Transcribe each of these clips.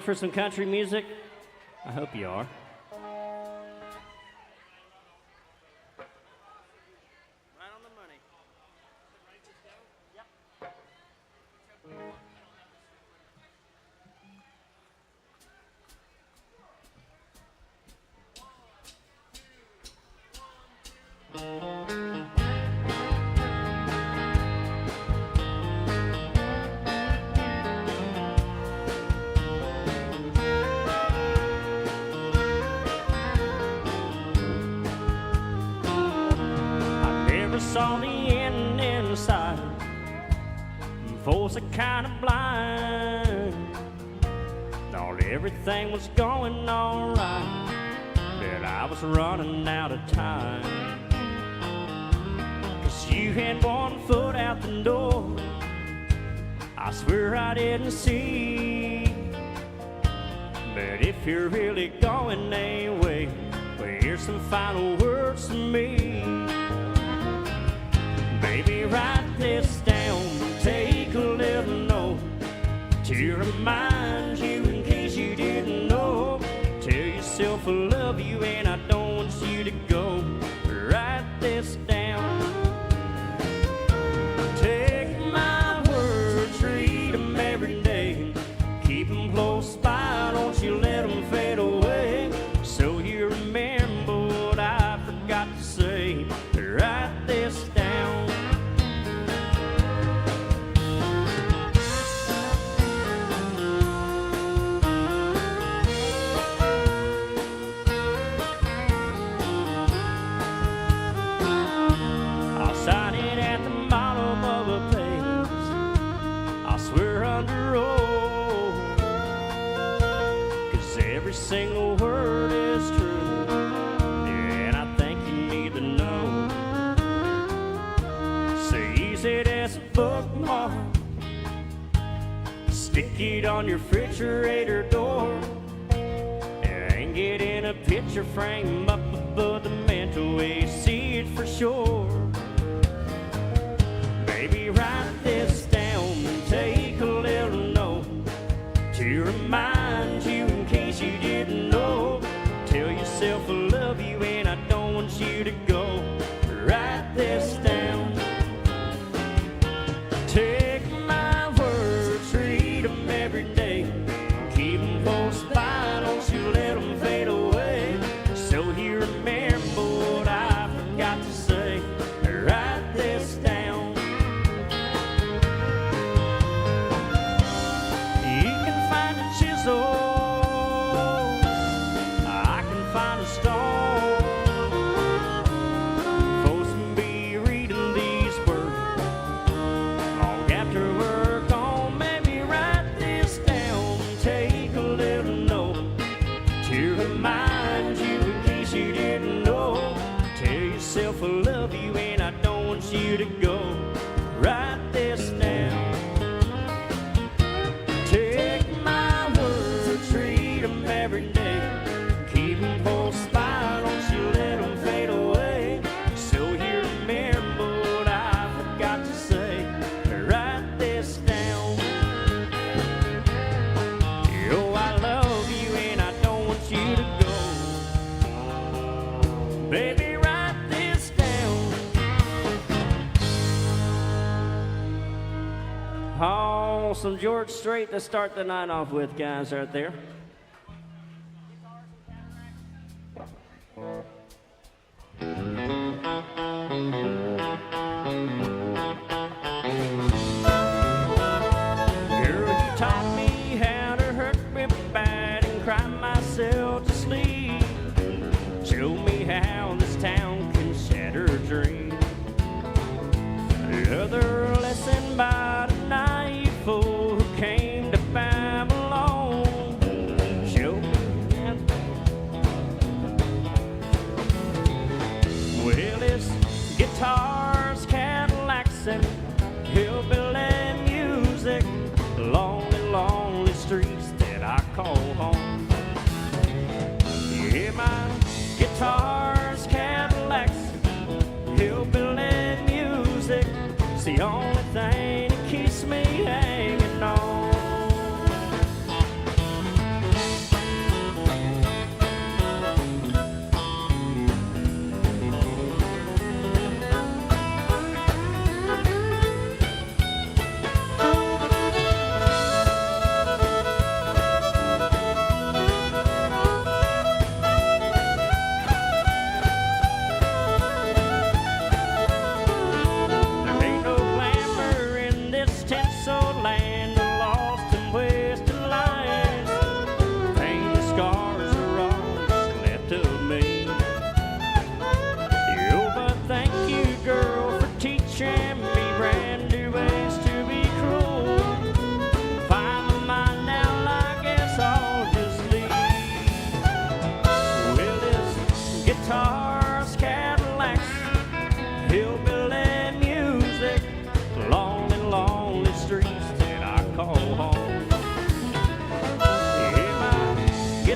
for some country music? I hope you are. Right on the money. Saw the end in sight. Folks are kind of blind. Thought everything was going all right, but I was running out of time. 'Cause you had one foot out the door, I swear I didn't see. But if you're really going away, well, here's some final words from me. Baby, write this down, take a little note to remind you in case you didn't know. Tell yourself I love you and I don't want you to go. Write this down. Take my words, read them every day. Keep them close by, don't you let them fade away. So you remember what I forgot to say. Write this down. Every single word is true, and I think you need to know. So use it as a bookmark, stick it on your refrigerator door, and get in a picture frame up above the mantelway, see it for sure. Baby, write this down and take a little note to remind you in case you didn't know. Tell yourself I love you and I don't want you to go. Write this down. Take my words, read them every day. Keep them close by, don't you let them fade away. So you remember what I forgot to say. Write this down. You can find a chisel, I can find a stone. Folks can be reading these words long after we're gone. Maybe write this down, take a little note to remind you in case you didn't know. Tell yourself I love you and I don't want you to go. Write this down. Take my words, read them every day. Keep them close by, don't you let them fade away. So you remember what I forgot to say. Write this down. Oh, I love you and I don't want you to go. Baby, write this down. Oh, some George Strait to start the night off with, guys, right there. Girl, you taught me how to hurt me bad and cry myself to sleep. Show me how this town can shatter a dream. Another lesson by the naive fool who came to Babylon. Show me how. Well, it's guitars, Cadillacs, and hillbilly music. Lonely, lonely streets that I call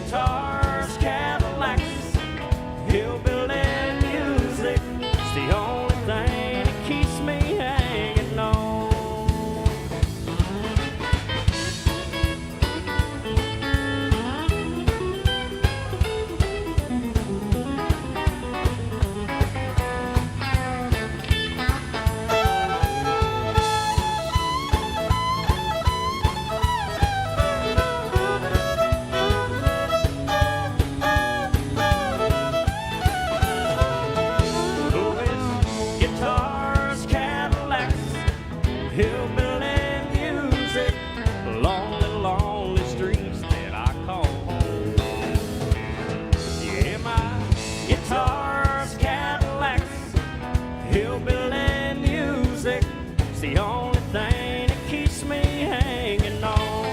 guitars, Cadillacs, hillbilly music. It's the only thing that keeps me hanging on. Guitars, Cadillacs, hillbilly music, lonely, lonely streets that I call home. Yeah, my guitars, Cadillacs, hillbilly music, it's the only thing that keeps me hanging on.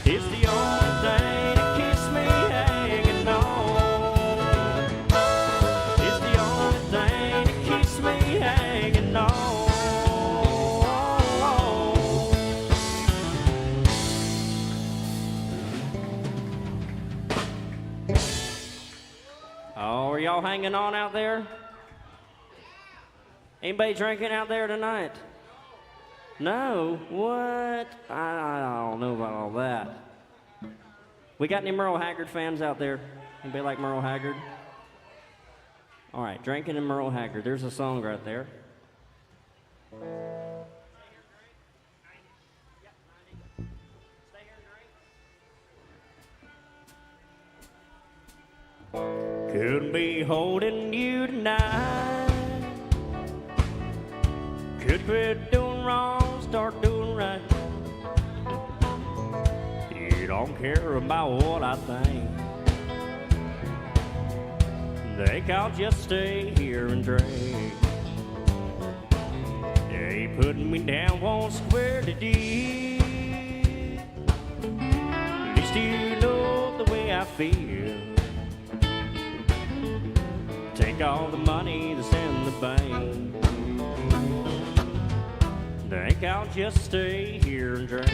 It's the only thing that keeps me hanging on. It's the only thing that keeps me hanging on. Oh, are y'all hanging on out there? Anybody drinking out there tonight? No? What? I don't know about all that. We got any Merle Haggard fans out there? Anybody like Merle Haggard? All right, drinking and Merle Haggard. There's a song right there. Could be holding you tonight. Could quit doing wrong, start doing right. You don't care about what I think. Think I'll just stay here and drink. They putting me down one square to deep. At least you know the way I feel. Take all the money that's in the bank. Think I'll just stay here and drink.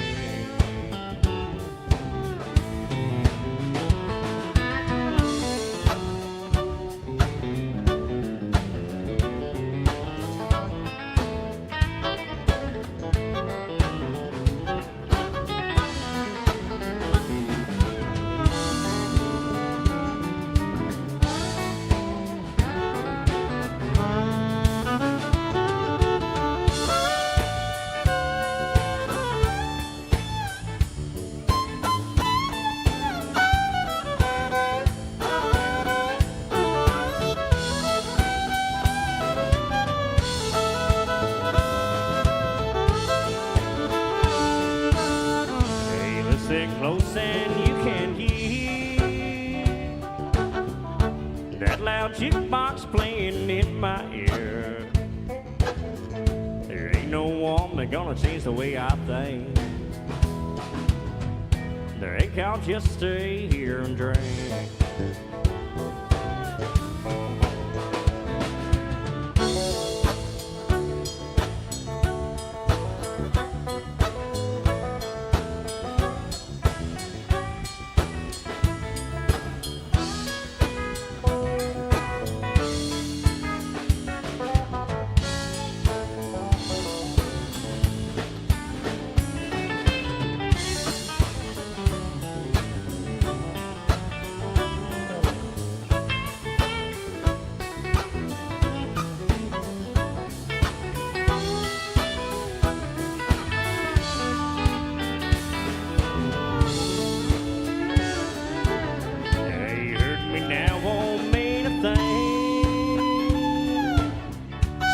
Listen close and you can hear that loud jukebox playing in my ear. There ain't no woman gonna change the way I think. Think I'll just stay here and drink.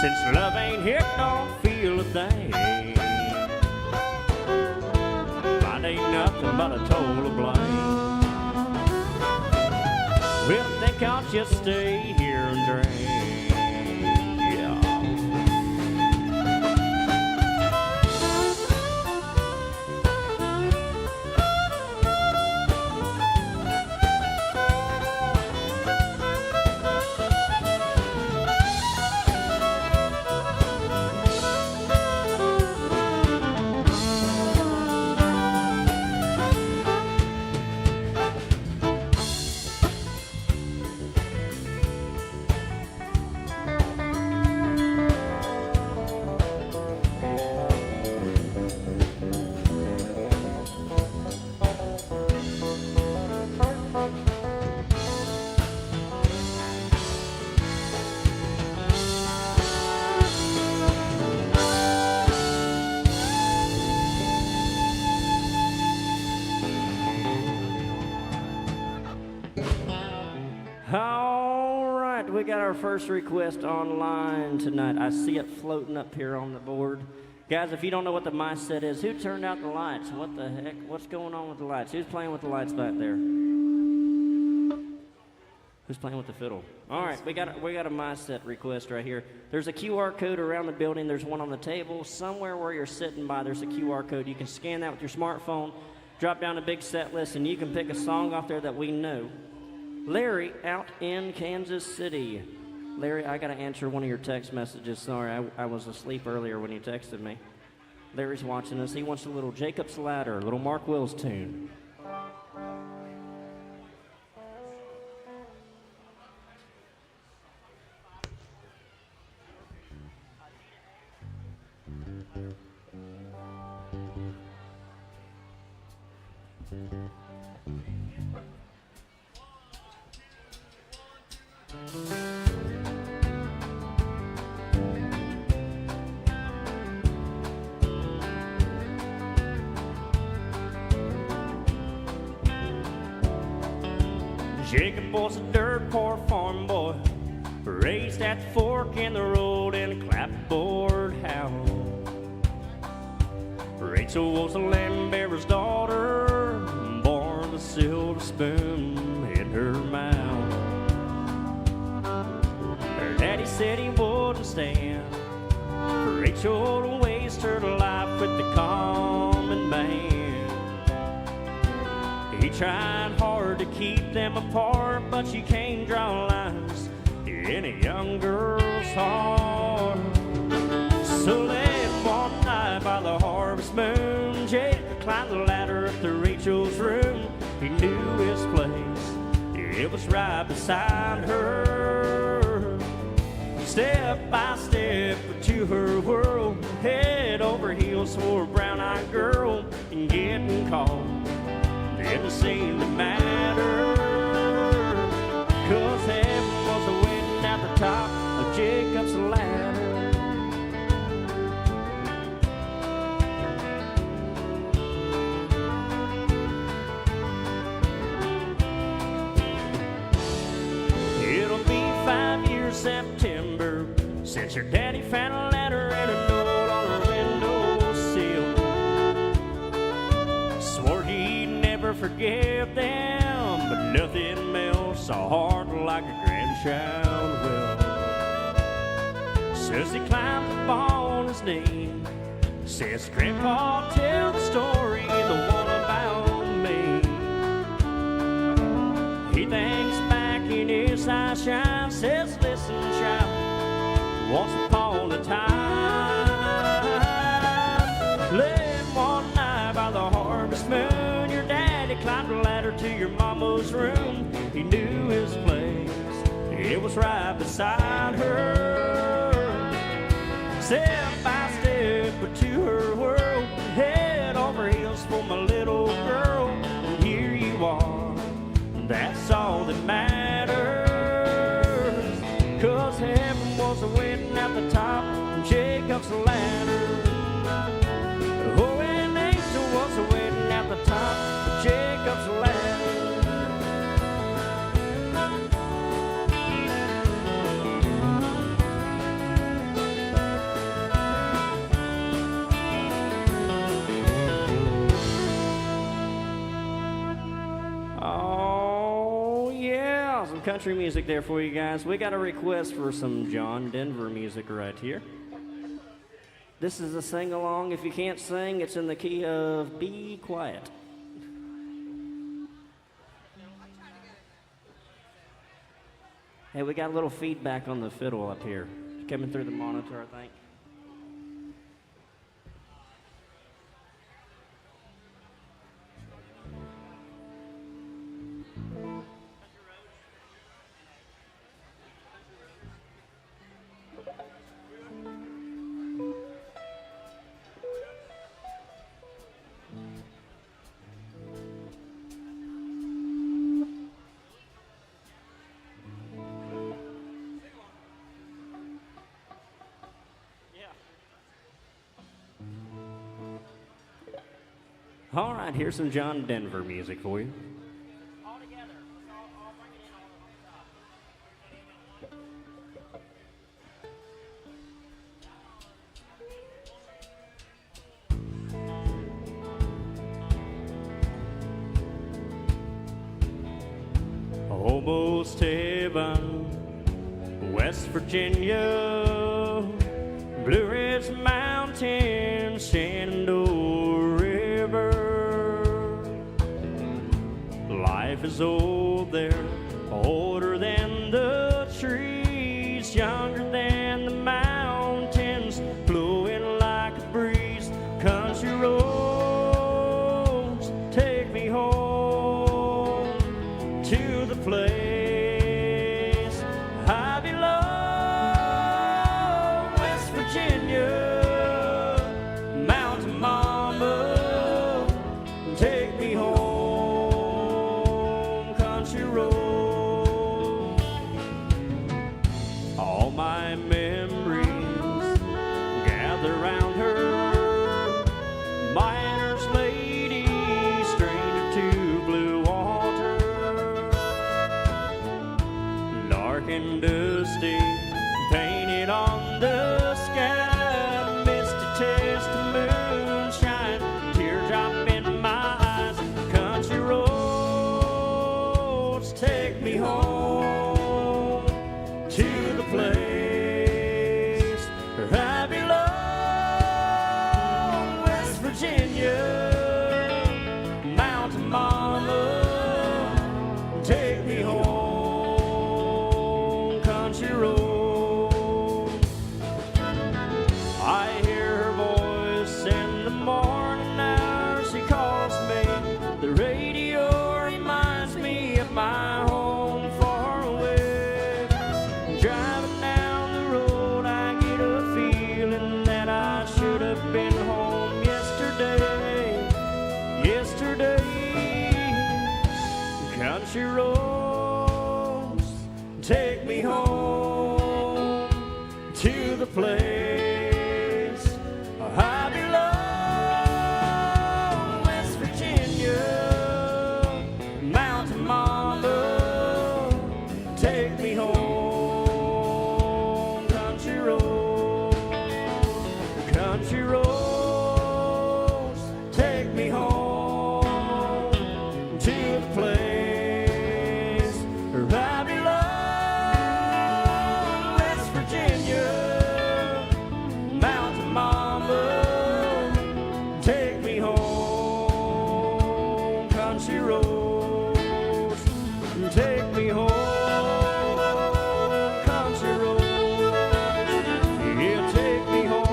Since love ain't here, don't feel a thing. Mine ain't nothing but a total blame. Well, I think I'll just stay here and drink. Yeah. we got our first request online tonight. I see it floating up here on the board. Guys, if you don't know what the my set is, who turned out the lights? What the heck? What's going on with the lights? Who's playing with the lights back there? Who's playing with the fiddle? All right, we got a my set request right here. There's a QR code around the building. There's one on the table. Somewhere where you're sitting by, there's a QR code. You can scan that with your smartphone, drop down a big set list, and you can pick a song off there that we know. Larry out in Kansas City. Larry, I got to answer one of your text messages. Sorry, I was asleep earlier when you texted me. Larry's watching us. He wants a little Jacob's Ladder, a little Mark Wills tune. Jacob was a dirt poor farm boy, raised at the fork in the road in a clapboard house. Rachel was a lamb bearer's daughter, born with a silver spoon in her mouth. Her daddy said he wouldn't stand for Rachel to waste her life with the common man. He tried hard to keep them apart, but you can't draw lines in a young girl's heart. So late one night by the harvest moon, Jacob climbed the ladder up to Rachel's room. He knew his place, it was right beside her. Step by step to her world, head over heels for a brown-eyed girl, and getting caught didn't seem to matter, 'cause heaven was waiting at the top of Jacob's ladder. It'll be 5 years September since your daddy found a letter and a note on her windowsill. Swore he'd never forgive them, but nothing melts a heart like a grandchild will. Says he climbed up on his knee, says, Grandpa, tell the story, the one about me. He thinks back in his eyes shine, says, listen, child, once upon a time, late one night by the harvest moon, your daddy climbed a ladder to your mama's room. He knew his place, it was right beside her. Step by step to her world, head over heels for my little girl. And here you are, that's all that matters, 'cause heaven was waiting at the top of Jacob's ladder. Oh, an angel was waiting at the top of Jacob's ladder. Oh, yeah, some country music there for you guys. We got a request for some John Denver music right here. This is a sing-along. If you can't sing, it's in the key of Be Quiet. Hey, we got a little feedback on the fiddle up here. It's coming through the monitor, I think. All right, here's some John Denver music for you. All together. Let's all bring it in all at one time. almost heaven. West Virginia, Blue Ridge Mountains, Shenandoah River. Life is old there, older than the trees, younger than the mountains, flowing like a breeze. Country roads take me home to the place I belong. West Virginia, Mountain Mama, take me home. Country road, all my memories gather round her. Miner's lady, stranger to blue water, dark and dusty, painted on the sky, misty test of moonshine, teardrop in my eyes. Country roads take me home to the place where I belong. West Virginia, Mountain Mama, take me home. Country road, I hear her voice in the morning hours. She calls me. The radio reminds me of my home far away. Driving down the road, I get a feeling that I should have been home yesterday. Yesterday, country roads take me home to the place I belong. West Virginia, Mountain Mama, take me home. Country road, country roads take me home to the place where I belong. West Virginia, Mountain Mama, take me home. Country roads take me home. Country roads, yeah, take me home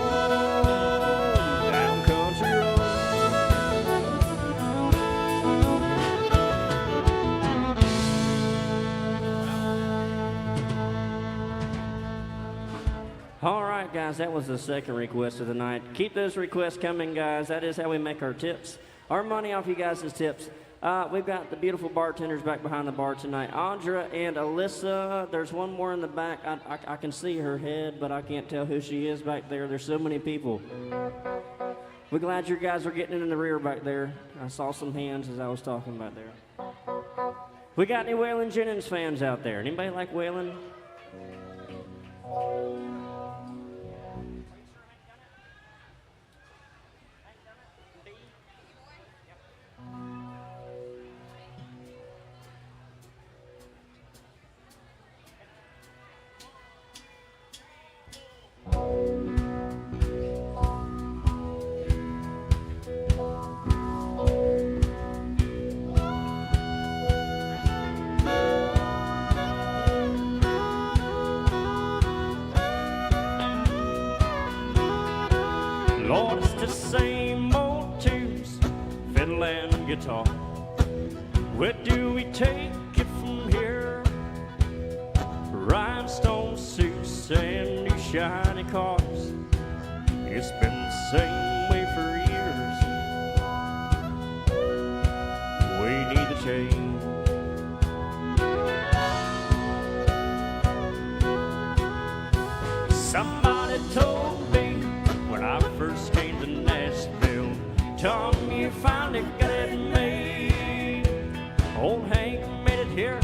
down country road. All right, guys, that was the second request of the night. Keep those requests coming, guys. That is how we make our tips. Our money off you guys' tips. We've got the beautiful bartenders back behind the bar tonight. Andra and Alyssa. There's one more in the back. I can see her head, but I can't tell who she is back there. There's so many people. We're glad you guys are getting in the rear back there. I saw some hands as I was talking back there. We got any Waylon Jennings fans out there? Anybody like Waylon? Lord, it's the same old tunes, fiddle and guitar. Where do we take it from here? Rhinestone suits and new shiny cars. It's been the same way for years. We need a change. Somebody told me when I first came to Nashville, Tom, you finally got it made. Old Hank made it here.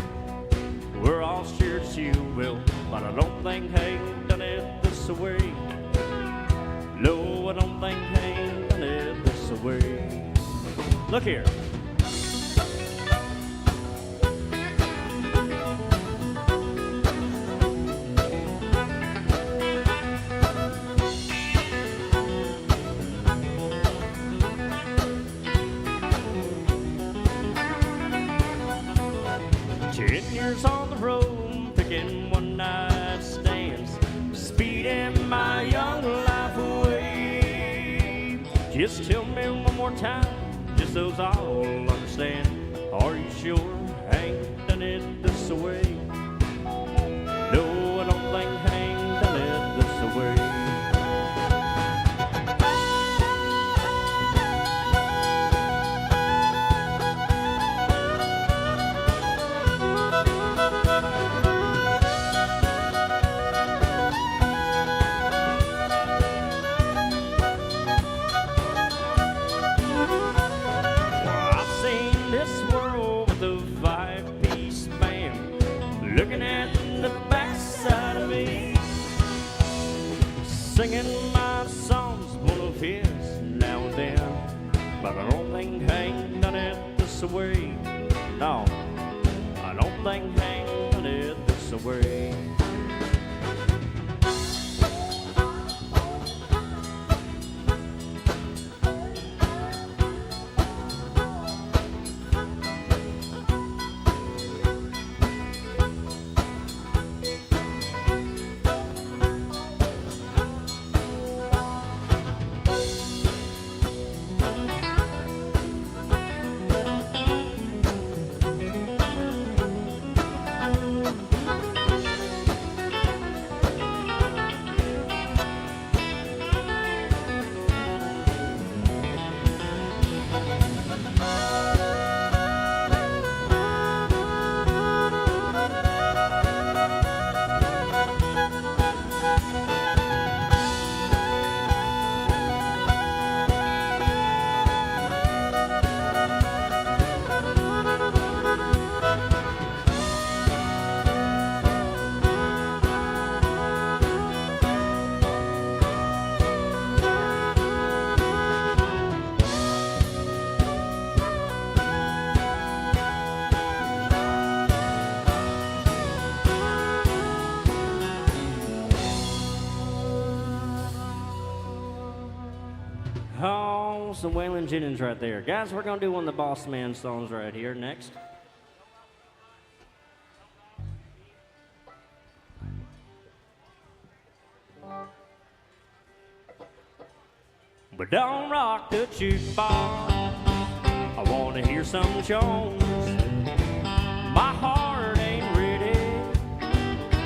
We're all sure that you will, but I don't think Hank done it this way. No, I don't think Hank done it this way. Look here. 10 years on the road, picking one night stands, speeding my young life away. Just tell me one more time, just so I'll understand. Are you sure Hank done it this way? No, I don't think Hank done it this way. Looking at the backside of me, singing my songs, one of his now and then. But I don't think Hank done it this way. No, I don't think Hank done it this way. Oh, some Waylon Jennings right there. Guys, we're going to do one of the Boss Man songs right here next. But don't rock the jukebox, I want to hear some Jones. My heart ain't ready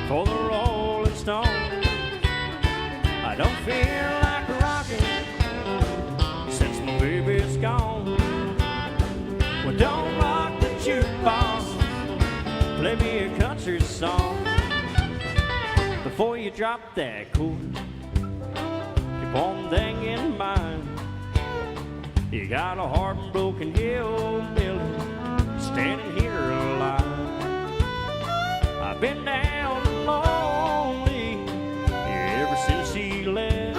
for the Rolling Stones. I don't feel like rocking since my baby's gone. Well, don't rock the jukebox, play me a country song. Before you drop that chord, keep one thing in mind. You got a heartbroken hillbilly standing here alive. I've been down and lonely ever since she left.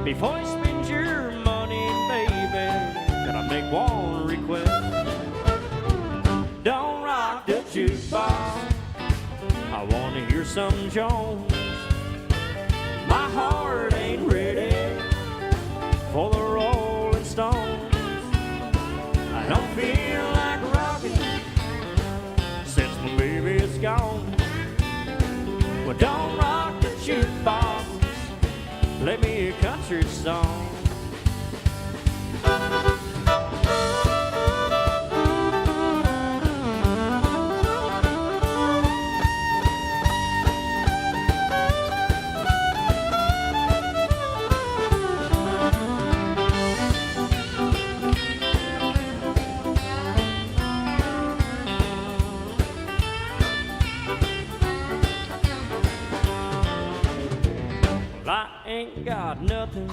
Before you spend your money, baby, can I make one request? Don't rock the jukebox, I want to hear some Jones. My heart ain't ready for the Rolling Stones. I don't feel like rocking since my baby's gone. Well, don't rock the jukebox, play me a country song. I ain't got nothing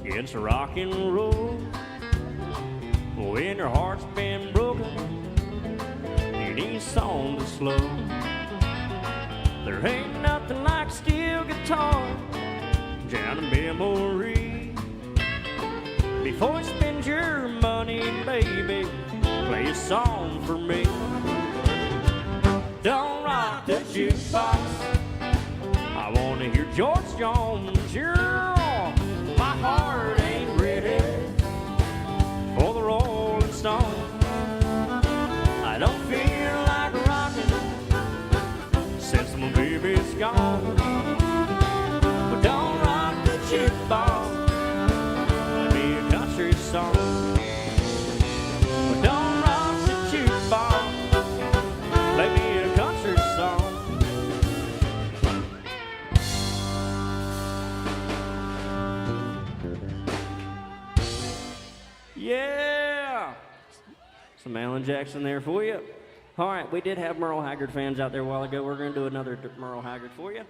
against rock and roll. When your heart's been broken, you need songs to slow. There ain't nothing like steel guitar, drowning memory. Before you spend your money, baby, play a song for me. Don't rock the jukebox, I want to hear George Jones. Yeah, my heart ain't ready for the Rolling Stones. I don't Some Alan Jackson there for you. All right, we did have Merle Haggard fans out there a while ago. We're going to do another Merle Haggard for you.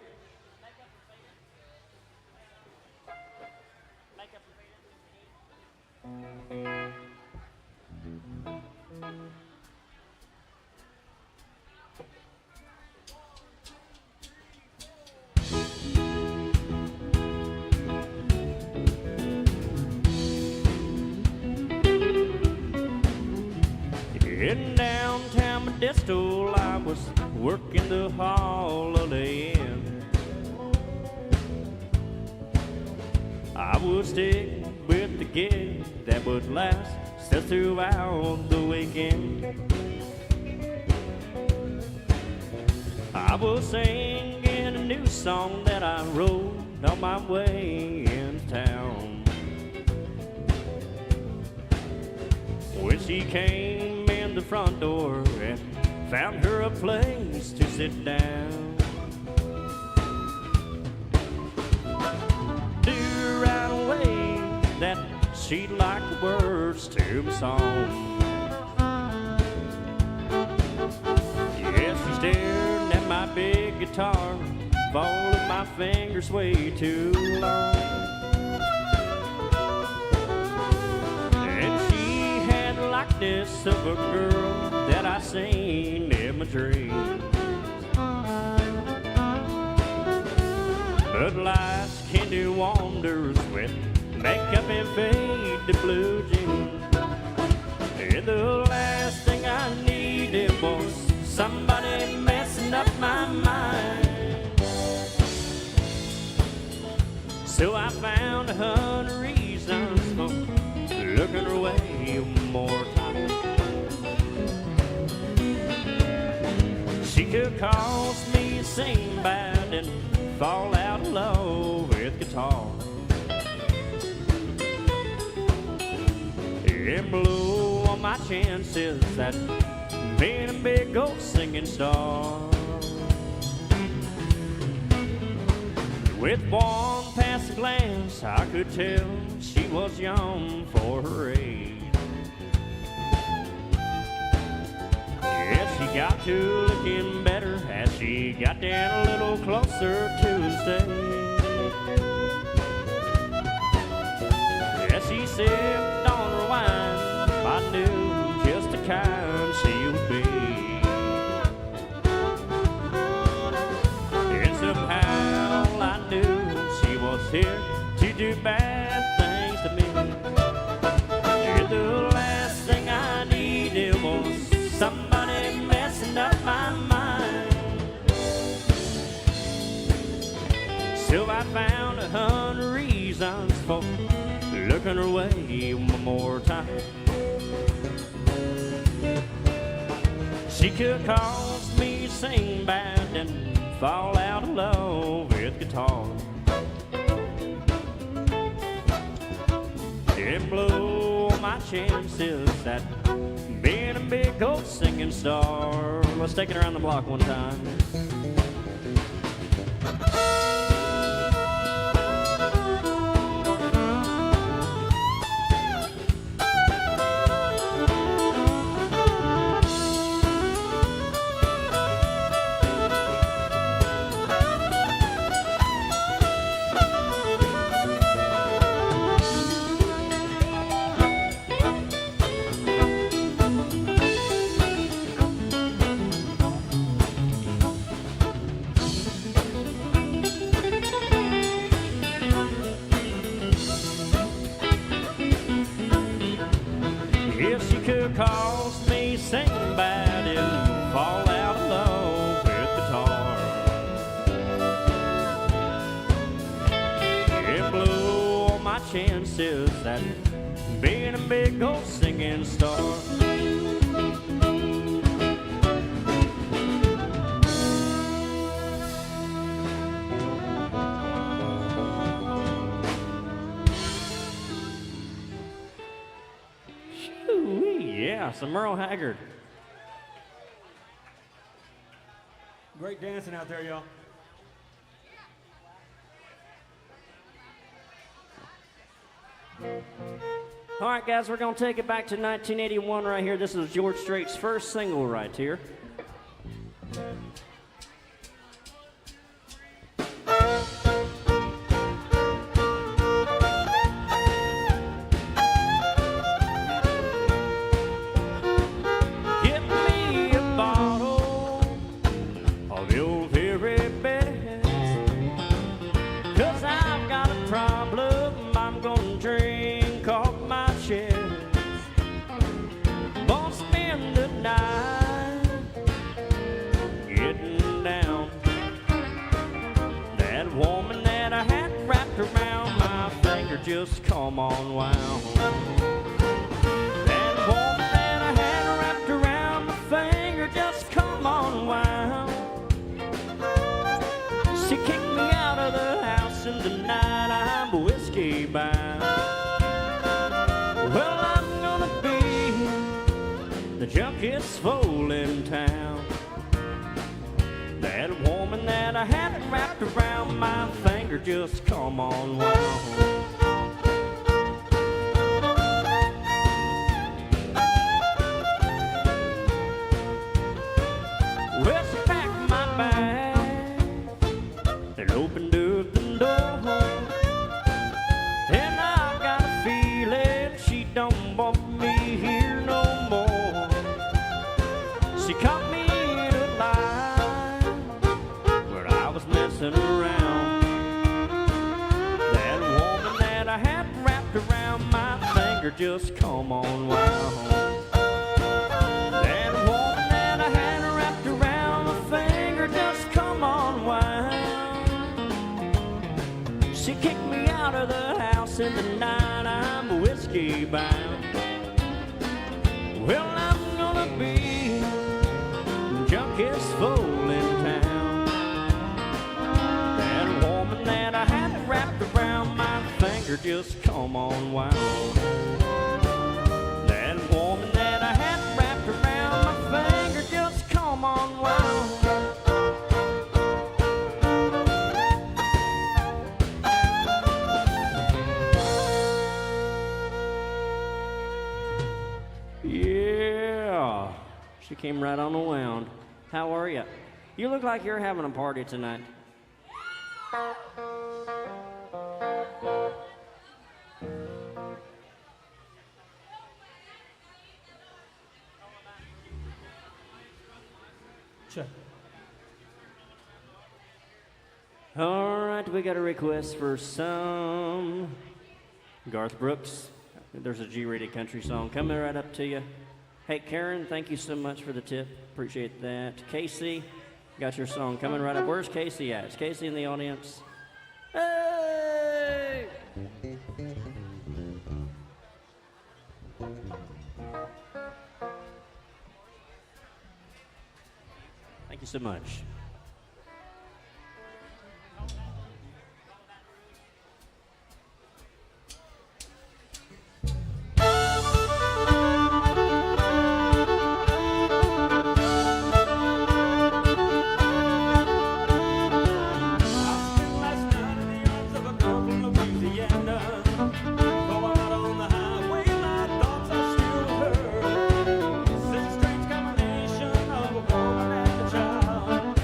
In downtown Modesto, I was working the Holiday Inn. I would stick with the gig that would last still throughout the weekend. I was singing a new song that I wrote on my way into town. When she came in the front door and found her a place to sit down, knew right away that she'd like the words to my song. Yeah, she stared at my big guitar, folded my fingers way too long. Likeness of a girl that I seen in my dreams. But life's can do wonders with makeup and fade the blue jeans. And the last thing I needed was somebody messing up my mind. So I found 100 reasons for looking her way one more time. She could cause me to sing bad and fall out of love with guitar, and blow on my chances at being a big old singing star. With one passing glance, I could tell she was young for her age. Yeah, she got to looking better as she got down a little closer to the stage. As she sipped on her wine, I knew just the kind she would be. And somehow I knew she was here to do bad things to me. And the last thing I needed was somebody messing up my mind. So I found 100 reasons for looking her way one more time. She could cause me to sing bad and fall out of love with guitar, and blow my chances at being a big old singing star. Let's take it around the block one time. If she could cause me sing bad and fall out of love with guitar, and blow all my chances at being a big old singing star. Yeah, some Merle Haggard. Great dancing out there, y'all. All right, guys, we're going to take it back to 1981 right here. This is George Strait's first single right here. Get me a bottle of your very best, 'cause I've got a problem I'm gonna drink off my chest. Won't spend the night getting down. That woman that I had wrapped around my finger just come on wound. That woman that I had wrapped around my finger just come on wound. She kicked me out of the house in the night, I'm whiskey bound. Well, I'm gonna be the junkiest fool in town. That woman that I had wrapped around my finger just come on wound. Well, she packed my bag and opened up the door, and I got a feeling she don't want me here no more. She caught me in a lie where I was messing around. That woman that I had wrapped around my finger just come on wound. That woman that I had wrapped around my finger just come on wound. She kicked me out of the house in the night, I'm whiskey bound. Well, I'm gonna be the junkiest fool in town. That woman that I had wrapped around my finger just come on wound. That woman that I had wrapped around my finger just come on wound. Yeah, she came right on the wound. How are you? You look like you're having a party tonight. Check. All right, we got a request for some Garth Brooks. There's a G-rated country song coming right up to you. Hey, Karen, thank you so much for the tip. Appreciate that. Casey, got your song coming right up. Where's Casey at? Is Casey in the audience? Hey! Thank you so much. Strange combination of a woman and a child.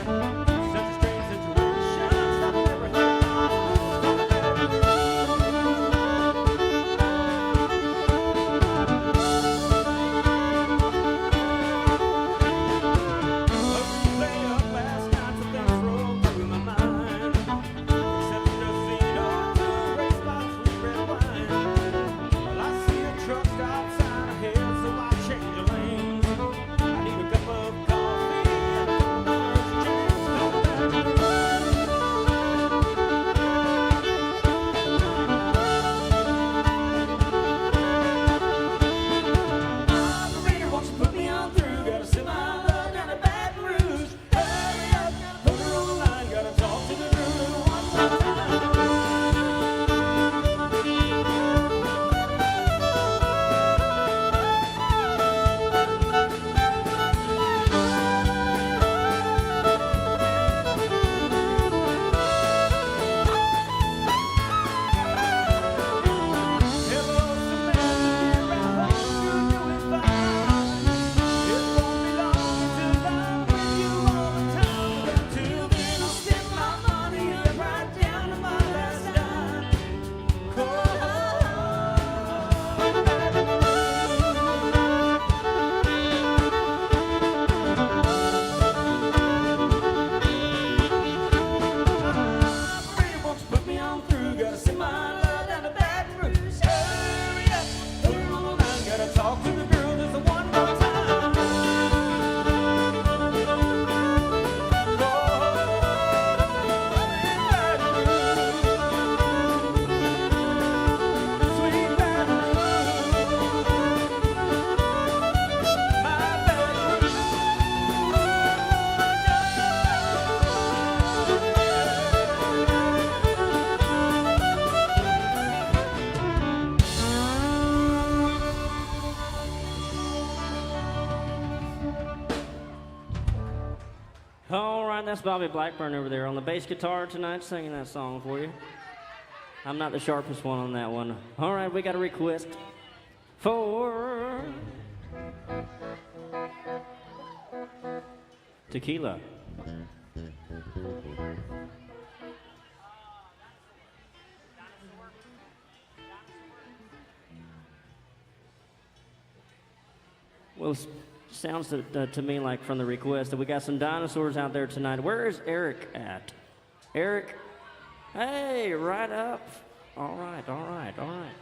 All right, that's Bobby Blackburn over there on the bass guitar tonight singing that song for you. I'm not the sharpest one on that one. All right, we got a request for Tequila. Well, sounds to me like from the request that we got some dinosaurs out there tonight. Where is Eric at? Eric, hey, right up. All right, all right, all right.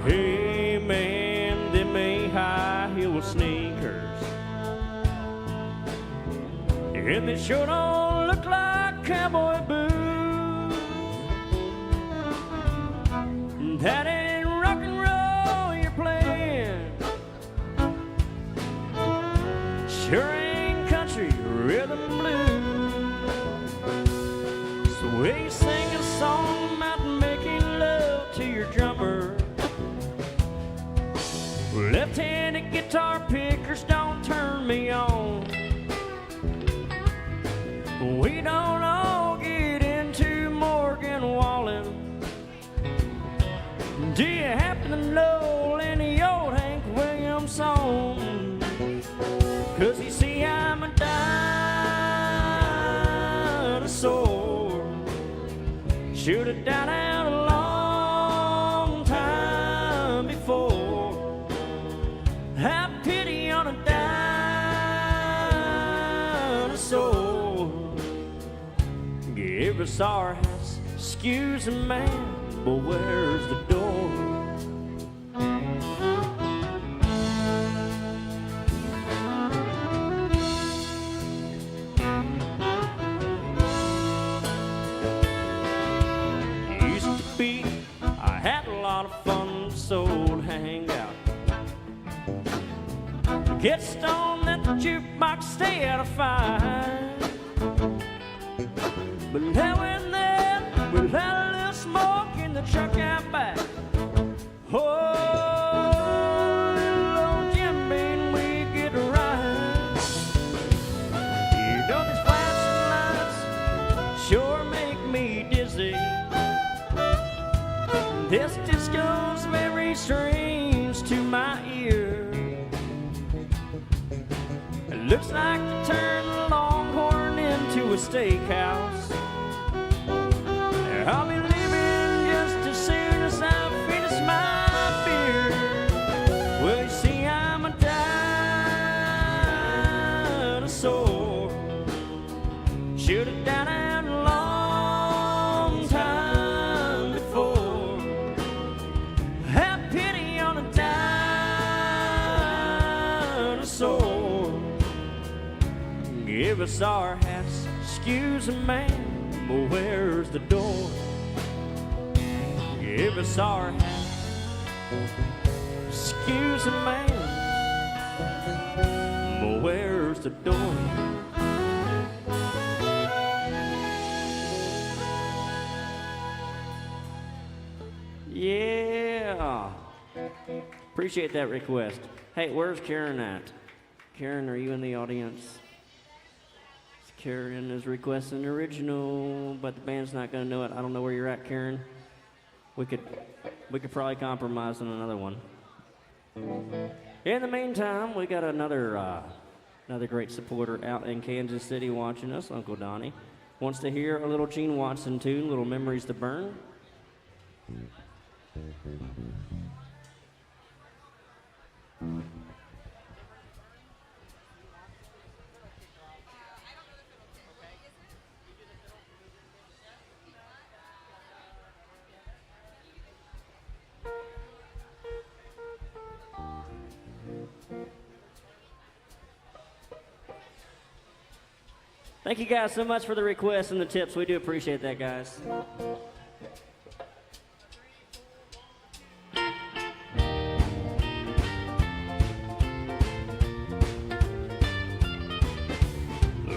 Hey man, them ain't high heel sneakers, and they sure don't look like cowboy boots. That ain't rock and roll you're playing, sure ain't country rhythm blues. So we sing a song about making love to your drummer. Left-handed guitar pickers don't turn me on. We don't all get into Morgan Wallen. Do you happen to know any old Hank Williams song? 'Cause you see I'm a dinosaur. Should have died out a long time before. Have pity on a dinosaur. Give us our hats, excuse me, man, but where's the door? Used to be, I had a lot of fun, so to hang out. Get stoned at the jukebox, stay out of fight. But now and then, we'll have a little smoke in the truck out back. Oh, little Jim Beam, we get right. You know these flashing lights sure make me dizzy. This disco's very strange to my ear. Looks like you turned the Longhorn into a steakhouse. I'll be leaving just as soon as I finish my beer. Well, you see, I'm a dinosaur. Should have died out a long time before. Have pity on a dinosaur. Give us our hats, excuse me, man, but where's the door? Give us our hats, excuse me, man, but where's the door? Yeah. Appreciate that request. Hey, where's Karen at? Karen, are you in the audience? Karen is requesting an original, but the band's not going to know it. I don't know where you're at, Karen. We could probably compromise on another one. In the meantime, we got another great supporter out in Kansas City watching us, Uncle Donnie. Wants to hear a little Gene Watson tune, Little Memories to Burn. Thank you guys so much for the requests and the tips. We do appreciate that, guys.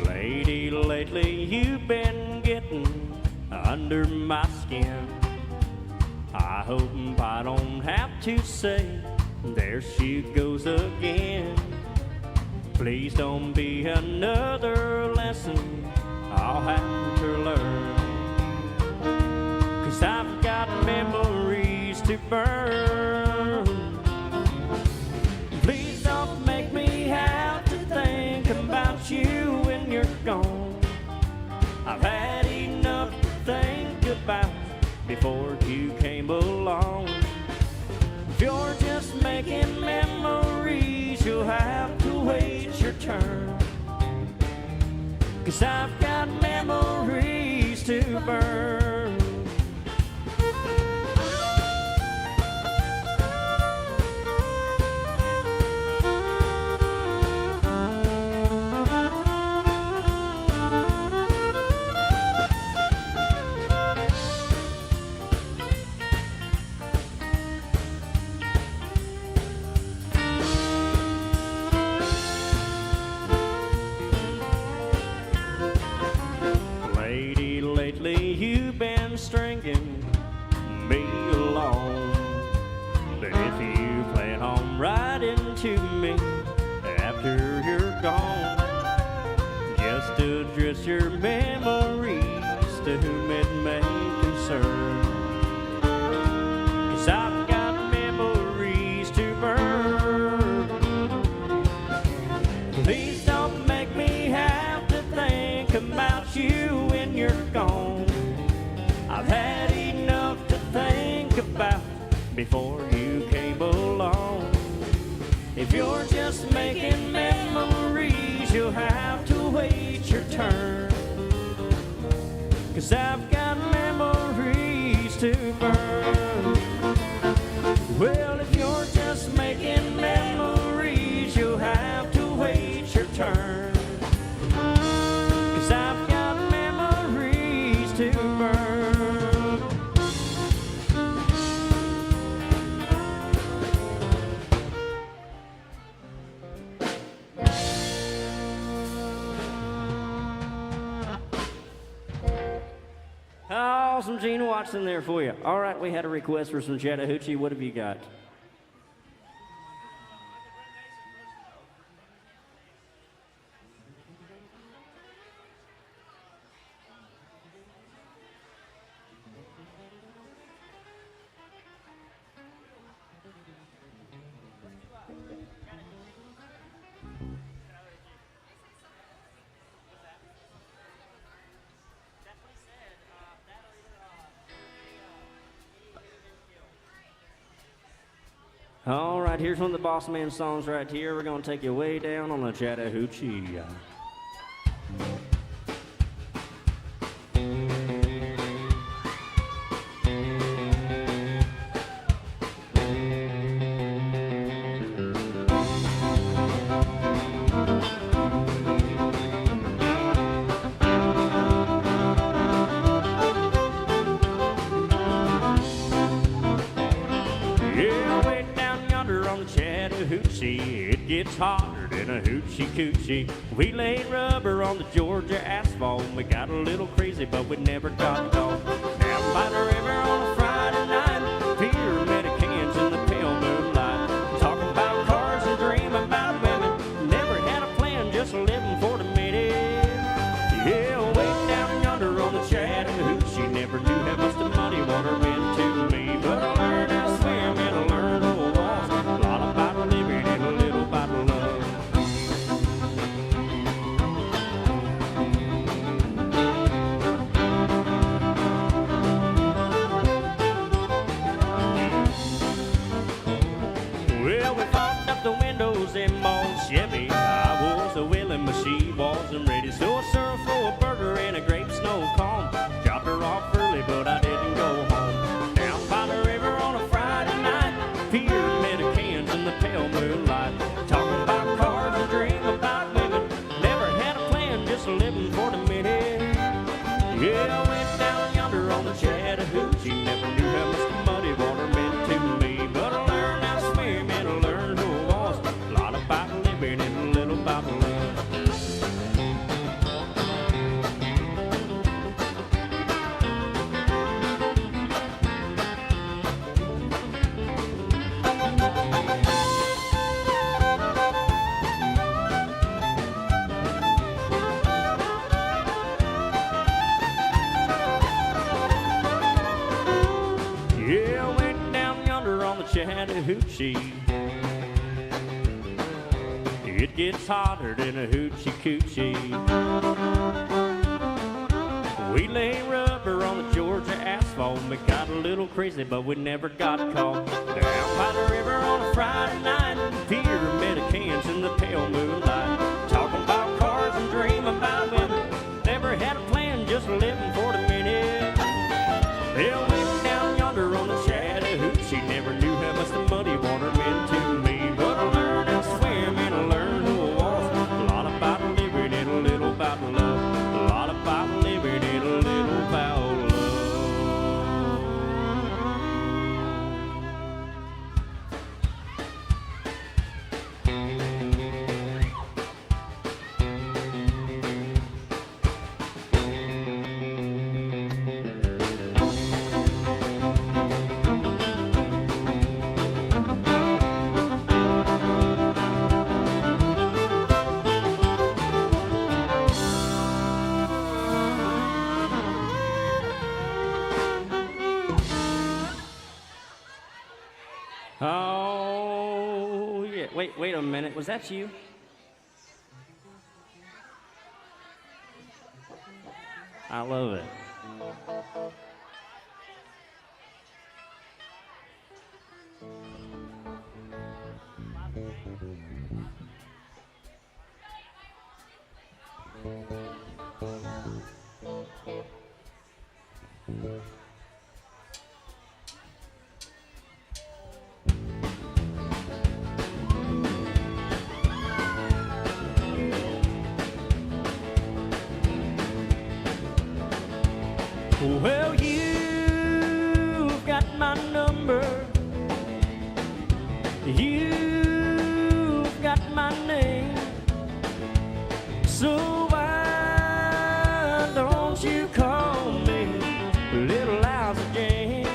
Lady, lately you've been getting under my skin. I hope I don't have to say, there she goes again. Please don't be another lesson I'll have to learn, 'cause I've got memories to burn. Please don't make me have to think about you when you're gone. I've had enough to think about before you came along. If you're just making memories, you'll have to wait your turn, 'cause I've got memories to burn. You've been stringing me along, but if you plan on writing to me after you're gone, just address your memories to whom it may concern, 'cause I've got memories to burn. Please don't make me have to think about you when you're gone. I've had enough to think about before you came along. If you're just making memories, you'll have to wait your turn, 'cause I've got memories to burn. Well, if you're just making memories, you'll have to wait your turn, 'cause I've got memories to burn. Awesome, Gene Watson there for you. All right, we had a request for some Chattahoochee. What have you got? All right, here's one of the Boss Man songs right here. We're going to take you way down on the Chattahoochee. It gets hotter than a hoochie coochie. We laid rubber on the Georgia asphalt. We got a little crazy, but we never got caught. Down by the river on a Friday night, pyramid cans in the pale moonlight. Talking about cars and dreaming about women. Never had a plan, just living for the minute. Yeah, way down yonder on the Chattahoochee. Never knew how much the muddy water meant to me, but I learned how to swim and I learned to walk. A lot about living and a little about love. Chattahoochee. It gets hotter than a hoochie coochie. We lay rubber on the Georgia asphalt. We got a little crazy, but we never got caught. Down by the river on a Friday night, pyramid of cans in the pale moonlight. Talking about cars and dream about women. Never had a plan, just living for the minute. They'll live down yonder on the Chattahoochee. Never knew how much the muddy water meant to me. But I learned to swim and I learned who I was. A lot about living and a little about love. A lot about living and a little about love. Oh, yeah. Wait a minute. Was that you? I love it. Well, you've got my number. You've got my name. So why don't you call me Little Lousy Jane?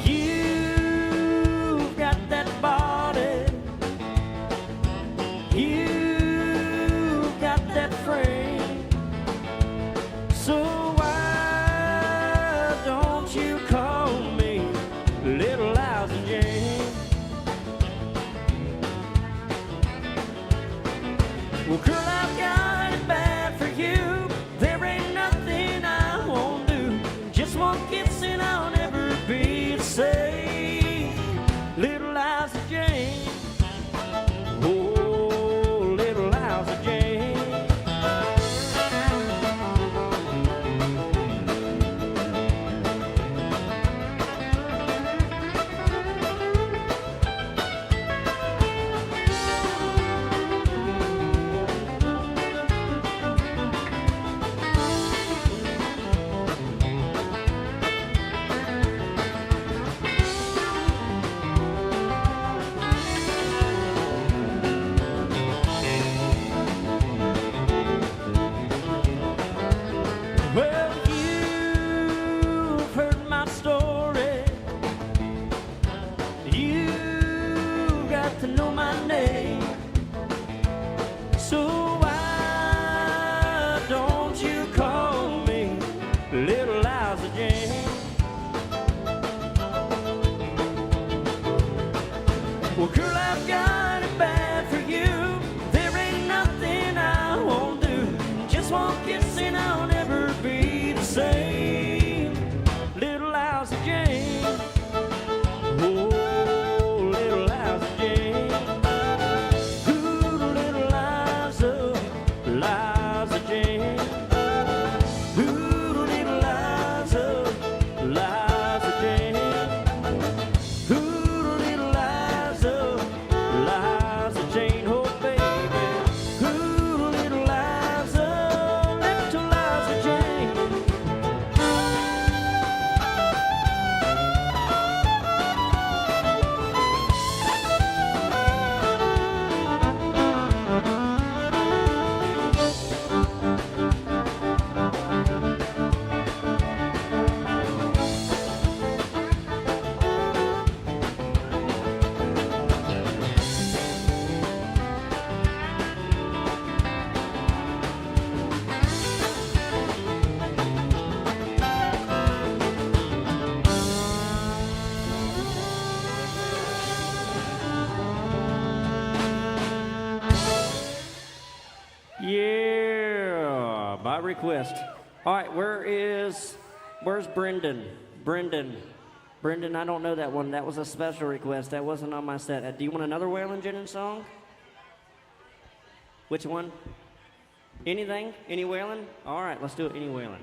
You've got that body. You've got that frame. So why don't you call me Little Lousy Jane? Well, girl, I've got it bad for you. There ain't nothing I won't do. Just one kiss and I'll never be the same. Little Lousy Jane. Oh, Little Lousy Jane. Well, you've heard my story. You got to know my name. So why don't you call me Little Lousy Jane? Well, girl, I've got it bad for you. There ain't nothing I won't do. Just one kiss and I'll never be the same. Little Lousy Jane. Oh, Little Lousy Jane. Ooh, Little Lousy, Lousy Jane. Ooh, Little Lousy, Lousy Jane. Ooh, Little Lousy, Lousy By request. All right, where's Brendan? Brendan, I don't know that one. That was a special request. That wasn't on my set. Do you want another Waylon Jennings song? Which one? Anything? Any Waylon? All right, let's do it. Any Waylon.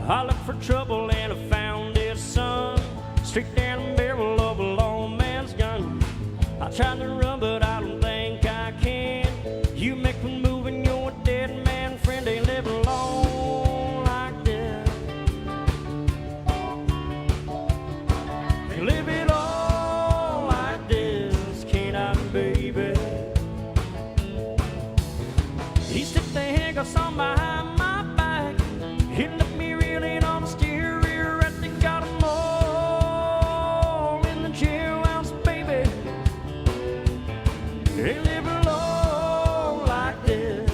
I looked for trouble and I found his son, straight down the barrel of a lone man's gun. I tried to run, but I don't think I can. You make me move and you're a dead man friend. Ain't living long like this. Ain't living all like this, can't I, baby? He slipped the handcuffs on behind my back. He left me reeling on the stereo right. They got 'em all in the jailhouse, baby. Ain't living long like this.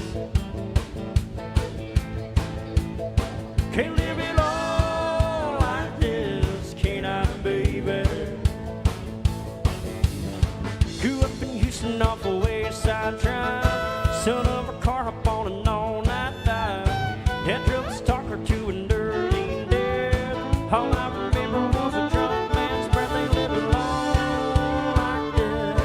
Can't live it all like this, can't I, baby? Grew up in Houston off a Wayside Drive, son of a car hop on an all-night dive. Had drove a stalker to an early death. All I remember was a drunk man's breath. They live along like this.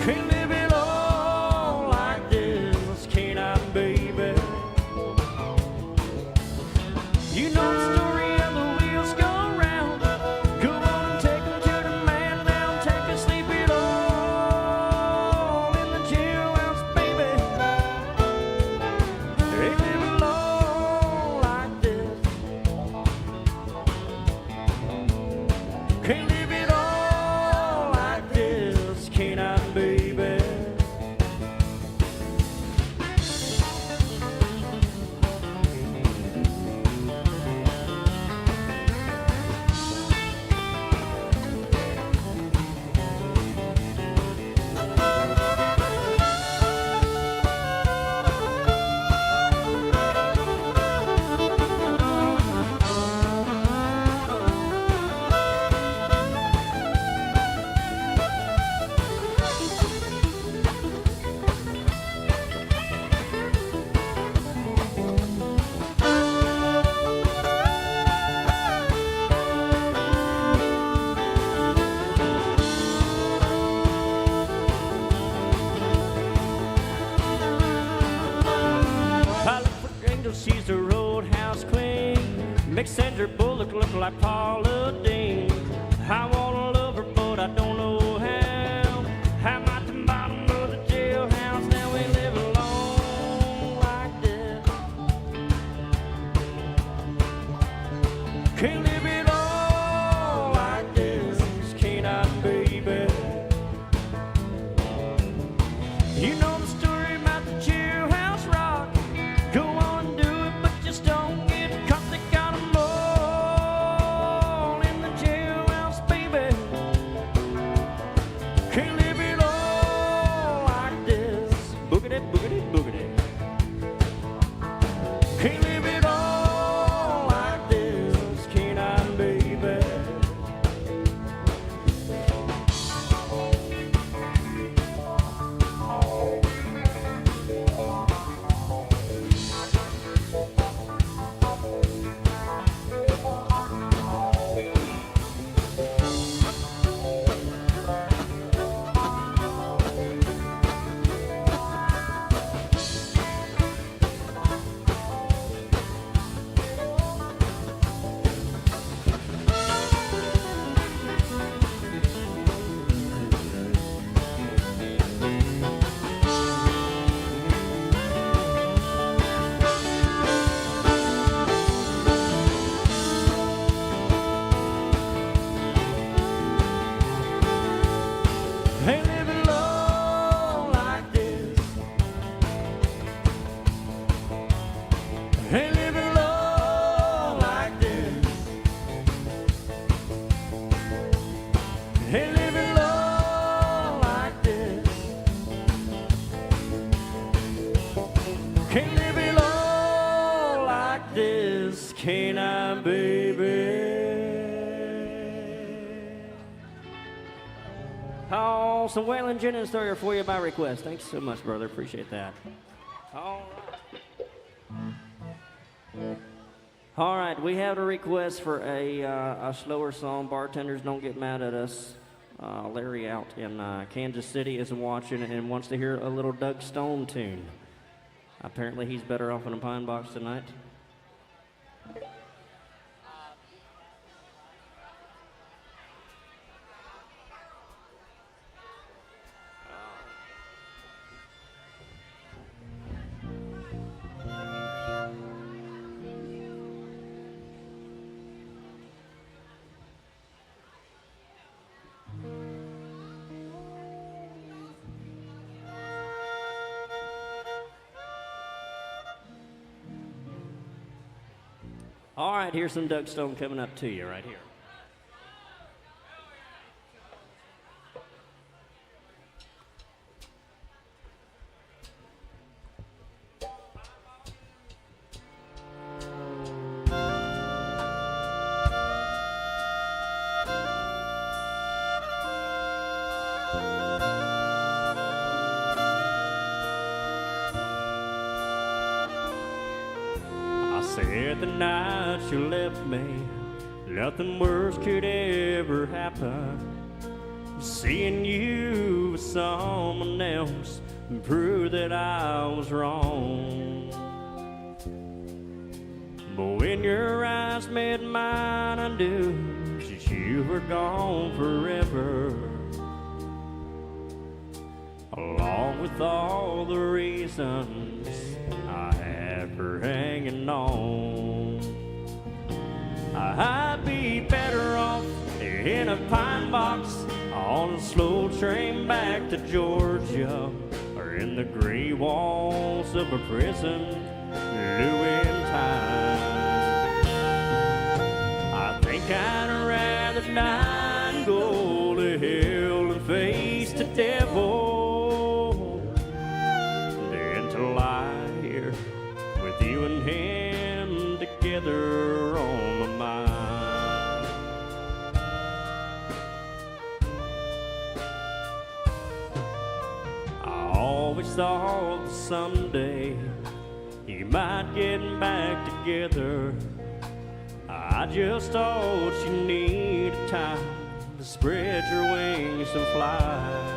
Can't live it all like this, can't I, baby? You know the story of the wheels go round. Go on and take 'em to the man down. Take a sleep it all in the jailhouse, baby. Ain't living long like this. Can't live it all like this, can't I, baby? Pilot for Angel sees the roadhouse queen. Makes Sandra Bullock look like Paula Deen. I wanna love her, but I don't know how. I'm at the bottom of the jailhouse. Now we live alone like this. Can't live it all like this, can't I, baby? You know the story about the jailhouse rock. Go on and do it, but just don't get caught. They got 'em all in the jailhouse, baby. Can't live it all like this. Boogity, boogity, boogity. Can't live it all like this, can't I, baby? Can't live below like this, can I, baby? Oh, some Waylon Jennings there for you by request. Thanks so much, brother. Appreciate that. All right. All right, we have a request for a slower song. Bartenders, don't get mad at us. Larry out in Kansas City is watching and wants to hear a little Doug Stone tune. Apparently, he's better off in a pine box tonight. All right, here's some Doug Stone coming up to you right here. Said the night you left me, nothing worse could ever happen. Seeing you with someone else proved that I was wrong. But when your eyes met mine, I knew that you were gone forever. Along with all the reasons I had for hanging on. I'd be better off in a pine box on a slow train back to Georgia, or in the gray walls of a prison doing time. I think I'd rather die and go to hell and face the devil than to lie here with you and him together on my mind. I always thought that someday you might get back together. I just thought you needed time to spread your wings and fly.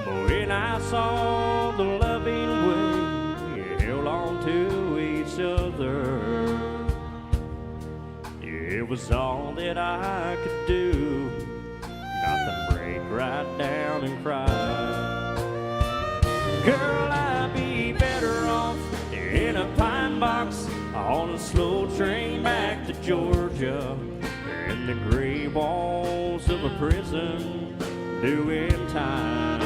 But when I saw the loving way you held on to each other, it was all that I could do, not to break right down and cry. Girl, I'd be better off in a pine box on a slow train back to Georgia, in the gray walls of a prison doing time.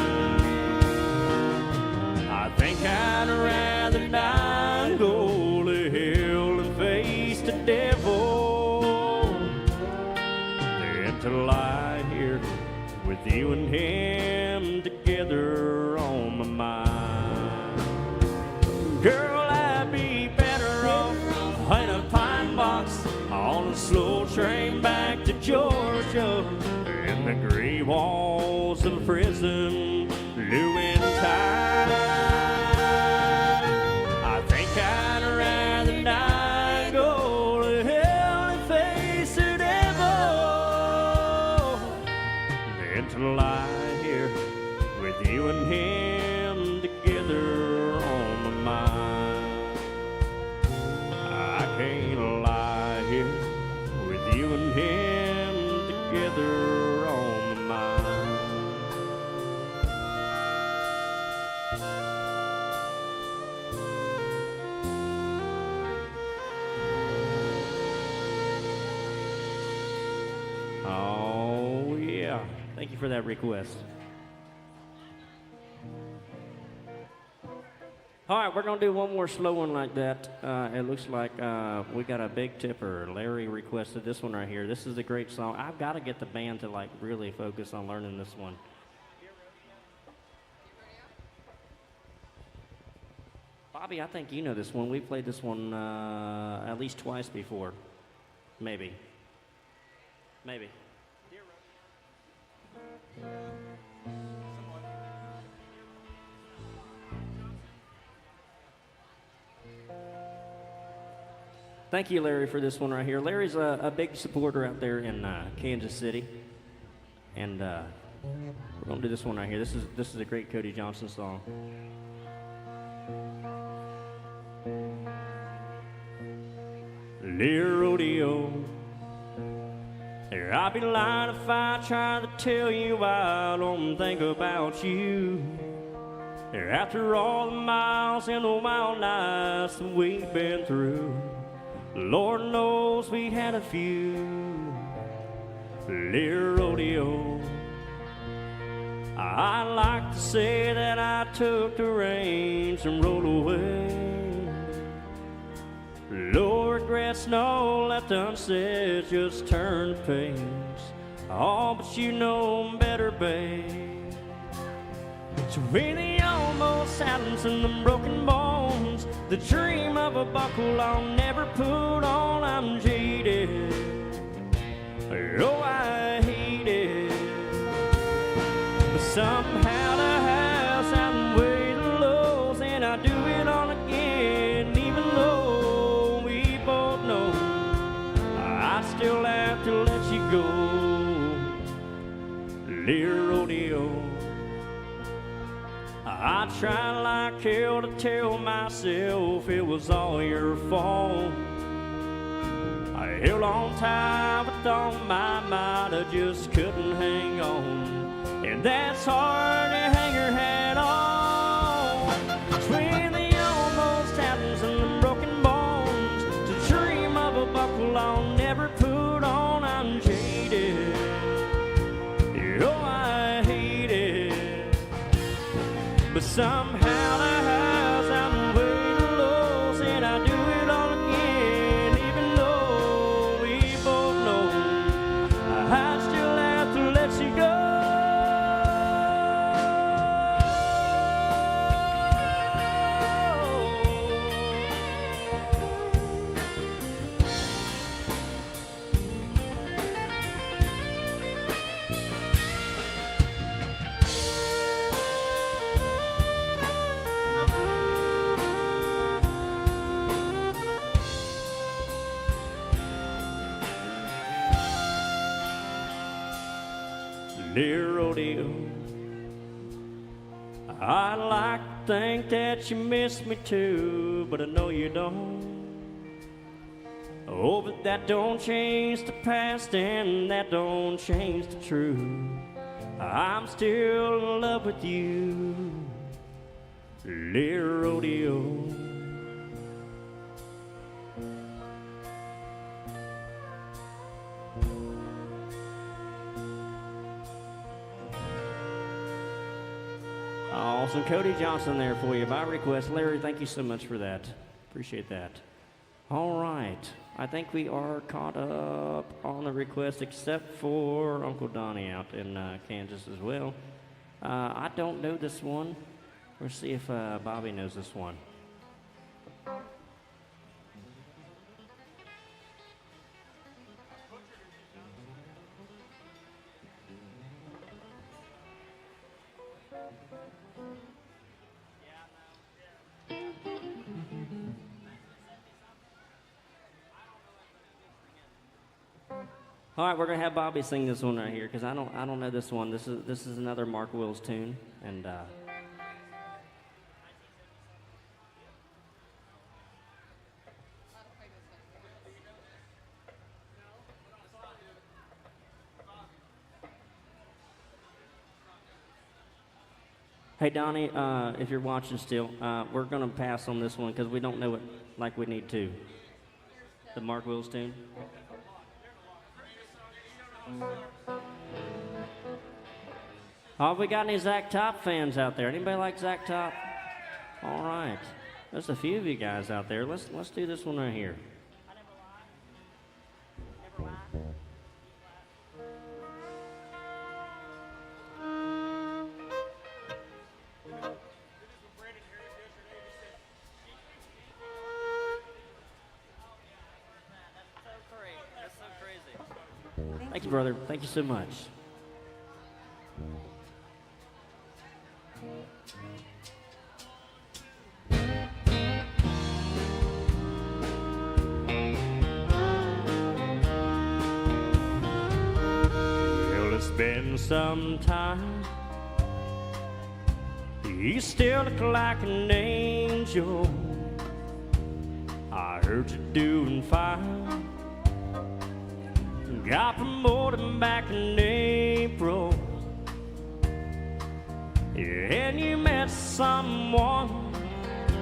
I think I'd rather die and go to hell and face the devil than to lie here with you and him together on my mind. Girl, I'd be better off in a pine box on a slow train back to Georgia, in the gray walls of a prison doing time. I think I'd rather die and go to hell and face the devil than to lie here with you and him together on my mind. I can't lie here with you and him together on my mind. Oh, yeah. Thank you for that request. All right, we're going to do one more slow one like that. It looks like we got a big tipper. Larry requested this one right here. This is a great song. I've got to get the band to like really focus on learning this one. Bobby, I think you know this one. We played this one at least twice before. Maybe. Maybe. Thank you, Larry, for this one right here. Larry's a big supporter out there in Kansas City, and we're gonna do this one right here. This is a great Cody Johnson song. Dear rodeo, I'd be lying if I tried to tell you I don't think about you. After all the miles and the wild nights that we've been through, Lord knows we had a few. Dear rodeo, I'd like to say that I took the reins and rode away. No regrets, no left unsaid, just turn the page. Oh, but you know better, babe. So in the almost silence and the broken bones, the dream of a buckle I'll never put on, I'm jaded. Oh, I hate it. But somehow the house outweighed the lows, and I do it all again, even though we both know I still have to let you go. Dear rodeo, I tried like hell to tell myself it was all your fault. I held on tight with all my might, I just couldn't hang on. And that's hard to hang your hat on. Between the almost happens and the broken bones, to dream of a buckle I'll never put on, I'm jaded. Oh, I hate it. But somehow the house outweighed the lows, and I do it all again, even though we both know I still have to let you go. Dear rodeo, I'd like to think that you miss me too, but I know you don't. Oh, but that don't change the past, and that don't change the truth. I'm still in love with you, dear rodeo. Awesome. Cody Johnson there for you by request. Larry, thank you so much for that. Appreciate that. All right. I think we are caught up on the request except for Uncle Donnie out in Kansas as well. I don't know this one. Let's see if Bobby knows this one. All right, we're gonna have Bobby sing this one right here because I don't know this one. This is another Mark Wills tune, and hey Donnie, if you're watching still, we're gonna pass on this one because we don't know it like we need to. The Mark Wills tune. Oh, we got any Zach Top fans out there? Anybody like Zach Top? All right, there's a few of you guys out there. Let's do this one right here. Thank you, brother. Thank you so much. Well, it's been some time. You still look like an angel. I heard you doing fine. Got promoted back in April. Yeah, and you met someone.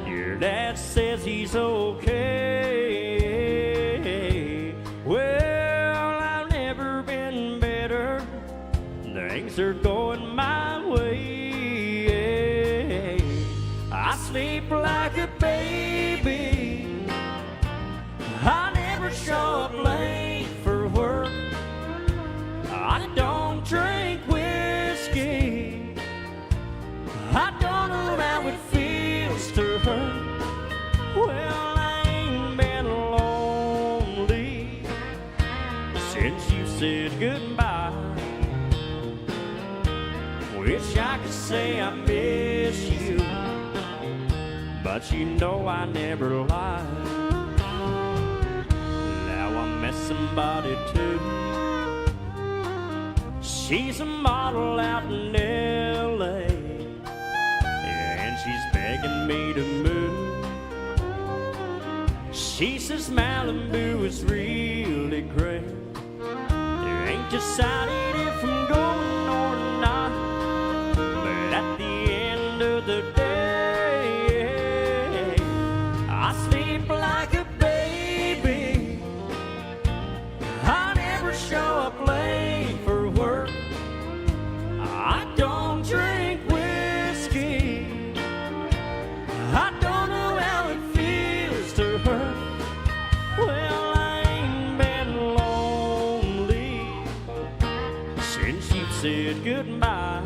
Your dad says he's okay. Well, I've never been better. Things are going my way. I sleep like a baby. I never show up late for work. I don't drink whiskey. I don't know how it feels to hurt. Well, I ain't been lonely since you said goodbye. Wish I could say I miss you, but you know I never lied. Now I met somebody too. She's a model out in LA, and she's begging me to move. She says Malibu is really great. There ain't decided if I'm going or not, but at the end of the day, I sleep like a baby. I never show up late for work. I don't drink whiskey. I don't know how it feels to hurt. Well, I ain't been lonely since you said goodbye.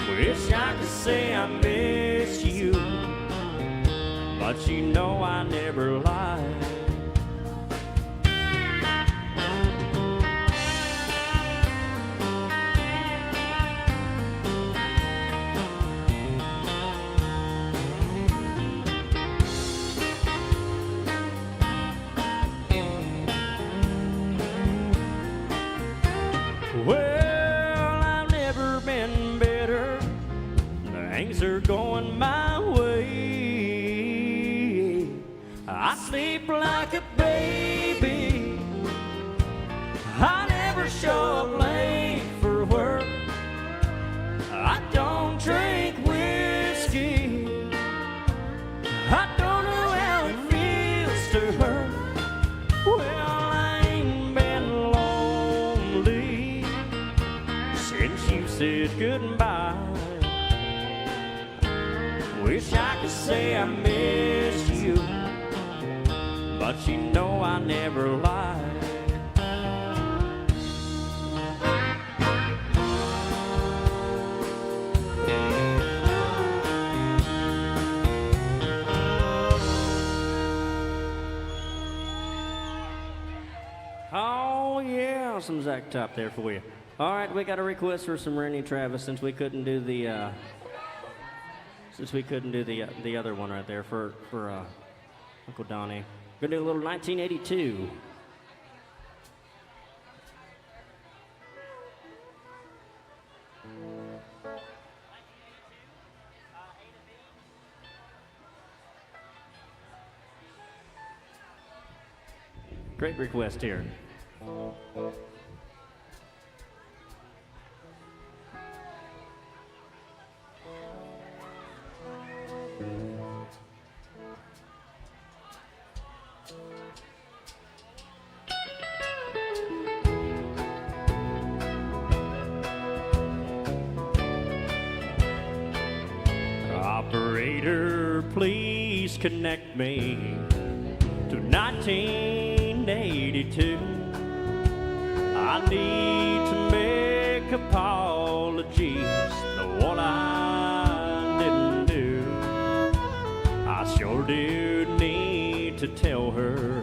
Wish I could say I miss you, but you know I never lied. Well, I've never been better. Things are going my way. I sleep like a baby. I never show up late for work. I don't drink whiskey. I don't know how it feels to hurt. Well, I ain't been lonely since you said goodbye. Wish I could say I miss you, but you know I never lied. Oh yeah, some Zach Top there for you. All right, we got a request for some Randy Travis since we couldn't do the other one right there for Uncle Donnie. Gonna do a little 1982. Great request here. Operator, please connect me to 1982. I need to make apologies for what I didn't do. I sure do need to tell her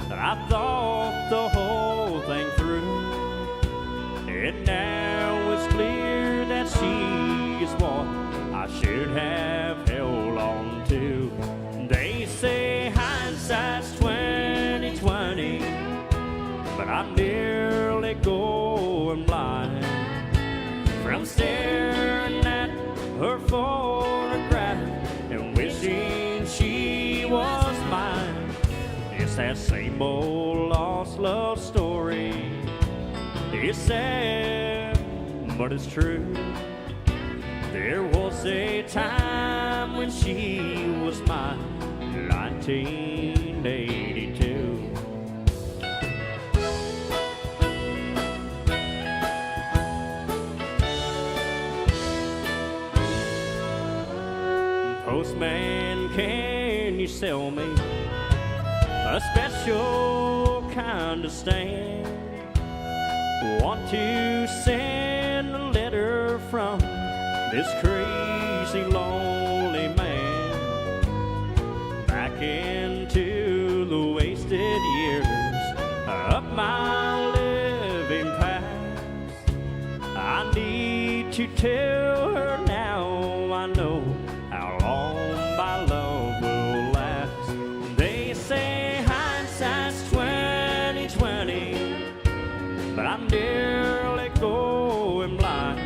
that I thought the whole her photograph and wishing she was mine. It's that same old lost love story. It's sad, but it's true. There was a time when she was mine, 1982. Postman, can you sell me a special kind of stamp? Want to send a letter from this crazy lonely man back into the wasted years of my living past. I need to tell her now I know how long my love will last. They say hindsight's 20/20, but I'm nearly going blind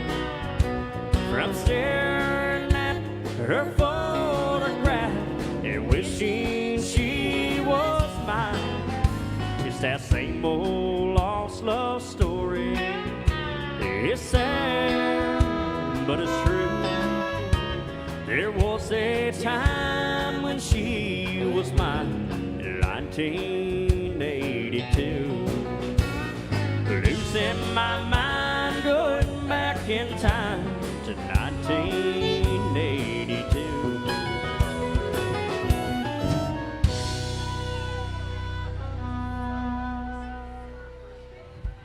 from staring at her photograph and wishing she was mine. It's that same old lost love story. It's sad, but it's true. There was a time when she was mine, 1982. Losing my mind, going back in time to 1982.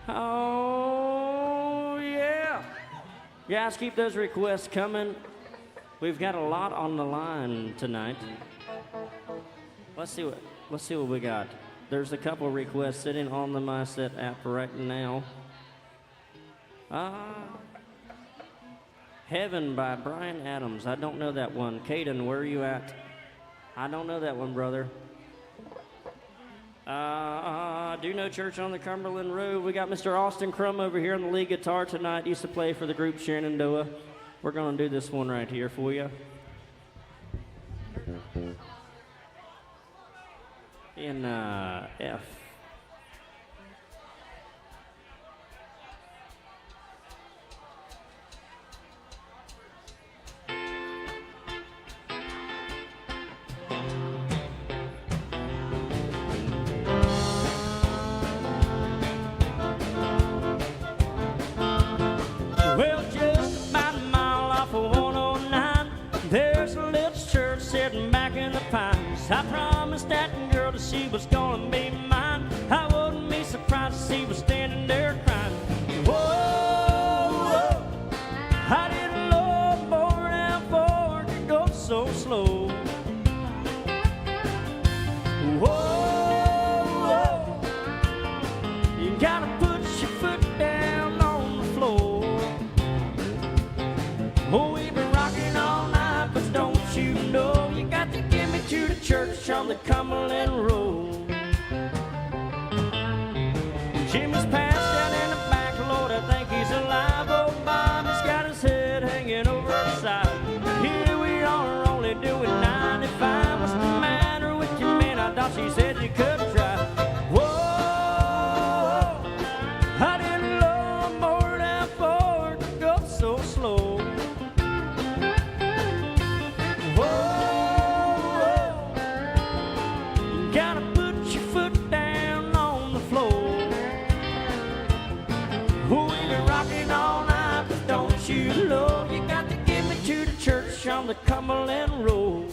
Oh, yeah. Guys, keep those requests coming. We've got a lot on the line tonight. Let's see what we got. There's a couple requests sitting on the My Set app right now. Heaven by Brian Adams. I don't know that one. Caden, where are you at? I don't know that one, brother. Do No Church on the Cumberland Road. We got Mr. Austin Crum over here on the lead guitar tonight. He used to play for the group Shenandoah. We're going to do this one right here for you. In F. Well, just about a mile off of 109, there's a little church sitting back in the pines. I promised that girl that she was gonna be mine. I wouldn't be surprised if she was standing there crying. Whoa, whoa, I didn't love more than for it to go so slow. Whoa, whoa, you gotta put your foot down on the floor. Oh, we've been rocking all night, but don't you know you got to get me to the church on the Cumberland Road. Jimmy's passed out in the back, Lord, I think he's alive. Oh, Bobby's got his head hanging over his side. Here we are, only doing 95. What's the matter with you, man? I thought she said you could drive. Whoa, I didn't love more than for it to go so slow. Gotta put your foot down on the floor. We've been rocking all night, but don't you know you got to get me to the church on the Cumberland Road.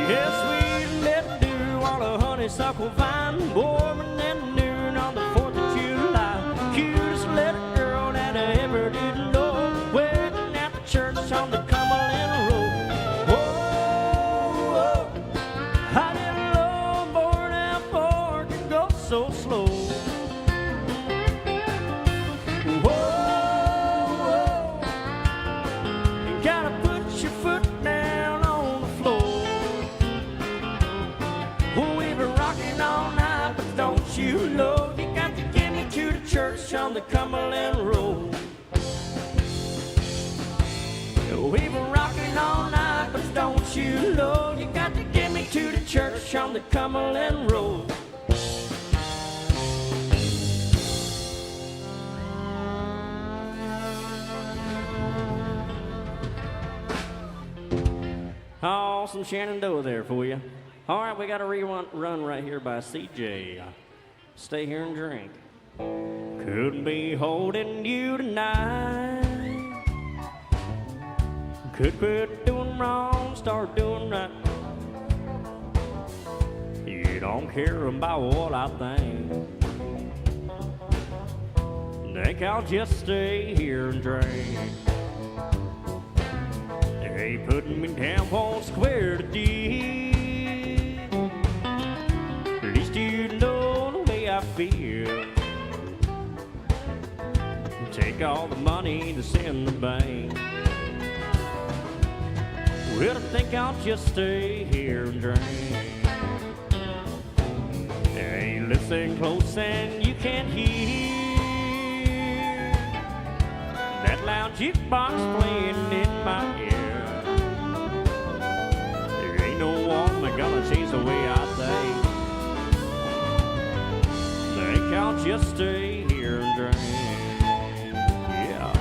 Yes, we let do on a honeysuckle vine, warmer than noon on the 4th of July. Cutest little girl that I ever did know, waiting at the church on the Cumberland Road. Whoa, the Cumberland Road. We've been rocking all night, but don't you know you got to get me to the church on the Cumberland Road. Oh, some Shenandoah there for you. All right, we got a run right here by CJ. Stay here and drink. Couldn't be holding you tonight. Could quit doing wrong, start doing right. You don't care about what I think. Think I'll just stay here and drink. They putting me down on square to deal. At least you know the way I feel. Take all the money that's in the bank. Well, I think I'll just stay here and drink. Hey, listen close and you can't hear that loud jukebox playing in my ear. There ain't no woman gonna change the way I think I'll just stay here and drink. Yeah.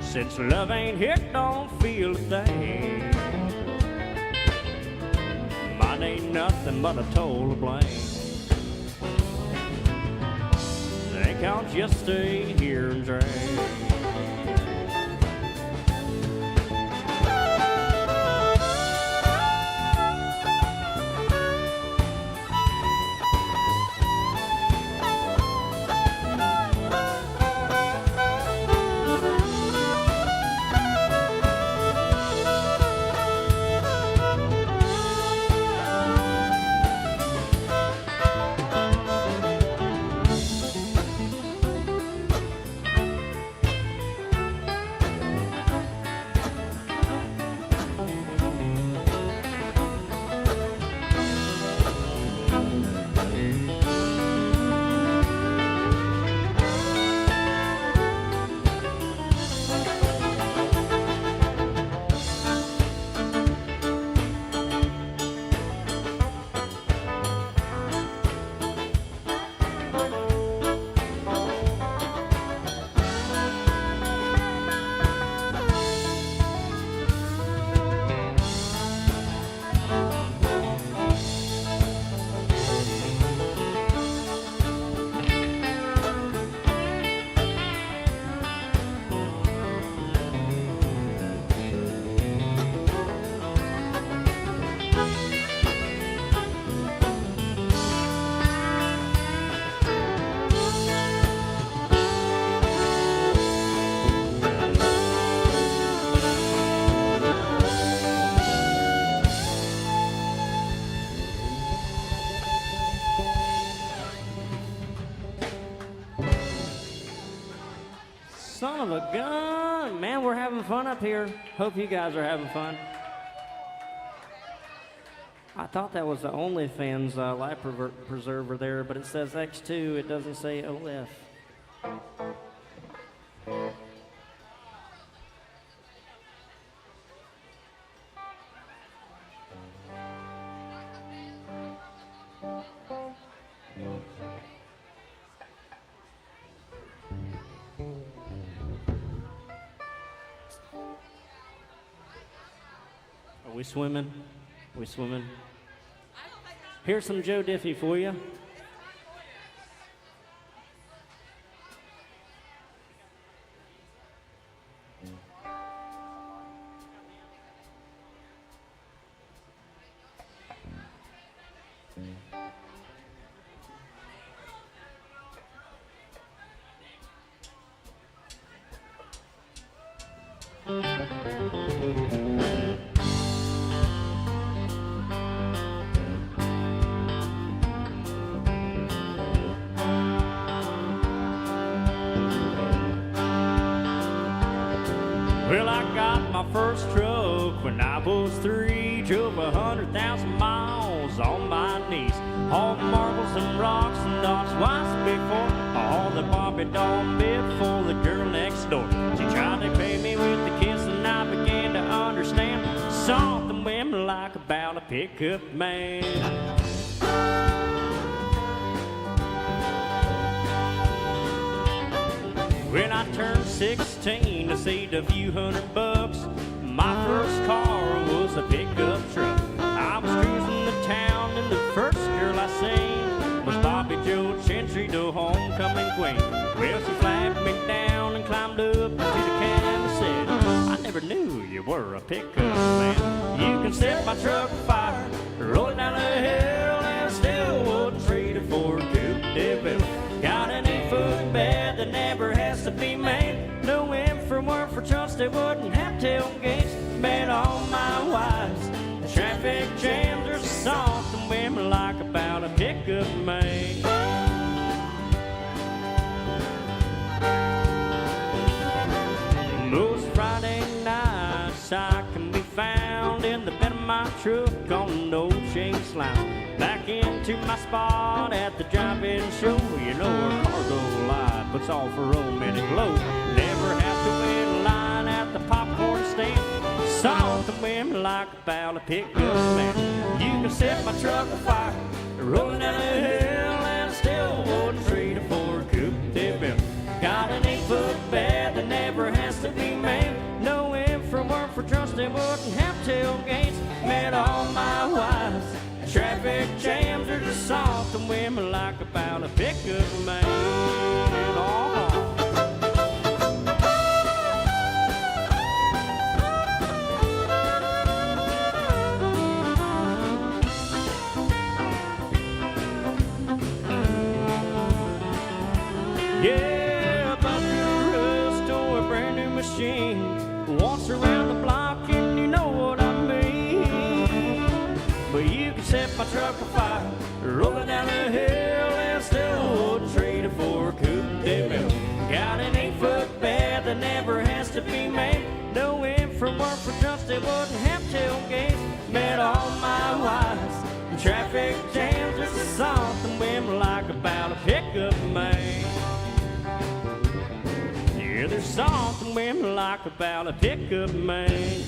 Since love ain't here, don't feel a thing. Mine ain't nothing but a total blank. Think I'll just stay here and drink. Son of a gun. Man, we're having fun up here. Hope you guys are having fun. I thought that was the OnlyFans life preserver there, but it says X2. It doesn't say OF. Are we swimming? We swimming? Here's some Joe Diffie for you. Well, I got my first truck when I was 3. Drove 100,000 miles on my knees. All marbles and rocks and dots once before. All the Bobby Dawn bit for the girl next door. She tried to pay me with a kiss and I began to understand something women like about a pickup man. When I turned 16, I saved a few $100. My first car was a pickup truck. I was cruising the town and the first girl I seen was Bobby Joe Gentry, the homecoming queen. Well, she flagged me down and climbed up to the cab and said, I never knew you were a pickup man. You can set my truck afire, roll it down the hill, and still wouldn't trade it for a coupe de ville. Got an 8-foot bed that never has to be made. No in for work for trucks that wouldn't have tailgates. Bet all my wives, the traffic jams, there's something women like about a pickup man. Most Friday nights I can be found in the bed of my truck on no chain slouch. Back into my spot at the drive-in show. You know our cargo light puts off a romantic glow. Never have to wait in line at the popcorn stand. Something women like about a pickup man. You can set my truck afire, rolling down the hill, and still wouldn't trade it for a coupe de ville. Got an 8-foot bed that never has to be made. No in from work for trucks that wouldn't have tailgates. Met all my wives. Traffic jams, there's just something women like about a pickup man. Oh. Yeah, about to rust or a brand new machine. Walks around the block and you know what I mean. But you can set my truck afire, rolling down the hill, and still wouldn't trade it for a coupe de ville. Got an 8-foot bed that never has to be made. No in from work for trucks that wouldn't have tailgates. Met all my wives in traffic jams. There's something women like about a pickup man. Yeah, there's something women like about a pickup man.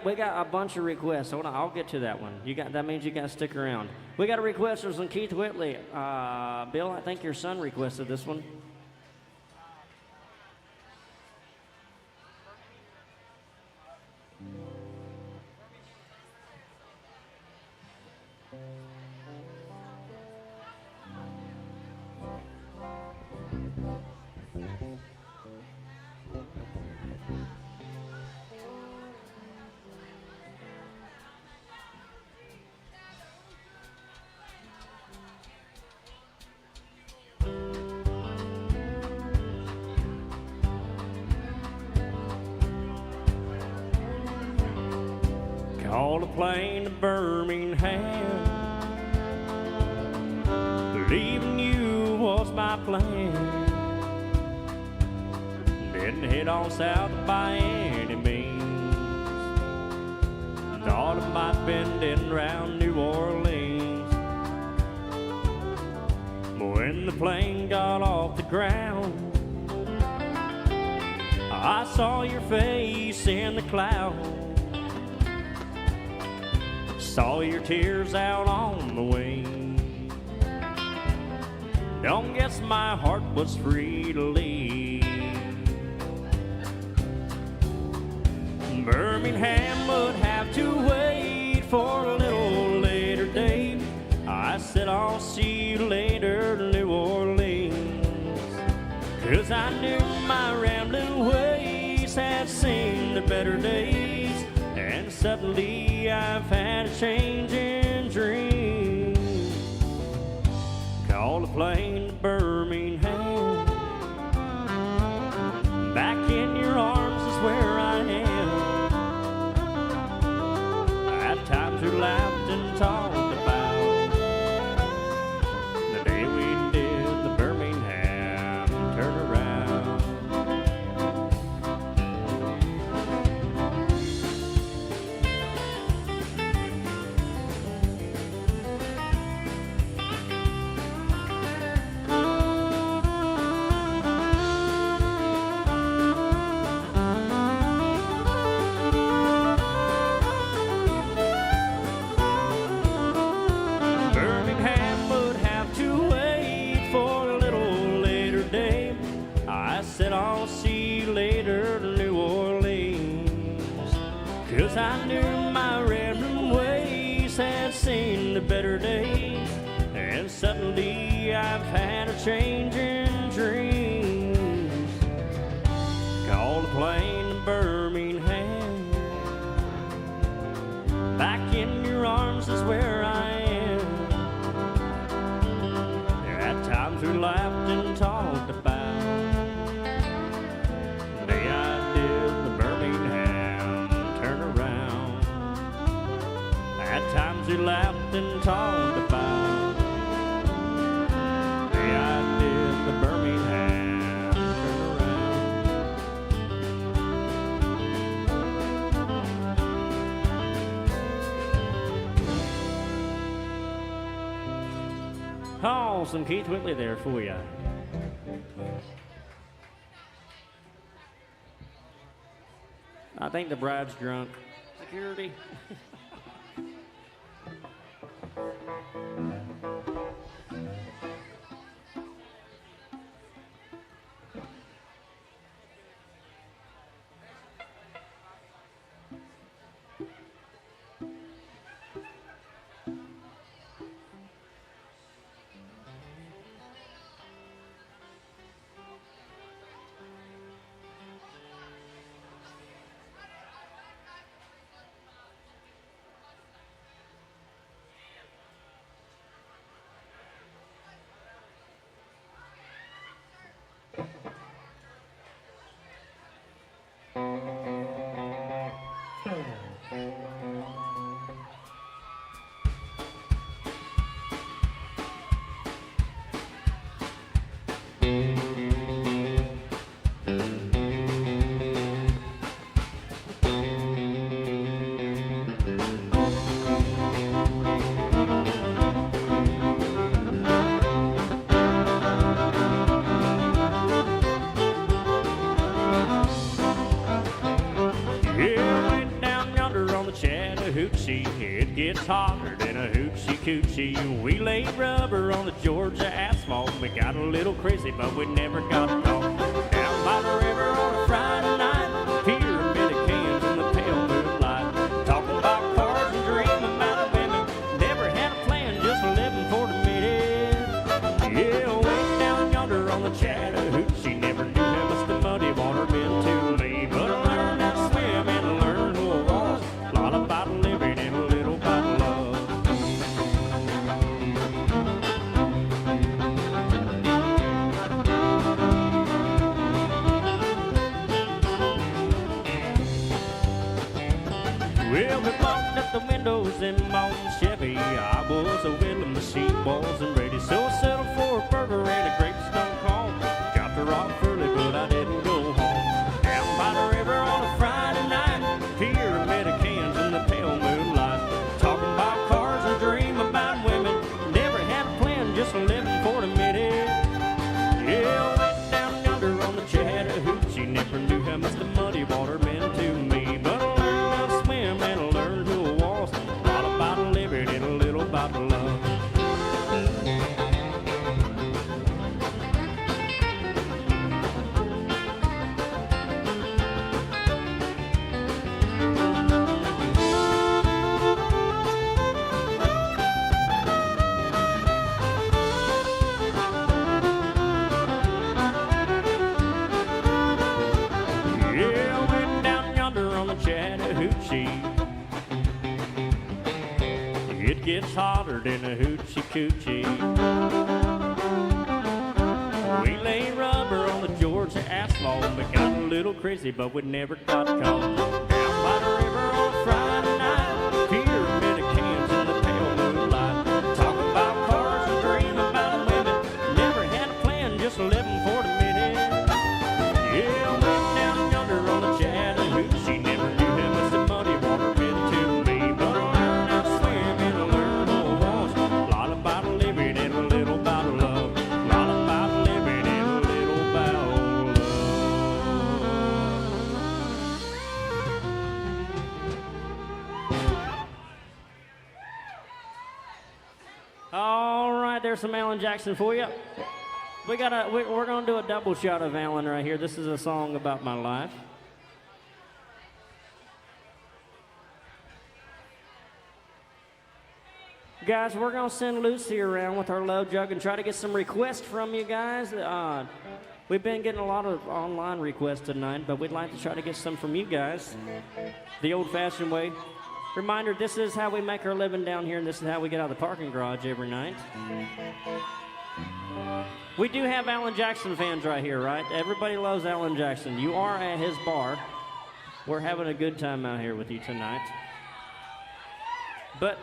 We got a bunch of requests. Hold on, I'll get to that one. That means you got to stick around. We got a request from Keith Whitley. Bill, I think your son requested this one. Called a plane to Birmingham. Leaving you was my plan. Didn't head on south by any means. Thought I might bend in round New Orleans. But when the plane got off the ground, I saw your face in the clouds. Saw your tears out on the wing. Don't guess my heart was free to leave. Birmingham would have to wait for a little later date. I said I'll see you later, New Orleans. 'Cause I knew my rambling ways had seen the better days. And suddenly I've had a change in dreams. Called a plane to Birmingham. Back in your arms is where I am. At times we laughed and talked about the day we did the Birmingham turnaround. I'll see you later to New Orleans. 'Cause I knew my random ways had seen the better days. And suddenly I've had a change in dreams. Called a plane to Birmingham. Back in your arms is where I am. At times we laughed and talked about times we laughed and talked about the day I did the Birmingham turnaround. Oh, some Keith Whitley there for you. I think the bride's drunk. Security. It gets hotter than a hoochie coochie. We laid rubber on the Georgia asphalt. We got a little crazy, but we never got caught. Down by the river on a Friday night, pyramid of cans in the pale moonlight. Talking about cars and dreaming about women. Never had a plan, just living for the minute. Yeah, way down yonder on the Chattahoochee. Never knew how much the muddy water meant to me, but I learned how to swim and learned who I was. A lot about living and a little about love. windows in my own Chevy. I was a whittling machine, boys and ready, so I settled for a burger and a grape stone call. Dropped her off early, but I didn't go home. Down by the river on a Friday night, pyramid of cans in the pale moonlight. Talking about cars and dream about women. Never had a plan, just living for the minute. Yeah, I went down yonder on the Chattahoochee. Never knew how much the muddy water meant to me. But I learned how to swim and I learned who I was. A lot about living and a little about love. Yeah, I went down yonder on the Chattahoochee. It gets hotter than a hoochie coochie. We lay rubber on the Georgia asphalt. We got a little crazy, but we never got caught. Down by the river on a Friday night, pyramid of cans in the pale moonlight. Talking about cars and dream about women. Never had a plan, just living for the minute. Yeah, I went down yonder on the Chattahoochee. Never knew how much the muddy water meant to me. But I learned how to swim and I learned who I was. A lot about living and a little about love. A lot about living and a little about love. All right, there's some Alan Jackson for you. We're gonna do a double shot of Alan right here. This is a song about my life. Guys, we're gonna send Lucy around with our love jug and try to get some requests from you guys. We've been getting a lot of online requests tonight, but we'd like to try to get some from you guys the old-fashioned way. Reminder, this is how we make our living down here, and this is how we get out of the parking garage every night. We do have Alan Jackson fans right here, right? Everybody loves Alan Jackson. You are at his bar. We're having a good time out here with you tonight. But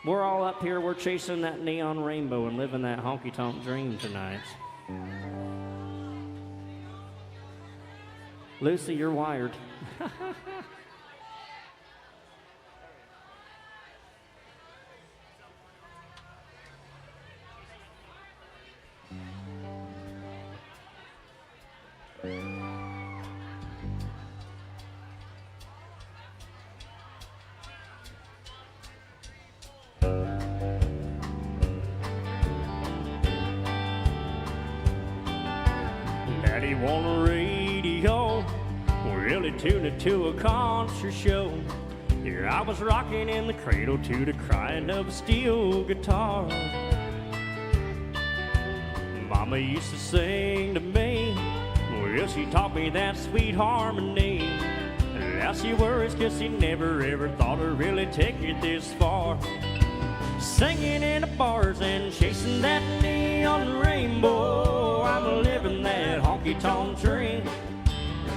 we're all up here. We're chasing that neon rainbow and living that honky-tonk dream tonight. Lucy, you're wired. Daddy want a radio, really tune it to a concert show. Here I was rocking in the cradle to the crying of a steel guitar. Mama used to sing to me, well, she taught me that sweet harmony. Now she worries 'cause she never ever thought I'd really take it this far. Singing in the bars and chasing that neon rainbow. I'm living that honky-tonk dream.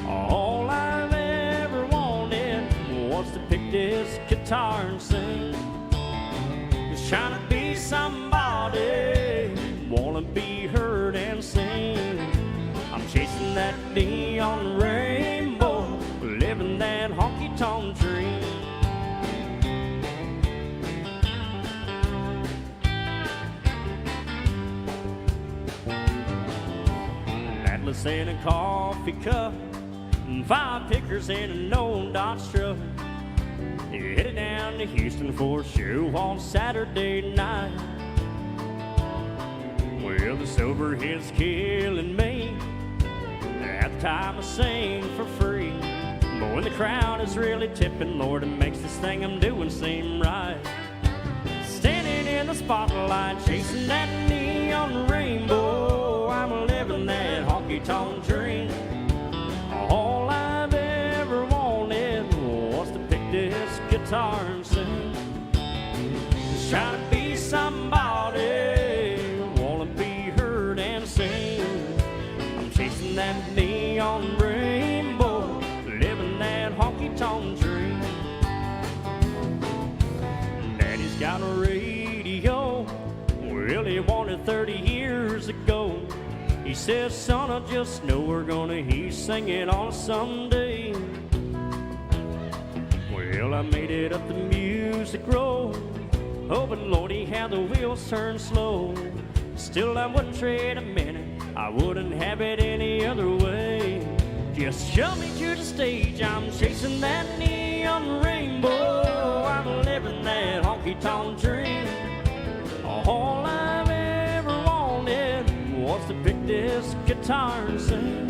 All I've ever wanted was to pick this guitar and sing. Just trying to be somebody, wanna be heard and sing. I'm chasing that neon rainbow, living that honky-tonk dream. Atlas in a coffee cup, and 5 pickers in an old Dodge truck. Headed down to Houston for a show on Saturday night. Well, the sober hit's killing me. At the time I sing for free, but when the crowd is really tipping, Lord, it makes this thing I'm doing seem right. Standing in the spotlight, chasing that neon rainbow. I'm living that honky-tonk dream. All I've ever wanted was to pick this guitar and sing. Just trying to be somebody, wanna be heard and sing. I'm chasing that neon rainbow, living that honky-tonk dream. radio. Well, he wanted 30 years ago. He says, son, I just know we're gonna he's singing on someday. Well, I made it up the music road, hoping, Lordy, how the wheels turn slow. Still, I wouldn't trade a minute, I wouldn't have it any other way. Just show me to the stage, I'm chasing that neon rainbow. I'm living that honky-tonk dream. All I've ever wanted was to pick this guitar and sing.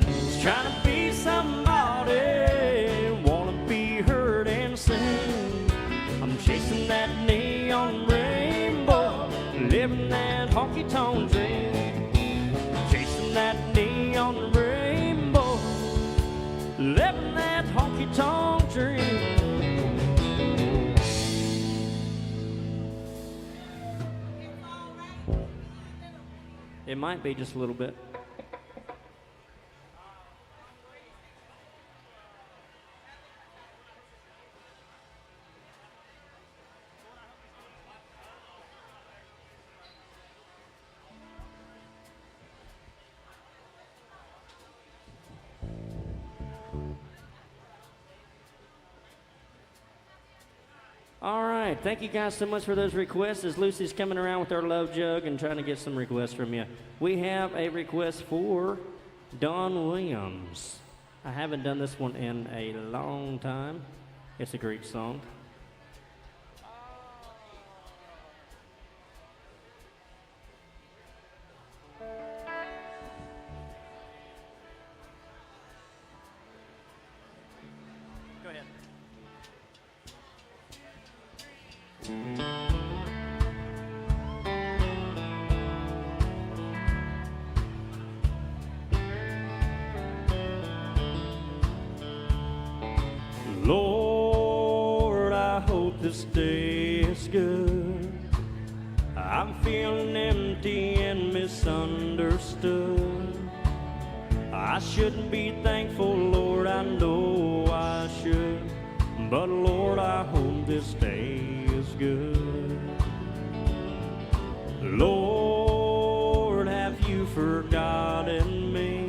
Just trying to be somebody, wanna be heard and sing. I'm chasing that neon rainbow, living that honky-tonk dream. Chasing that neon rainbow, living that honky-tonk dream. It might be just a little bit. All right, thank you guys so much for those requests. As Lucy's coming around with our love jug and trying to get some requests from you, we have a request for Don Williams. I haven't done this one in a long time. It's a great song. Go ahead. Lord, I hope this day is good. I'm feeling empty and misunderstood. I shouldn't be thankful, Lord, I know I should. But Lord, I hope this day is good. Lord, have you forgotten me?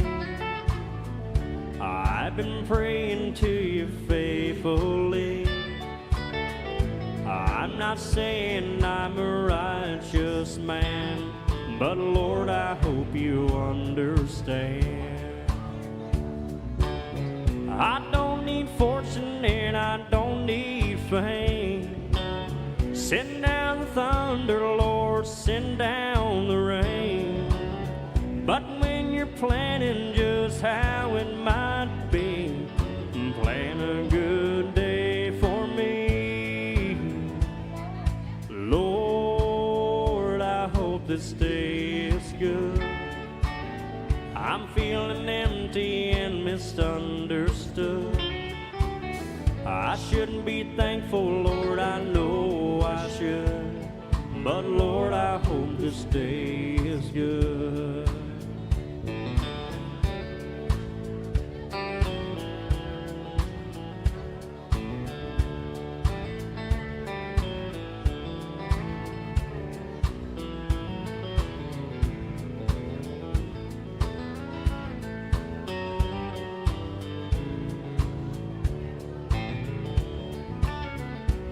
I've been praying to you faithfully. I'm not saying I'm a righteous man, but Lord, I hope you understand. I don't need fortune and I don't need fame. Send down the thunder, Lord, send down the rain. But when you're planning just how it might be, plan a good day for me. Lord, I hope this day is good. I'm feeling empty and misunderstood. I shouldn't be thankful, Lord, I know I should. But Lord, I hope this day is good.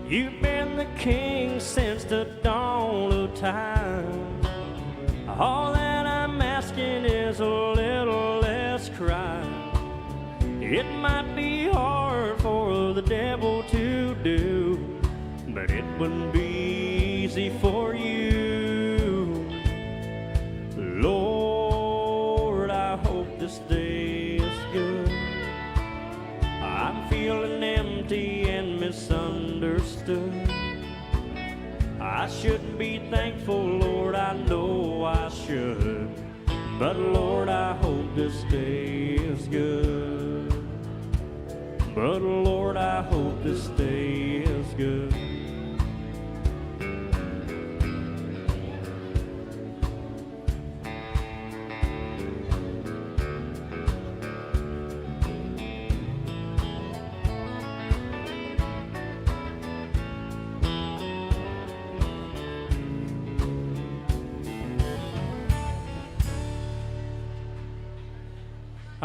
You've been the king since the dawn of time. All that I'm asking is a little less crime. It might be hard for the devil to do, but it wouldn't be easy for you. Lord, I hope this day is good. I'm feeling empty and misunderstood. I shouldn't be thankful, Lord, I know I should. But Lord, I hope this day is good. But Lord, I hope this day is good.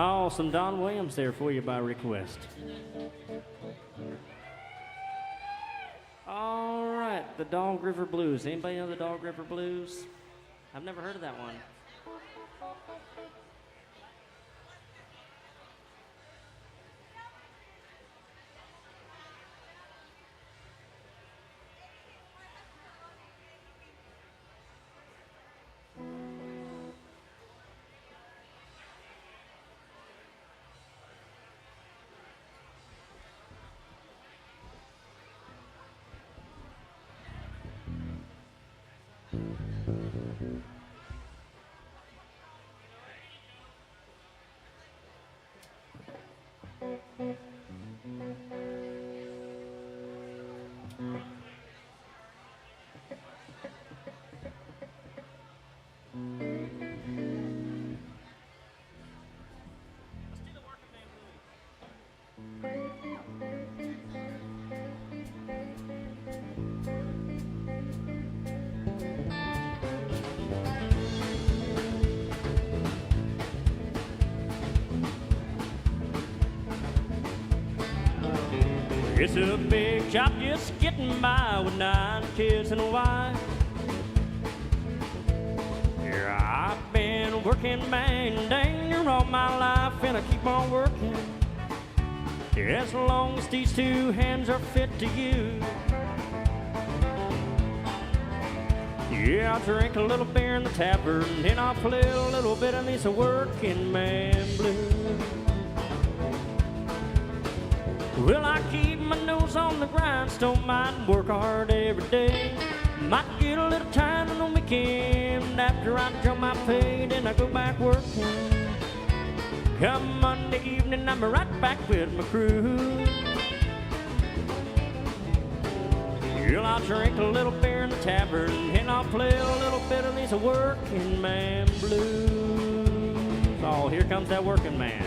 Oh, some Don Williams there for you by request. All right, the Dog River Blues. Anybody know the Dog River Blues? I've never heard of that one. It's a big job just getting by with 9 kids and a wife. Yeah, I've been working man dang all my life, and I keep on working as long as these 2 hands are fit to use. Yeah, I'll drink a little beer in the tavern, and I'll play a little bit of these working man blues. Well, I keep my nose on the grindstone, might work hard every day. Might get a little tired on the weekend after I draw my pay, then I go back working. Come Monday evening, I'm right back with my crew. Well, I'll drink a little beer in the tavern, and I'll play a little bit of these working man blues. Oh, here comes that working man.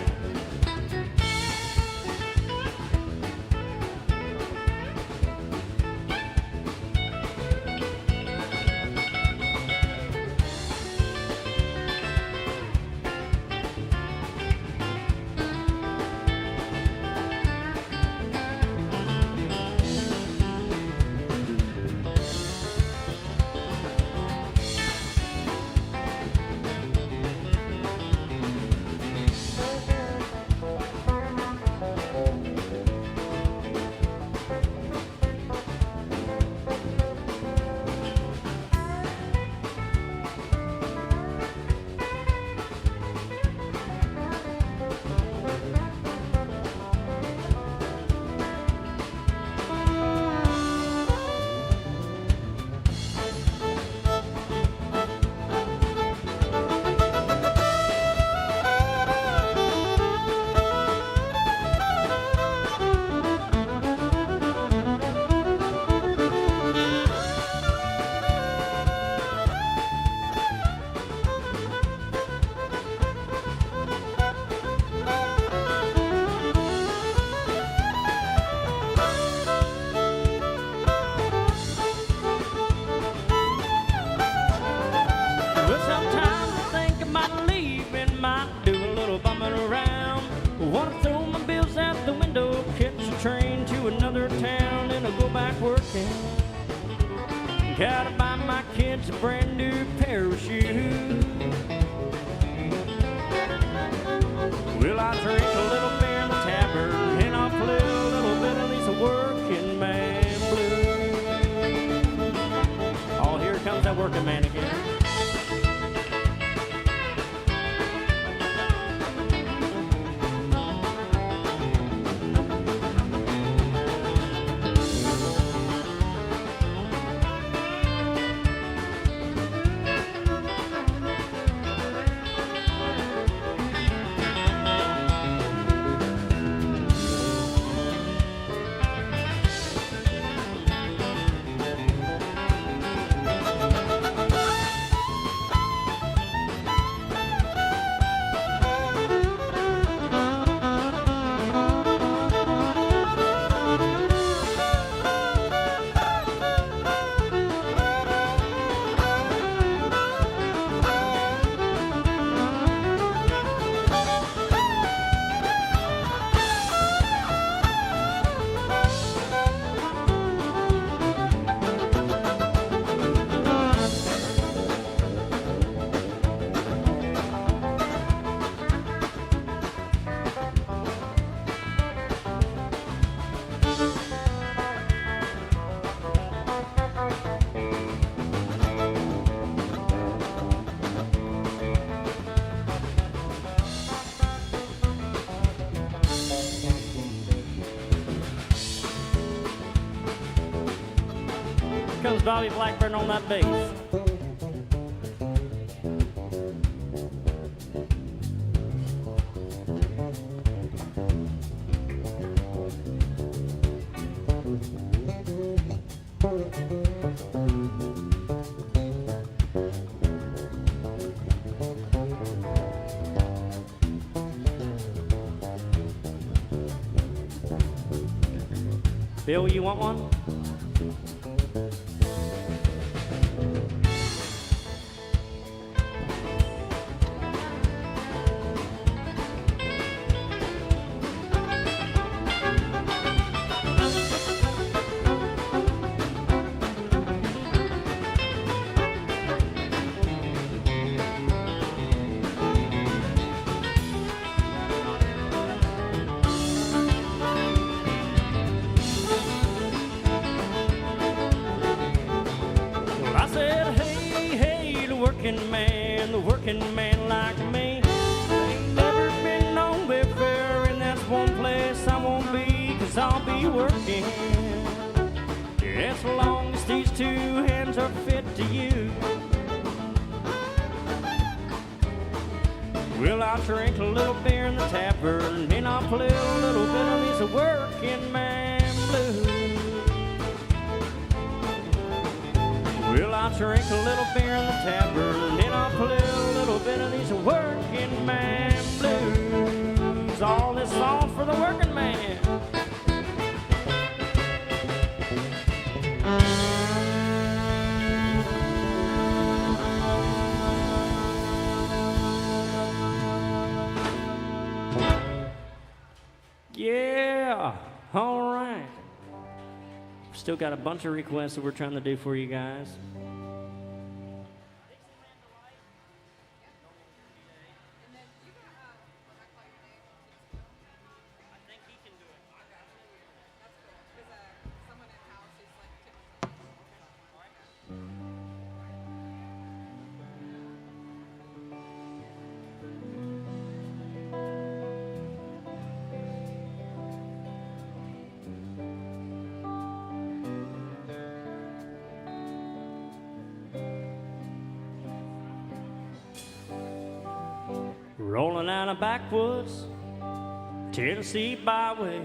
Gotta buy my kids a brand new pair of shoes. Well, I drink a little beer in the tavern, and I'll play a little bit of these working man blues. Oh, here comes that working man again. comes Bobby Blackburn on that bass. Bill, you want one? The working man like me ain't never been on welfare, and that's one place I won't be, 'cause I'll be working. As long as these two hands are fit to use. Well, I'll drink a little beer in the tavern, and I'll play a little bit of these working man blues. Well, I'll drink a little beer in the tavern, and I'll play a little bit of these working man blues. All this song for the working man. Yeah, all right. Still got a bunch of requests that we're trying to do for you guys. Rolling out of backwoods, Tennessee byway,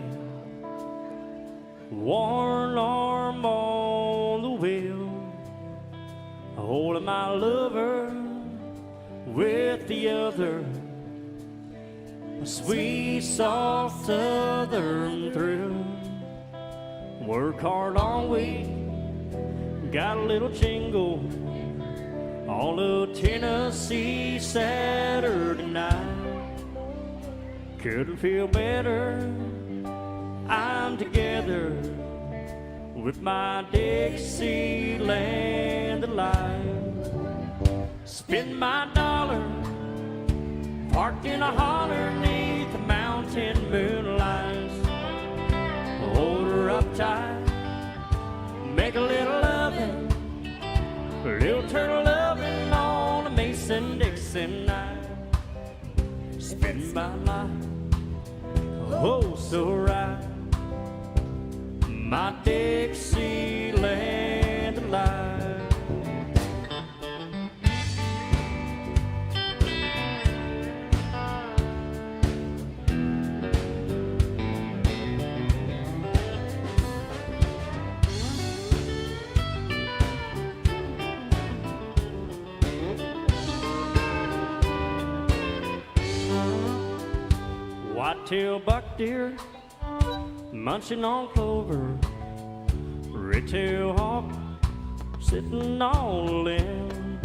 one arm on the wheel, holding my lover with the other, a sweet, soft southern thrill. Work hard all week, got a little jingle on a Tennessee Saturday night. Couldn't feel better, I'm together with my Dixieland delight. Spend my dollar, parked in a holler neath the mountain moonlight. Hold her up tight, make a little loving, a little turtle loving on a Mason-Dixon night. Spend my life, oh so right, my Dixieland delight. White-tailed buck deer munching on clover, red-tailed hawk sitting on a limb,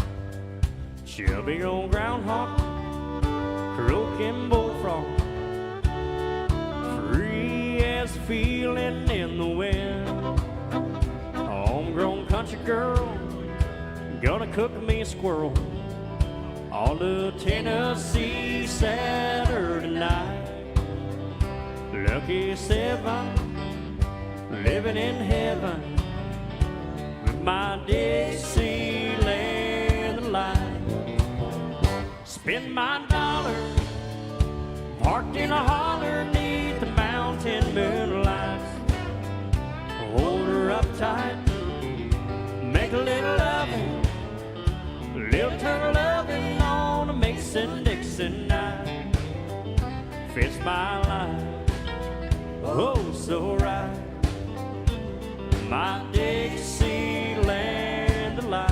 chubby old groundhog croaking bullfrog, free as feeling in the wind. A homegrown country girl gonna cook me a squirrel on the Tennessee Saturday night. Lucky seven, living in heaven with my Dixieland light. Spend my dollar, parked in a holler neath the mountain moonlight. Hold her up tight, fits my life, oh so right. My Dixieland delight.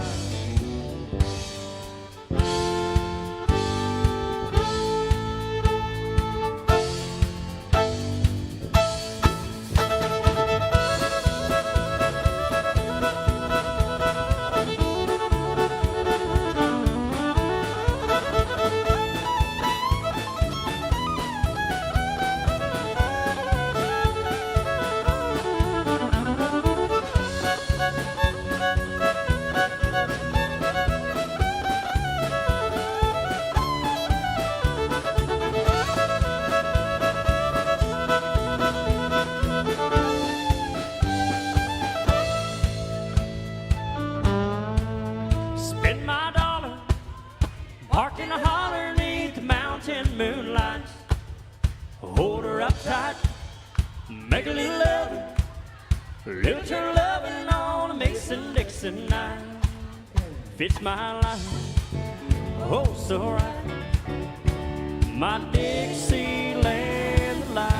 Spend my dollar, parked in a holler neath the mountain moonlights. Hold her up tight, make a little loving, little turn loving on a Mason-Dixon night. Fits my life, oh so right. My Dixieland life.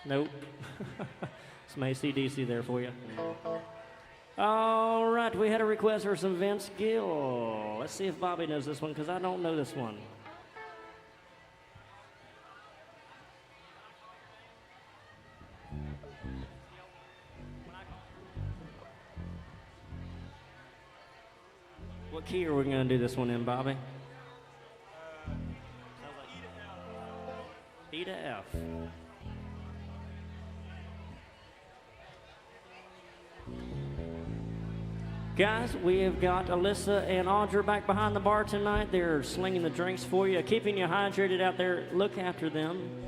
Nope. Some AC/DC there for you. All right, we had a request for some Vince Gill. Let's see if Bobby knows this one, because I don't know this one. What key are we going to do this one in, Bobby? E to F. Guys, we have got Alyssa and Audra back behind the bar tonight. They're slinging the drinks for you, keeping you hydrated out there. Look after them.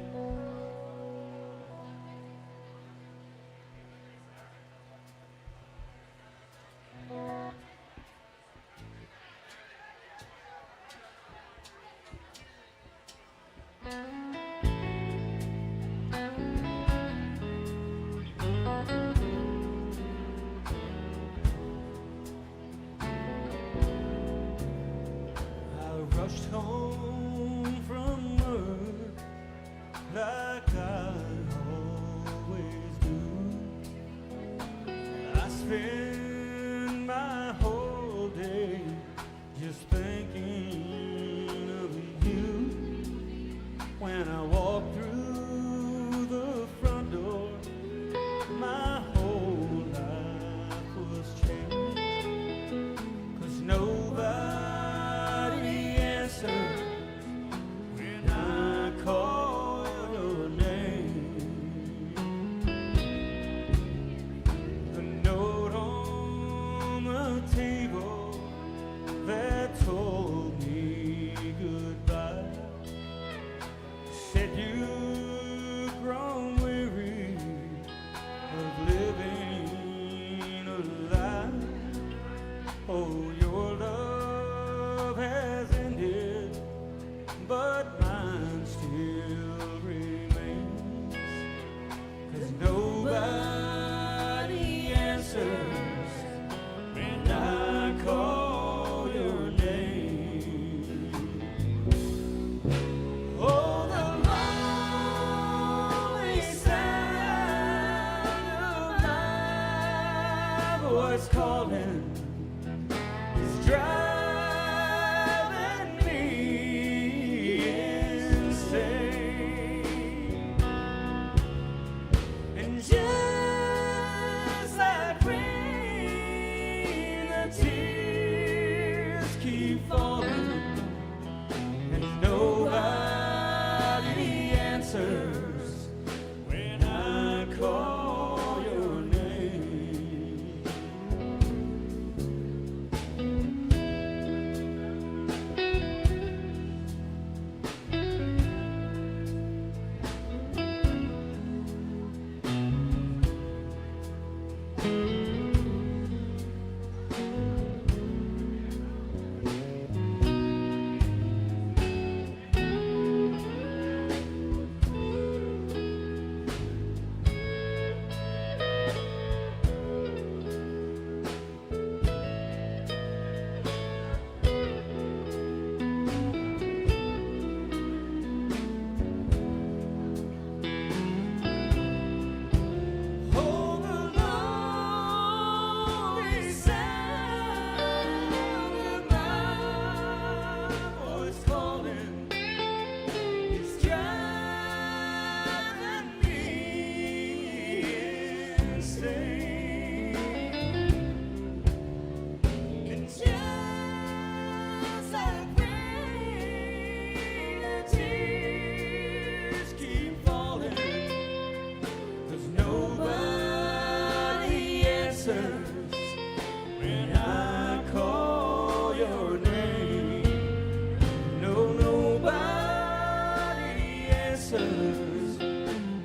Rushed home from work like I always do. I spend my whole day just thinking of you. When I walk through the front door, my whole life was changed. 'Cause nobody when I call your name. The note on the table that told me goodbye said you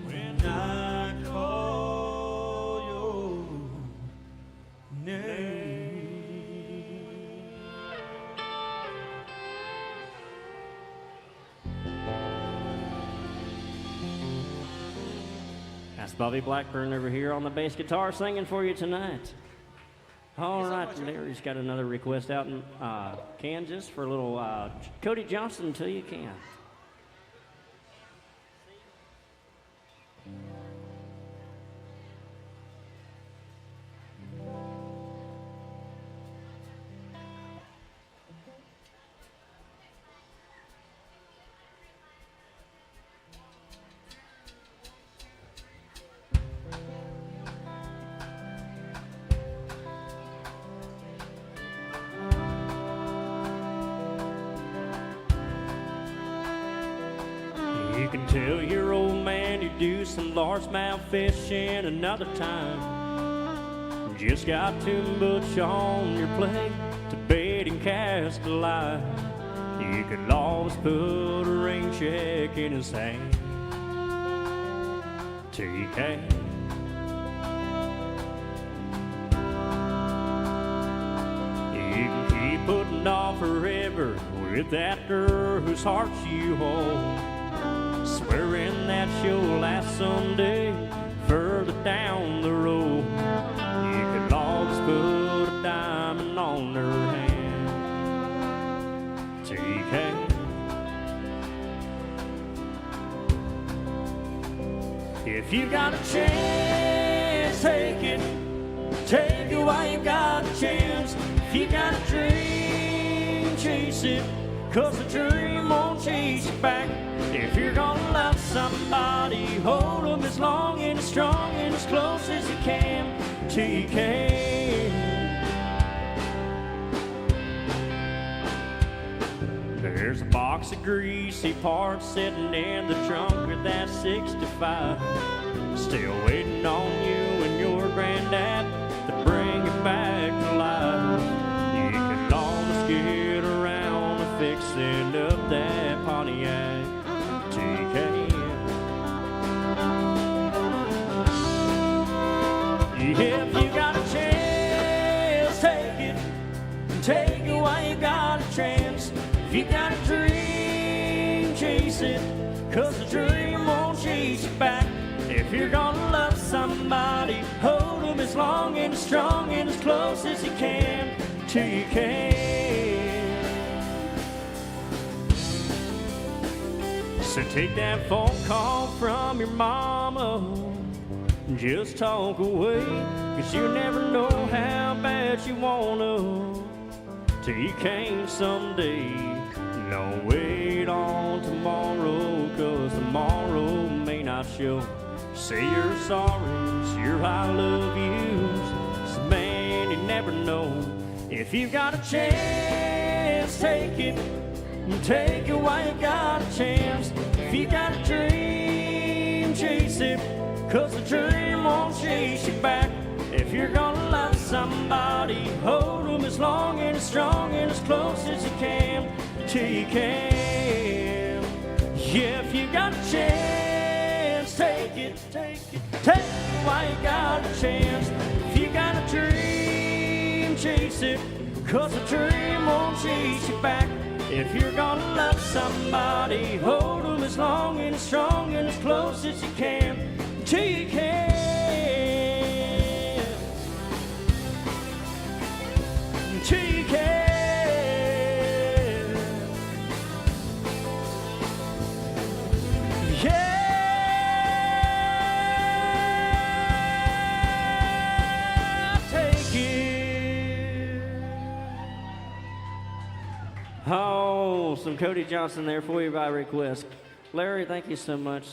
when I call your name. That's Bobby Blackburn over here on the bass guitar singing for you tonight. All right, Larry's got another request out in Kansas for a little Cody Johnson Till You Can. You can tell your old man you do some largemouth fishing another time. Just got too much on your plate to bait and cast a line. You could always put a rain check in his hand till you can. You can keep putting off forever with that girl whose heart you hold, swearing that she'll last someday further down the road. You could always put a diamond on her hand till you can. If you got a chance, take it. Take it while you got a chance. If you got a dream, chase it, 'cause the dream won't chase you back. If you're gonna love somebody, hold them as long and as strong and as close as you can till you can. There's a box of greasy parts sitting in the trunk of that 65, still waiting on you and your granddad to bring it back to life. You can almost get around to fixing up that Pontiac till you can. If you got a chance, take it. Take it while you got a chance. If you got a dream, chase it, 'cause the dream won't chase you back. If you're gonna love somebody, hold them as long and as strong and as close as you can till you can. So take that phone call from your mama, just talk away, 'cause you never know how bad you wanna till you can someday. Don't wait on tomorrow, 'cause tomorrow may not show. Say your sorries, your I love yous, so man, you never know. If you got a chance, take it. Take it while you got a chance. If you got a dream, chase it, 'cause the dream won't chase you back. If you're gonna love somebody, hold them as long and as strong and as close as you can till you can. Yeah, if you got a chance, take it, take it, take it while you got a chance. If you got a dream, chase it, 'cause the dream won't chase you back. If you're gonna love somebody, hold them as long and as strong and as close as you can till you can. Till you can. Yeah, take it. Oh, some Cody Johnson there for you by request. Larry, thank you so much.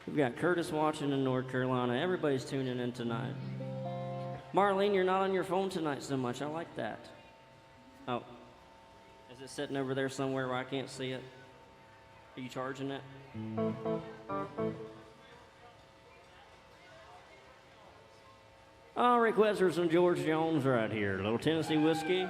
We've got Curtis watching in North Carolina. Everybody's tuning in tonight. Marlene, you're not on your phone tonight so much. I like that. Oh, is it sitting over there somewhere where I can't see it? Are you charging it? Oh, request for some George Jones right here. A little Tennessee whiskey.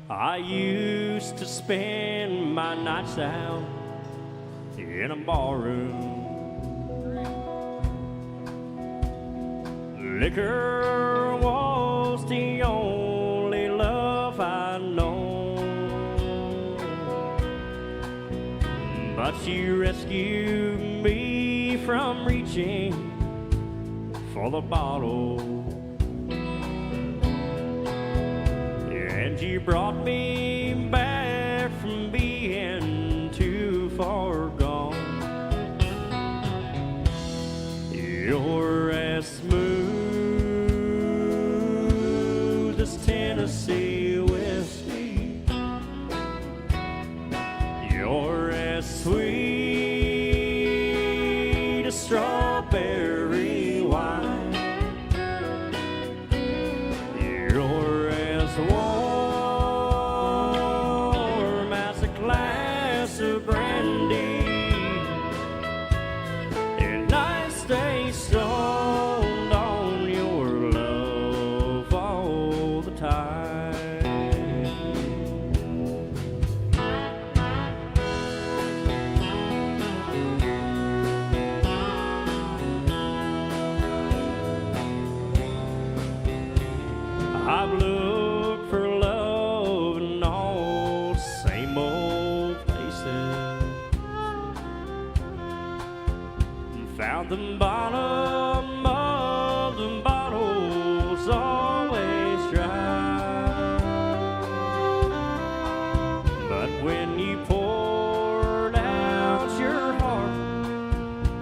I used to spend my nights out in a barroom. Liquor was the only love I know, but you rescued me from reaching for the bottle, and you brought me back from being too far gone. You're as smooth as Tennessee whiskey. You're as sweet as strawberry wine. You're as warm as a glass of brandy, and I stay stoned on your love all the time. I've looked for love in all the same old places, found the bottom of the bottle's always dry. But when you poured out your heart,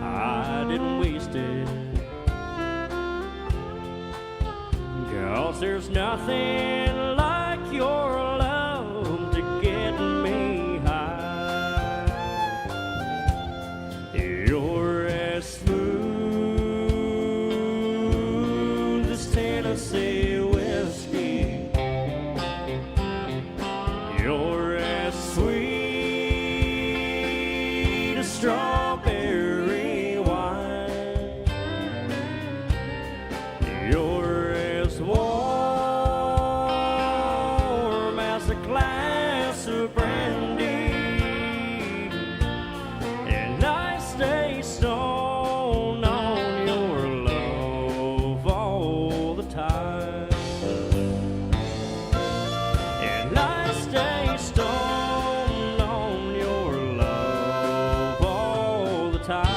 I didn't waste it. 'Cause there's nothing like your love to get me high. You're as smooth as Tennessee whiskey. You're as sweet as strawberry wine. You're as warm as a glass of brandy, and I stay stoned on your love all the time. And I stay stoned on your love all the time.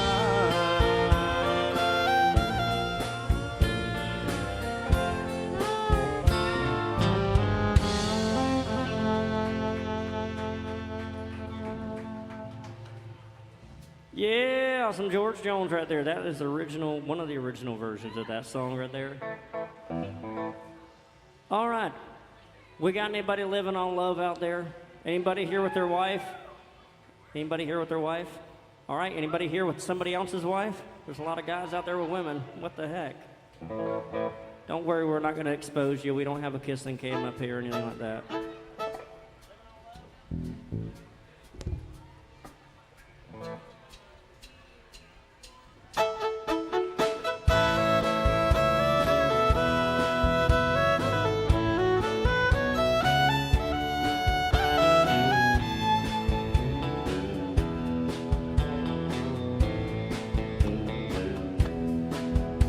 Yeah, some George Jones right there. That is the original, one of the original versions of that song right there. All right. We got anybody living on love out there? Anybody here with their wife? Anybody here with their wife? All right. Anybody here with somebody else's wife? There's a lot of guys out there with women. What the heck? Don't worry, we're not going to expose you. We don't have a kissing cam up here or anything like that.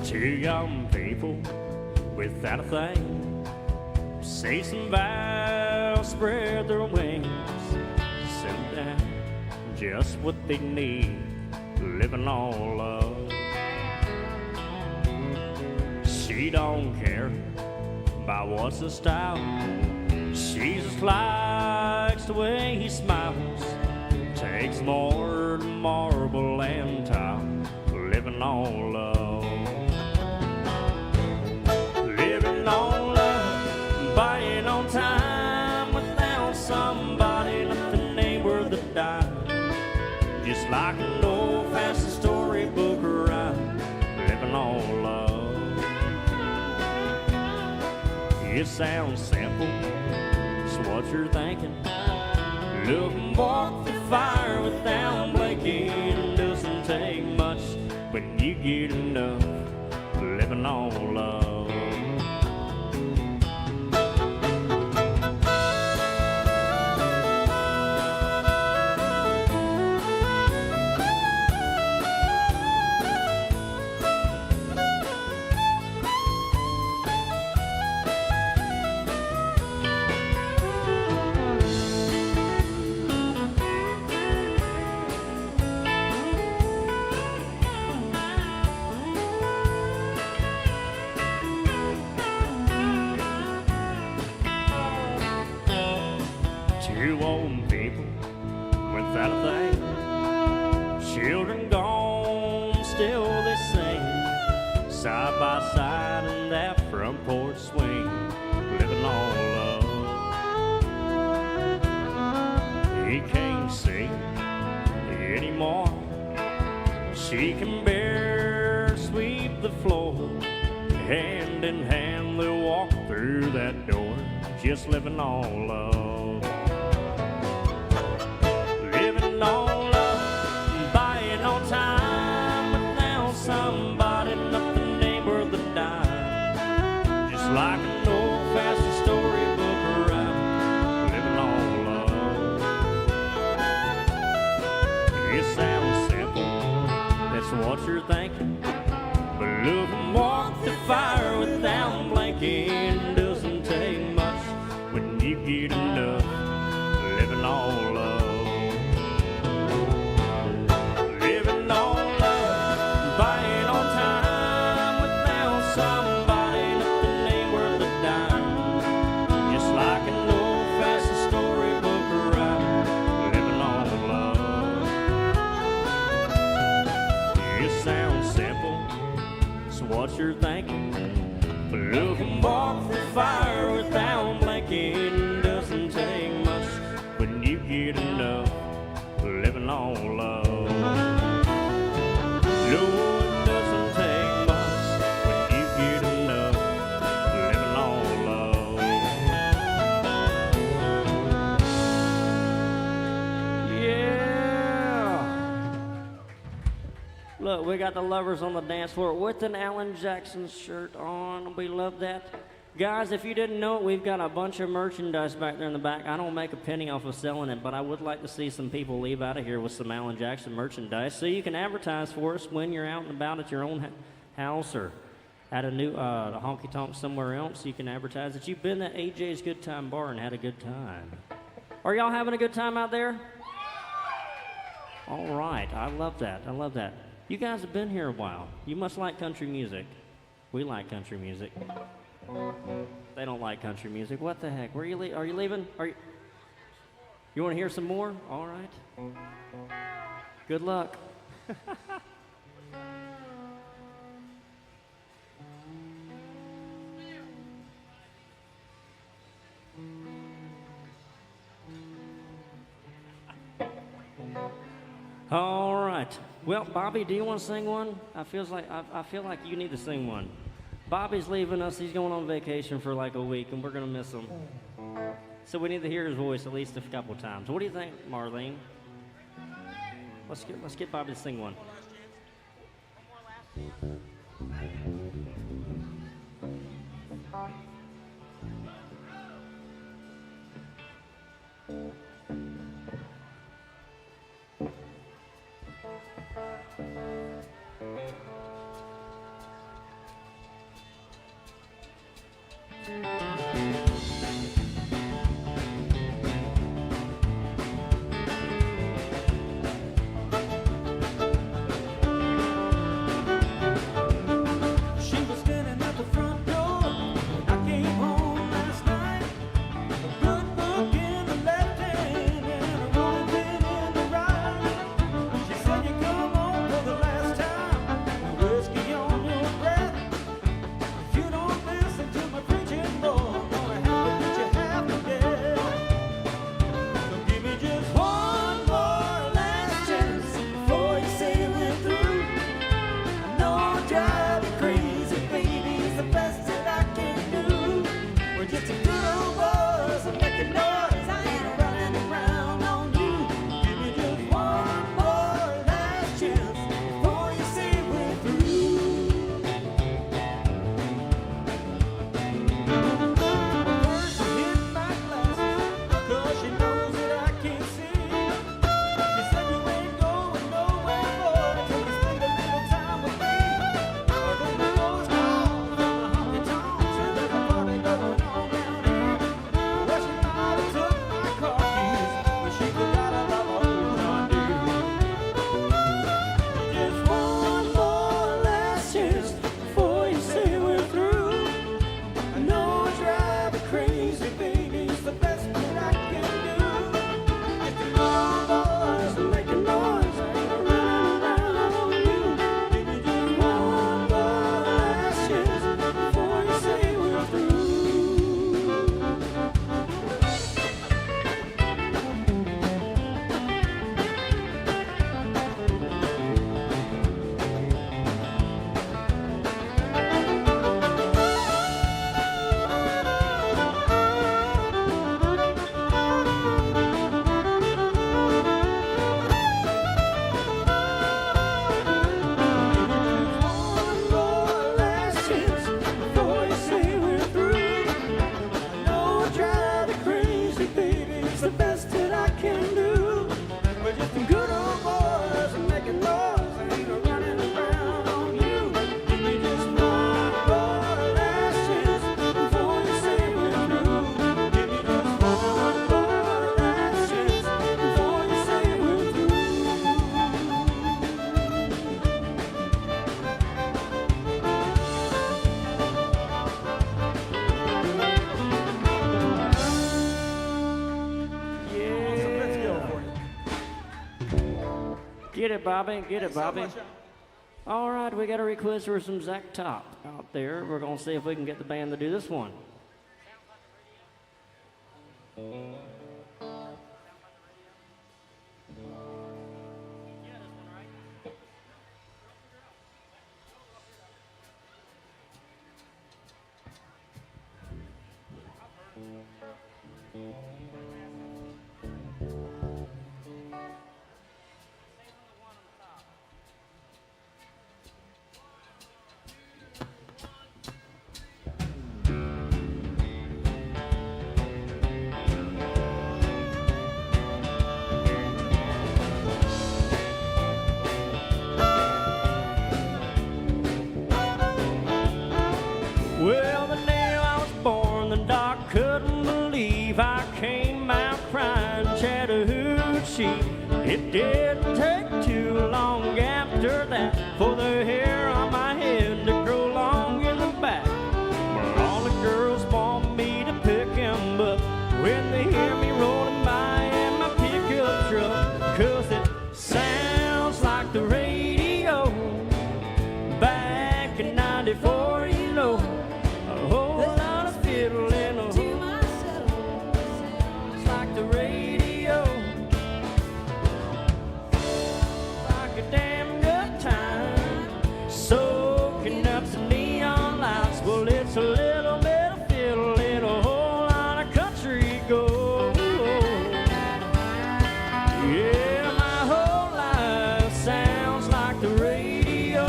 Two young people without a thing, say some vows, spread their wings, settle down, just what they need, living on love. She don't care about what's the style, she just likes the way he smiles. Takes more than marble and tile, living on love. Living on love, buying on time. Without somebody, nothing ain't worth a dime. Just like an old-fashioned storybook rhyme, living on love. It sounds simple, it's what you're thinking. Look and walk the fire without blinking. Doesn't take much when you get enough, living on love. Two old people without a thing, children gone, still they sing, side by side in that front porch swing, living on love. He can't see anymore, she can bear sweep the floor, hand in hand they'll walk through that door, just living on love. Living on love, buying on time, but now somebody nothing ain't worth a dime. Just like an old-fashioned storybook rhyme, living on love. It sounds simple, that's what you're thinking, but look and walk the fire without blinking. Doesn't take much when you get enough, living on love. What you're thinking, but look and walk the fire without blinking. Doesn't take much when you get enough, living on love. No, it doesn't take much when you get enough, living on love. Yeah. Look, we got the lovers on the dance floor with an Alan Jackson shirt on. We love that. Guys, if you didn't know it, we've got a bunch of merchandise back there in the back. I don't make a penny off of selling it, but I would like to see some people leave out of here with some Alan Jackson merchandise so you can advertise for us when you're out and about at your own house or at a new honky-tonk somewhere else. You can advertise that you've been at AJ's Good Time Bar and had a good time. Are y'all having a good time out there? All right. I love that. I love that. You guys have been here a while. You must like country music. We like country music. They don't like country music. What the heck? Where are you are you leaving? You want to hear some more? All right. Good luck. All right. Well, Bobby, do you want to sing one? I feel like you need to sing one. Bobby's leaving us. He's going on vacation for like a week, and we're going to miss him. So we need to hear his voice at least a couple times. What do you think, Marlene? Let's get Bobby to sing one. Whiskey on your breath. If you don't listen to my preaching, boy. Bobby. Get it, Bobby. All right, we got a request for some Zach Top out there. We're going to see if we can get the band to do this one. Well, the day I was born, the doc couldn't believe I came out crying Chattahoochee. It didn't take too long after that for the hair on my head to grow long in the back. But all the girls want me to pick him up when they hear me rolling by in my pickup truck, 'cause it sounds like the radio back in '94, you know. A whole lot of fiddling, a whole lot of sounds like the radio. Like a damn good time, soaking up some neon lights. Well, it's a little bit of fiddling, a whole lot of country gold. Yeah, my whole life sounds like the radio.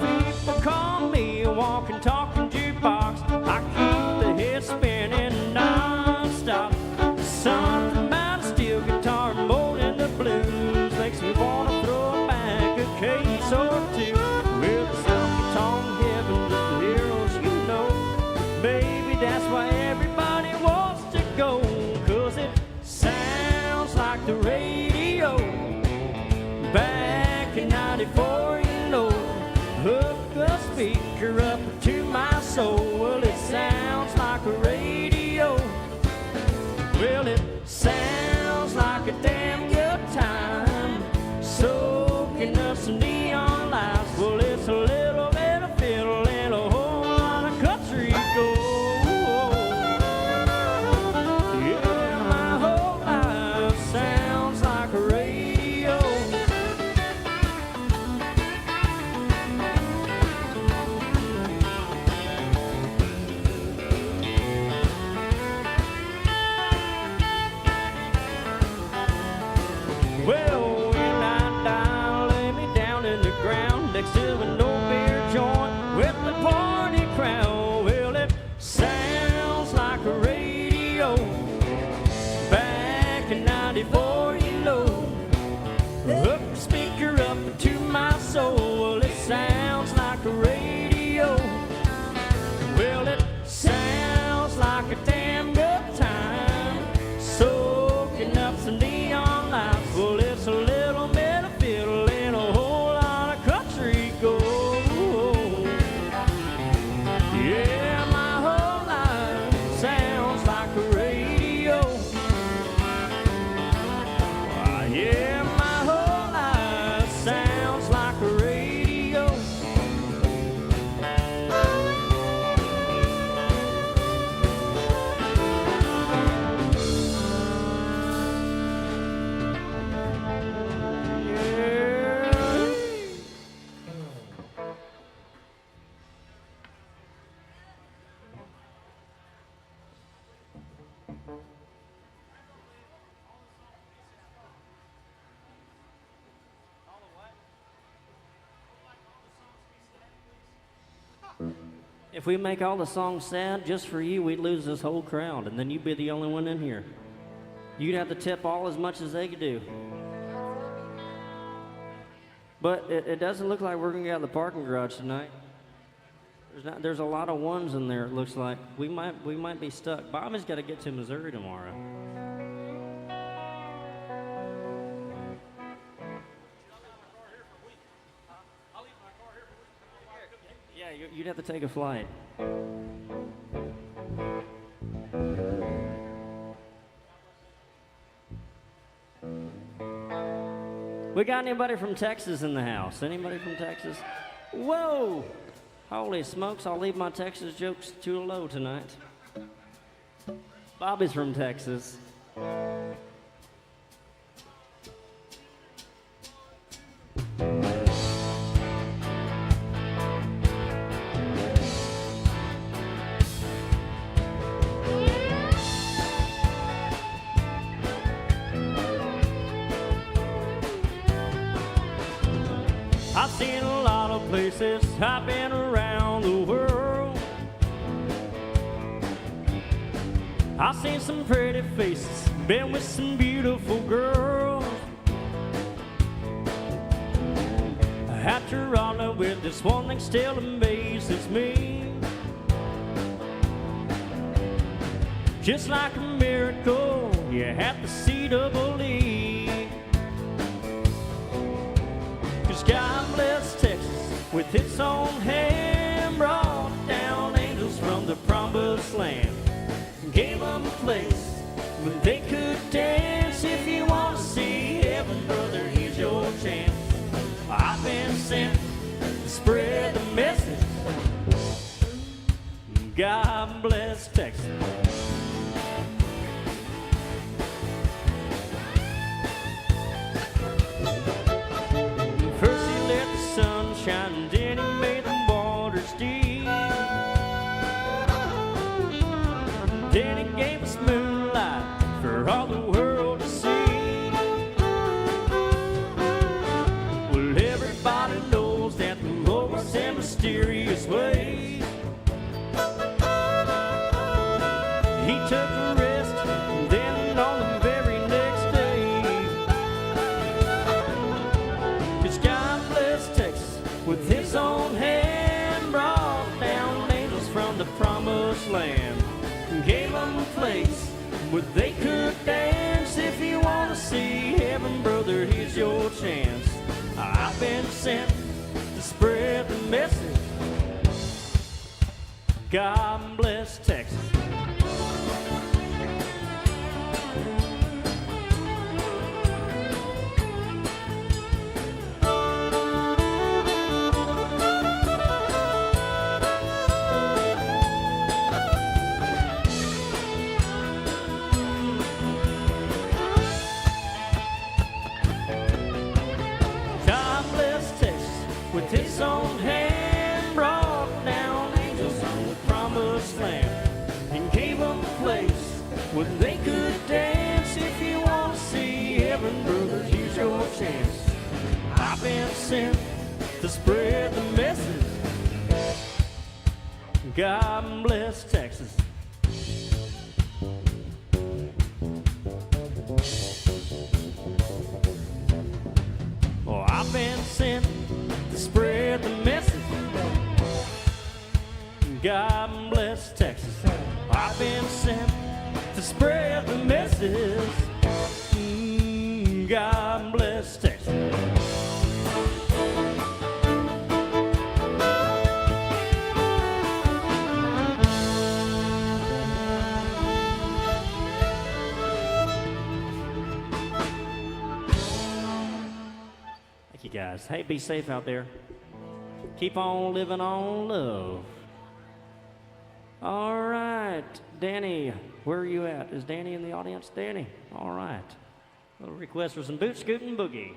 People call me a walking, talking jukebox. I keep the head spinning non-stop. Something about a steel guitar molding the blues makes me wanna throw back a case or two. With the honky-tonk heavens of the heroes, you know. Baby, that's why everybody wants to go, 'cause it sounds like the radio back in '94, you know. Hook a speaker up to my soul. Well, it sounds like a radio. Well, it sounds like a damn good time, soaking up some neon lights. Well, it's a little bit of fiddle and a whole lot of country gold. Yeah, my whole life sounds like a radio. Well, when I die, lay me down in the ground next to an old beer joint with the party crowd. Well, it sounds like a radio back in '94, you know. Hook the speaker up to my soul. Well, it sounds like a radio. Well, it sounds like a damn good time, soaking up some neon lights. Well, it's a little bit of fiddle and a whole lot of country gold. Yeah, my whole life sounds like a radio. Yeah, my whole life sounds like a radio. If we make all the songs sad just for you, we'd lose this whole crowd, and then you'd be the only one in here. You'd have to tip all as much as they could do. But it doesn't look like we're gonna get out of the parking garage tonight. There's a lot of ones in there. It looks like we might be stuck. Bobby's got to get to Missouri tomorrow. Yeah, you'd have to take a flight. We got anybody from Texas in the house? Anybody from Texas? Whoa! Holy smokes, I'll leave my Texas jokes too low tonight. Bobby's from Texas. I've seen a lot of places, I've been around the world. I've seen some pretty faces, been with some beautiful girls. After all I'm with, this one thing still amazes me. Just like a miracle, you have to see to believe. 'Cause God bless Texas with its own hand, brought down angels from the promised land, gave them a place where they could dance. If you want to see heaven, brother, here's your chance. I've been sent to spread the message. God bless Texas. First he let the sun shine, then he made the waters deep. Then he gave us moonlight for all the world to see. Well, everybody knows that the Lord works in mysterious ways. He took a rest, and then on the very next day, 'cause God bless Texas with his own hand, brought down angels from the promised land, gave them a place where they could dance. If you want to see heaven, brother, here's your chance. I've been sent to spread the message. God bless Texas. With his own hand, brought down angels from the promised land, and gave them a place where they could dance. If you want to see heaven, brothers, here's your chance. I've been sent to spread the message. God bless Texas. Oh, I've been sent to spread the message. God bless Texas. I've been sent to spread the message. God bless Texas. Thank you guys. Hey, be safe out there. Keep on living on love. All right, Danny, where are you at? Is Danny in the audience? Danny, all right. A little request for some boot scooting boogie.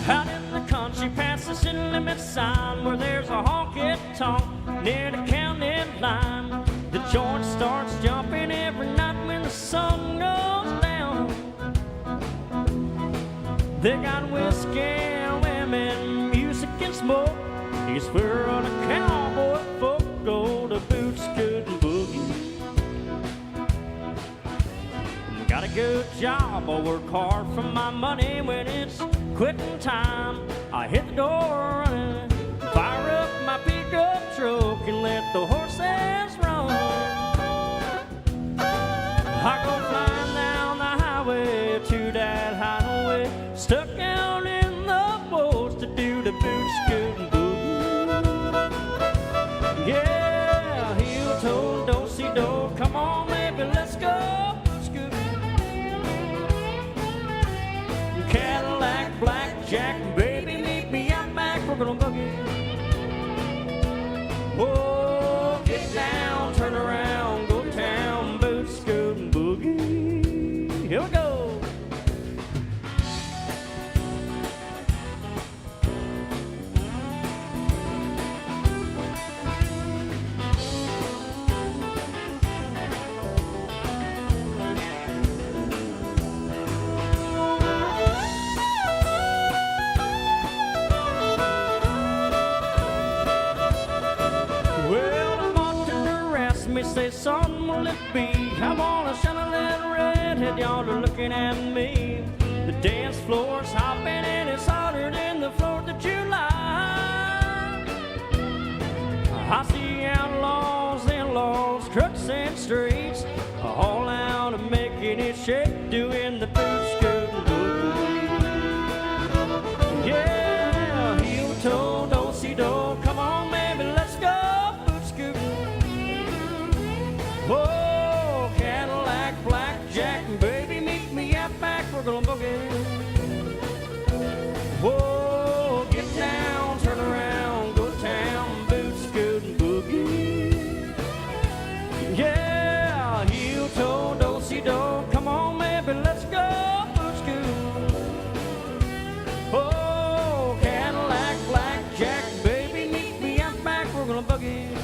Out in the country, past the city limit sign, where there's a honky-tonk near the county line. The joint starts jumping every night when the sun goes down. They got whiskey, women, music and smoke. It's where all the cowboy folk go to boot scooting boogie. Got a good job, I work hard for my money. When it's quitting time, I hit the door running, fire up my pickup truck and Oh, get down, turn around, go to town, boot, scoot, and boogie. Here we go. Well, the bartender asked me, say, son, will it be? I wanna shine a little redhead, y'all are looking at me. The dance floor's hopping and it's hotter than the 4th of July. I see outlaws and laws, trucks and streets, all out and making it shake, doing the boot scoot and boogie. Yeah, heel toe, do-si-do, come on, baby, let's go. Oh, Cadillac, blackjack, baby, meet me out back, we're gonna boogie. Whoa, get down, turn around, go to town, boot, scoot, and boogie. Yeah, heel toe, do-si-do, come on, baby, let's go, boot, scoot. Oh, Cadillac, blackjack, baby, meet me out back, we're gonna boogie.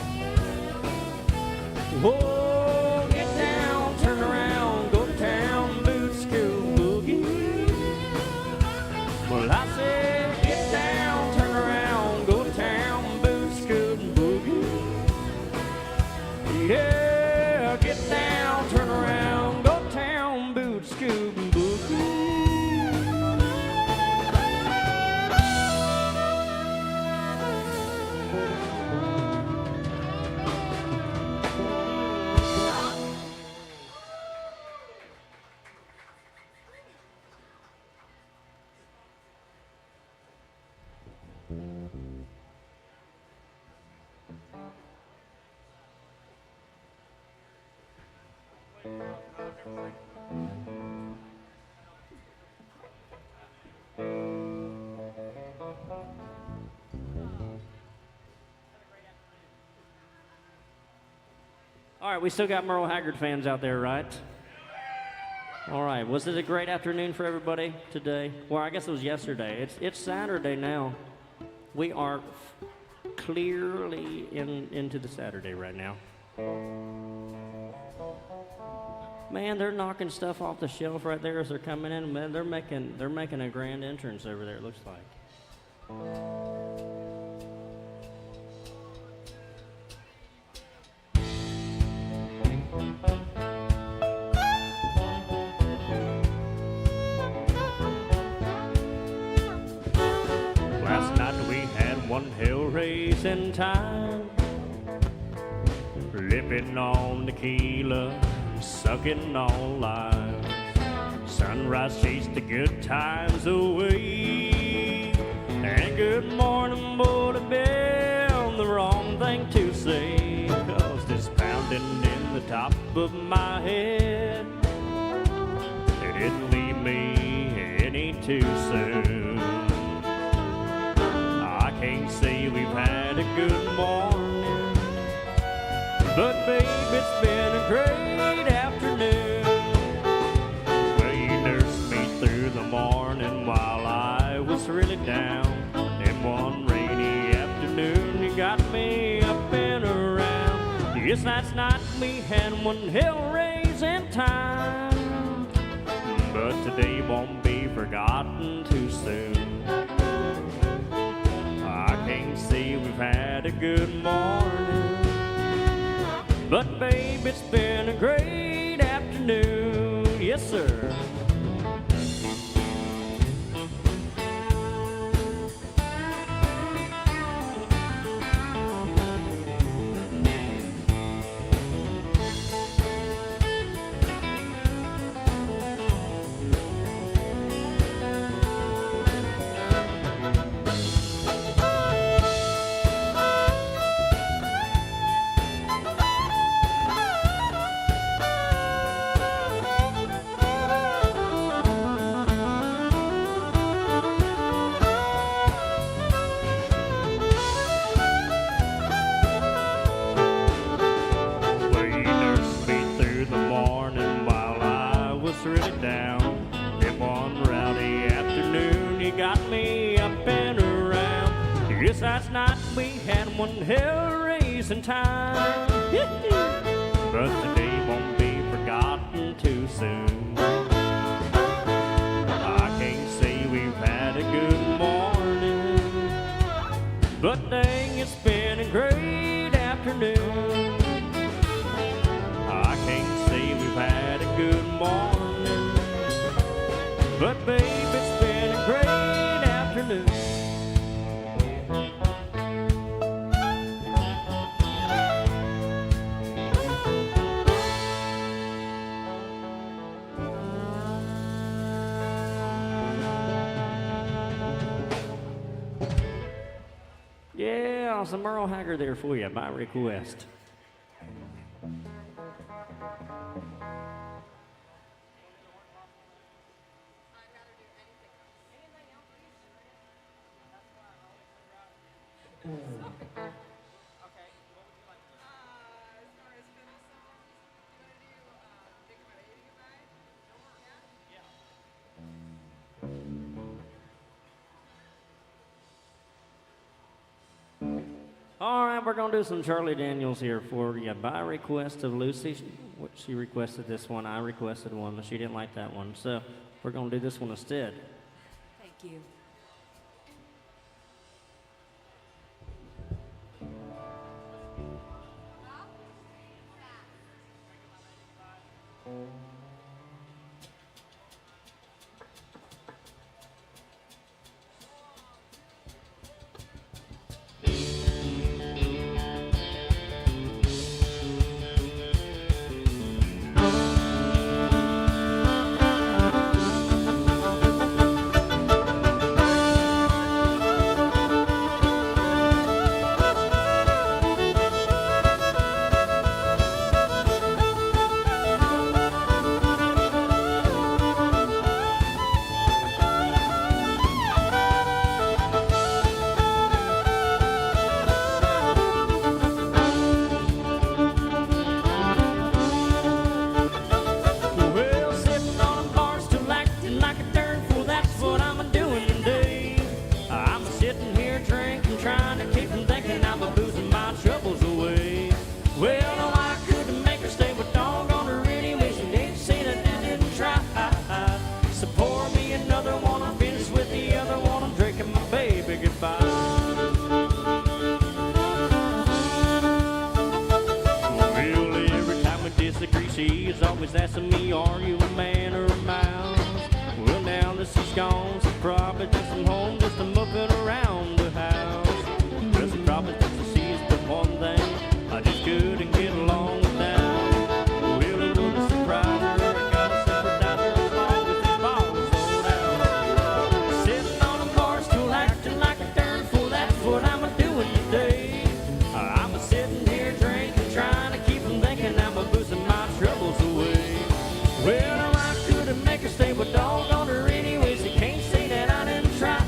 Whoa, get down, turn around, go to town, boot, scoot, boogie. Well, I said, get down, turn around, go to town, boot, scoot, and boogie. Yeah, get down, turn around, go to town, boot, scoot, and boogie. All right, we still got Merle Haggard fans out there, right? All right, was it a great afternoon for everybody today? Well, I guess it was yesterday. It's Saturday now. We are clearly into the Saturday right now. Man, they're knocking stuff off the shelf right there as they're coming in. Man, they're making a grand entrance over there, it looks like. Last night we had one hell-raising time, living on tequila, sucking on lives. Sunrise chased the good times away, and good morning, boy, Bill, the wrong thing to say, 'cause this pounding in the top of my head, it didn't leave me any too soon. I can't say we've had a good morning, but babe, it's been a great afternoon. Well, you nursed me through the morning while I was really down. And one rainy afternoon, you got me up and around. Yes, last night we had one hell-raising time, but today won't be forgotten too soon. I can't say we've had a good morning, but babe, it's been a great afternoon. Yes, sir. night we had one hell-raising time. But the day won't be forgotten too soon. I can't say we've had a good morning, but dang, it's been a great afternoon. I can't say we've had a good morning, but babe, it's been a great afternoon. Yeah, some Merle Haggard there for you by request. All right, we're gonna do some Charlie Daniels here for you by request of Lucy. She requested this one. I requested one, but she didn't like that one. So we're gonna do this one instead. Thank you. Well, sitting on a bar stool acting like a darn fool, that's what I'm doing today. I'm sitting here drinking, trying to keep from thinking I'm boozing my troubles away. Well, no, I couldn't make her stay, but doggone her anyway. She didn't say that I didn't try. So pour me another one, I'm finished with the other one. I'm drinking my baby goodbye. Well, every time we disagree, she is always asking me, are you a man or a mouse? Well, now that she's gone, so probably just I'm home, just a mucking around the house. Well, she probably thinks she is the one thing I just couldn't get along with now. Well, it wouldn't surprise her, I got a sympathizer as long as this ball is sold out. Sitting on a bar stool acting like a darn fool, that's what I'm doing today. I'm sitting here drinking, trying to keep from thinking I'm boozing my troubles away. Well, I couldn't make her stay, but doggone her anyways. You can't say that I didn't try.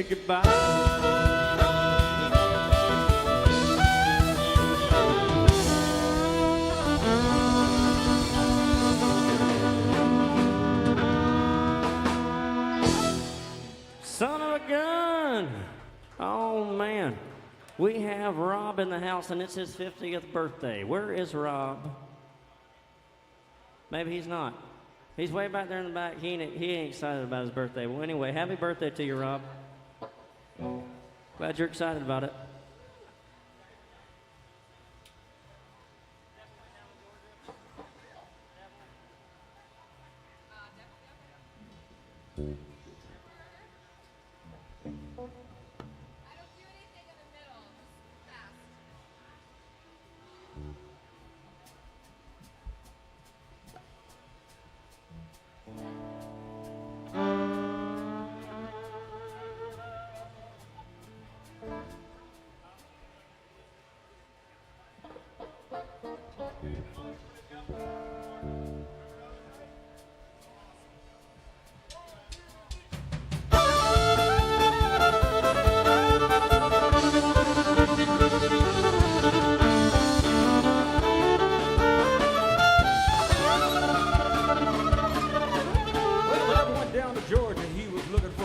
goodbye. Son of a gun! Oh man, we have Rob in the house and it's his 50th birthday. Where is Rob? Maybe he's not. He's way back there in the back. He ain't excited about his birthday. Well, anyway, happy birthday to you, Rob. Glad you're excited about it.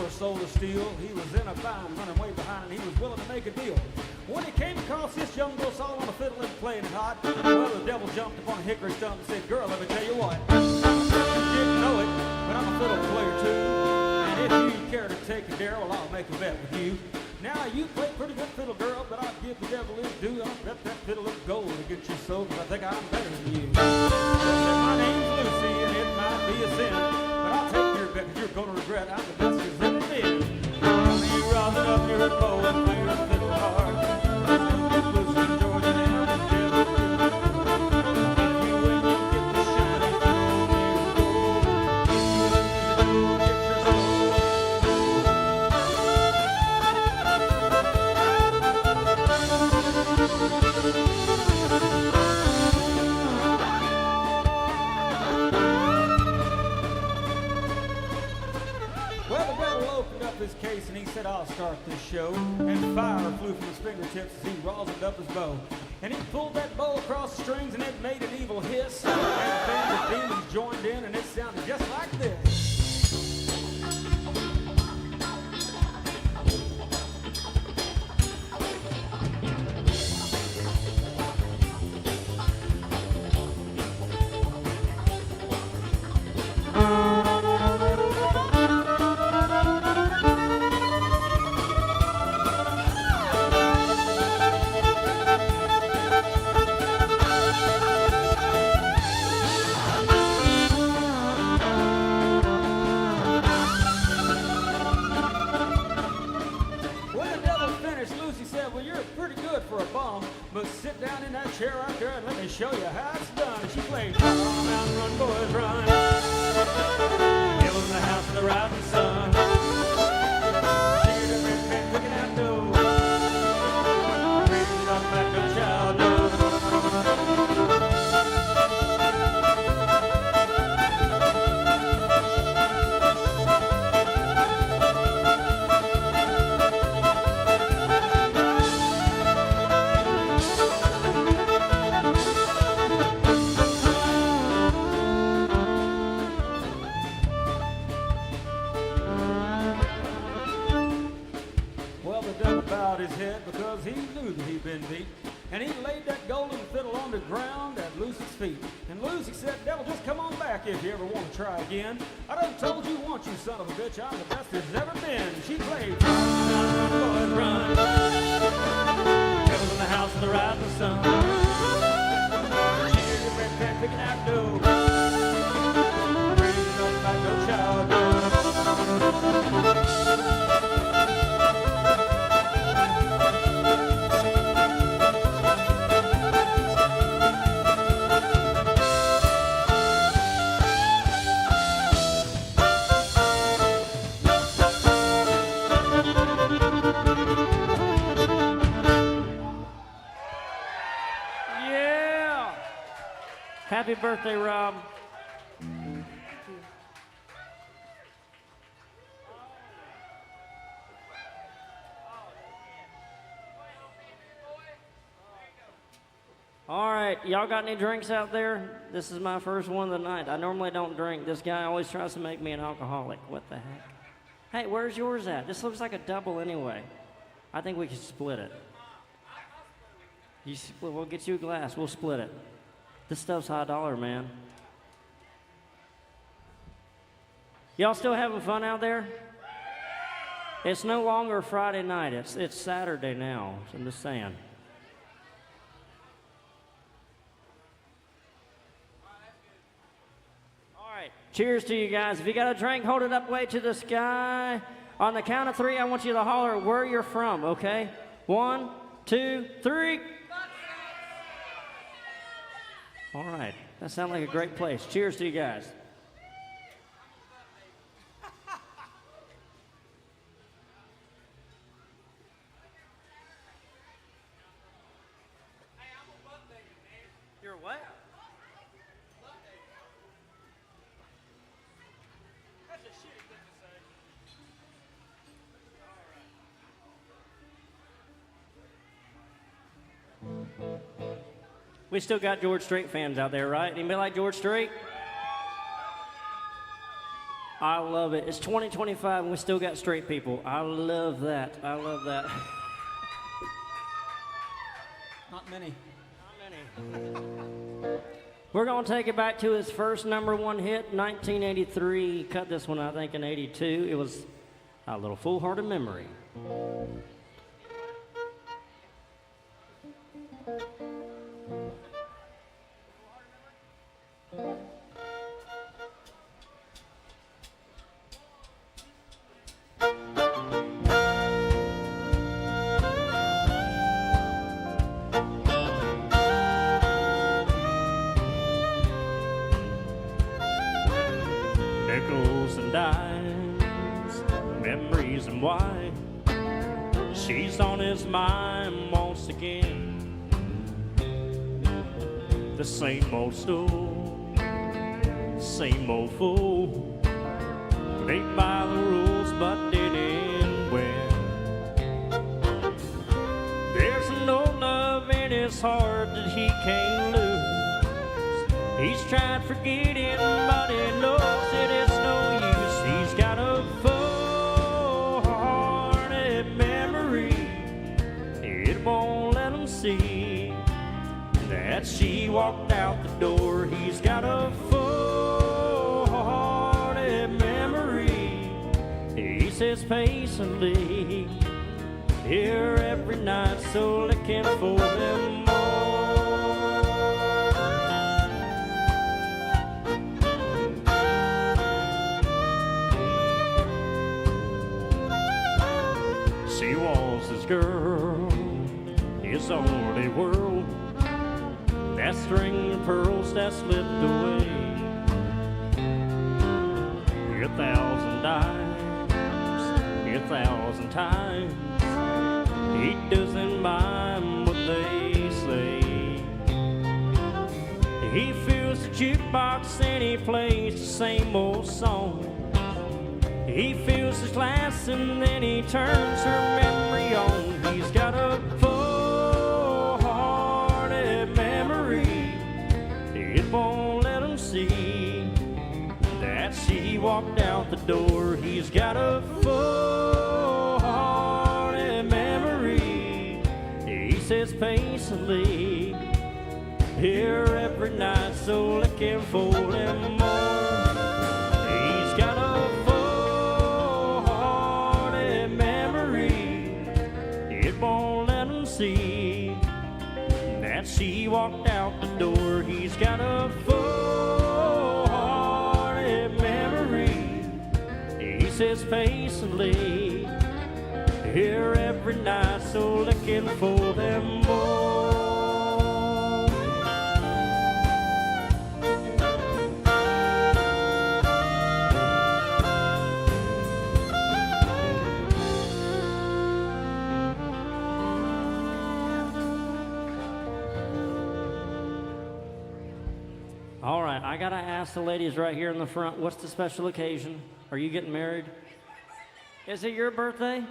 Soul of steel. He was in a bind, running way behind, and he was willing to make a deal. When he came across this young girl solo on a fiddle and playing it hot, well, the devil jumped upon a hickory stump and said, "Girl, let me tell you what. You didn't know it, but I'm a fiddle player too. And if you care to take a dare, well, I'll make a bet with you. Now, you play pretty good fiddle, girl, but I'll give the devil his due. I'll bet that fiddle is gold to get you sold, because I think I'm better than you. My name's Lucy, and it might be a sin, but I'll take your bet, because you're going to regret I'm the best there's ever been. You rosin up your bow and play your fiddle hard. Lucy, Georgia, and the devil. If you win, you get the shiny throne, you gold. If you lose, get your soul. Well, the devil opened up his case and he said, "I'll start this show." And fire flew from his fingertips as he rosined up his bow. And he pulled that bow across the strings and it made an evil hiss. And a band of demons joined in and it sounded just like this. But sit down in that chair out there and let me show you how it's done. And she played "Run, Mountain Run, Boys Run." It was in the house of the rising sun. She did a red pen cooking out dough. Raising up back no child dough. His head because he knew that he'd been beat, and he laid that golden fiddle on the ground at Lucy's feet. And Lucy said, "Devil, just come on back if you ever want to try again. I done told you once, you son of a bitch, I'm the best there's ever been." She played "Run, Run, Boys, Run." Devil's in the house of the rising sun. She did the red cat picking out dough. Raising up like no child dough. Happy birthday, Rob. All right, y'all got any drinks out there? This is my first one of the night. I normally don't drink. This guy always tries to make me an alcoholic. What the heck? Hey, where's yours at? This looks like a double anyway. I think we can split it. We'll get you a glass. We'll split it. This stuff's high dollar, man. Y'all still having fun out there? It's no longer Friday night. It's Saturday now. So I'm just saying. Cheers to you guys. If you got a drink, hold it up way to the sky. On the count of 3, I want you to holler where you're from, okay? 1, 2, 3. All right. That sounds like a great place. Cheers to you guys. You're what? We still got George Strait fans out there, right? Anybody like George Strait? I love it. It's 2025 and we still got straight people. I love that. I love that. Not many. Not many. We're going to take it back to his first #1 hit, 1983. Cut this one, I think, in 82. It was A Little Foolhardy Memory. Nickels and dimes, memories and why she's on his mind once again. The same old story, same old fool, played by the rules but didn't win. There's no love in his heart that he can't lose. He's tried forgetting, but he knows that it's no use. He's got a full-hearted memory. It won't let him see that she walked out the door. He's got a full-hearted memory. He says patiently, here every night, so looking for them more. She was his girl, his only world. That string of pearls that slipped away. 1,000 dimes, 1,000 times. He doesn't mind what they say. He fills the jukebox and he plays the same old song. He fills his glass and then he turns her memory on. He's got a full-hearted memory. It won't let him see that she walked out the door. He's got a full-hearted memory. He says patiently, here every night, so looking for them more. He's got a won't let him see that she walked out the door. He's got a full-hearted memory. He says patiently, here every night, so looking for them more. All right, I gotta ask the ladies right here in the front, what's the special occasion? Are you getting married? Is it your birthday?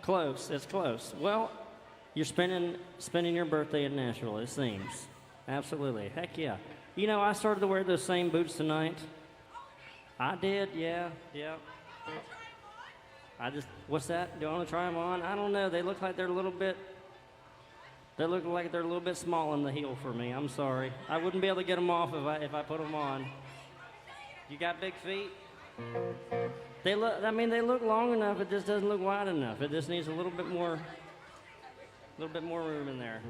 Close, it's close. Well, You're spending your birthday in Nashville, it seems. Absolutely. Heck yeah. You know, I started to wear those same boots tonight. I did, yeah. What's that? Do I want to try them on? I don't know. They look like they're a little bit small in the heel for me. I'm sorry. I wouldn't be able to get them off if I put them on. You got big feet? They look long enough. It just doesn't look wide enough. It just needs a little bit more room in there.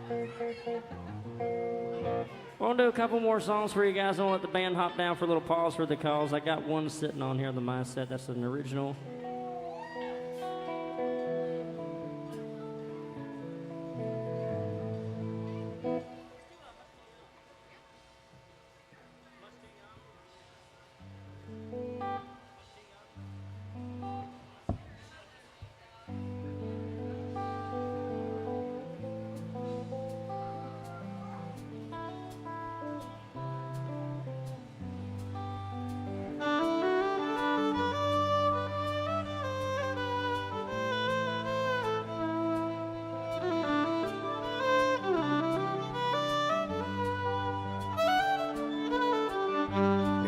We'll do a couple more songs for you guys. I'll let the band hop down for a little pause for the calls. I got one sitting on here, the Mindset. That's an original.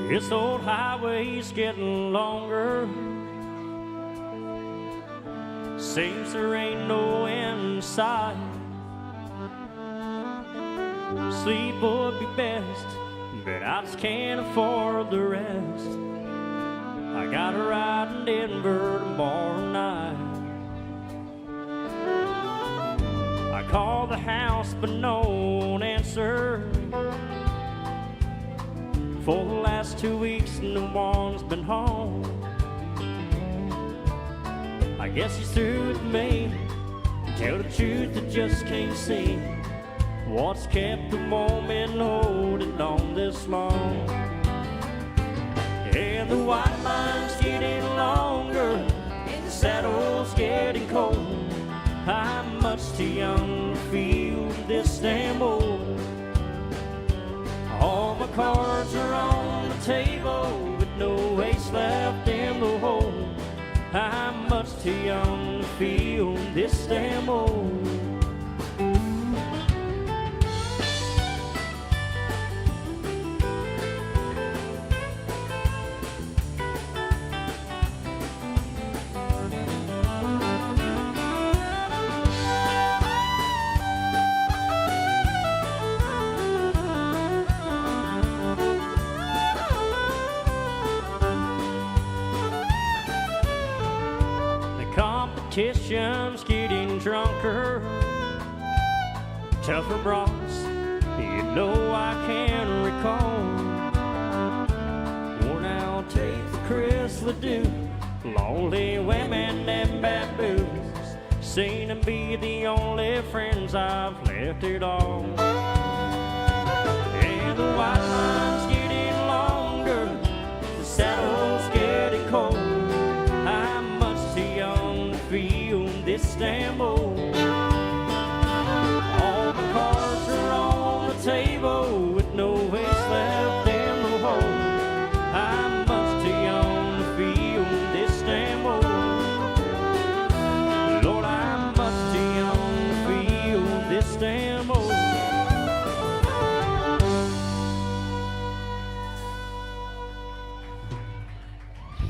This old highway's getting longer. Seems there ain't no end in sight. Sleep would be best, but I just can't afford the rest. I got a ride in Denver tomorrow night. I called the house, but no one answered. For the last 2 weeks, no one's been home. I guess he's through with me. Tell the truth, I just can't see what's kept the moment holding on this long. And the white line's getting longer, and the saddle's getting cold. I'm much too young to feel this damn old. All my cards are on the table with no ace left in the hole. I'm much too young to feel this damn old. Competition's getting drunker, tougher bras, you know I can recall. Worn out tape for Chris Ledoux, lonely women and bad booze, seem to be the only friends I've left at all. And the white line's getting longer, the saddle's getting cold. I'm much too young to feel this damn old. All my cards are on the table with no ace left in the hole. I'm much too young to feel this damn old. Lord, I'm much too young to feel this damn old.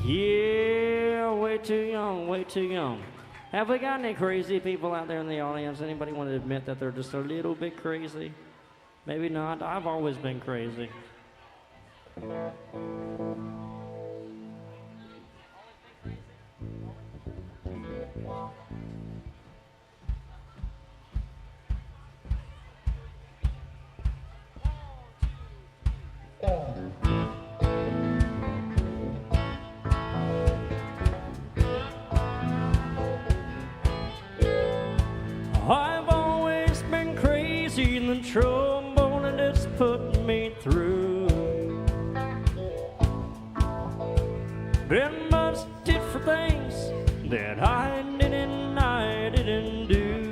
Yeah, way too young, way too young. Have we got any crazy people out there in the audience? Anybody want to admit that they're just a little bit crazy? Maybe not. I've always been crazy. I've always been crazy in the trouble that it's put me through. Been busted for things that I didn't do.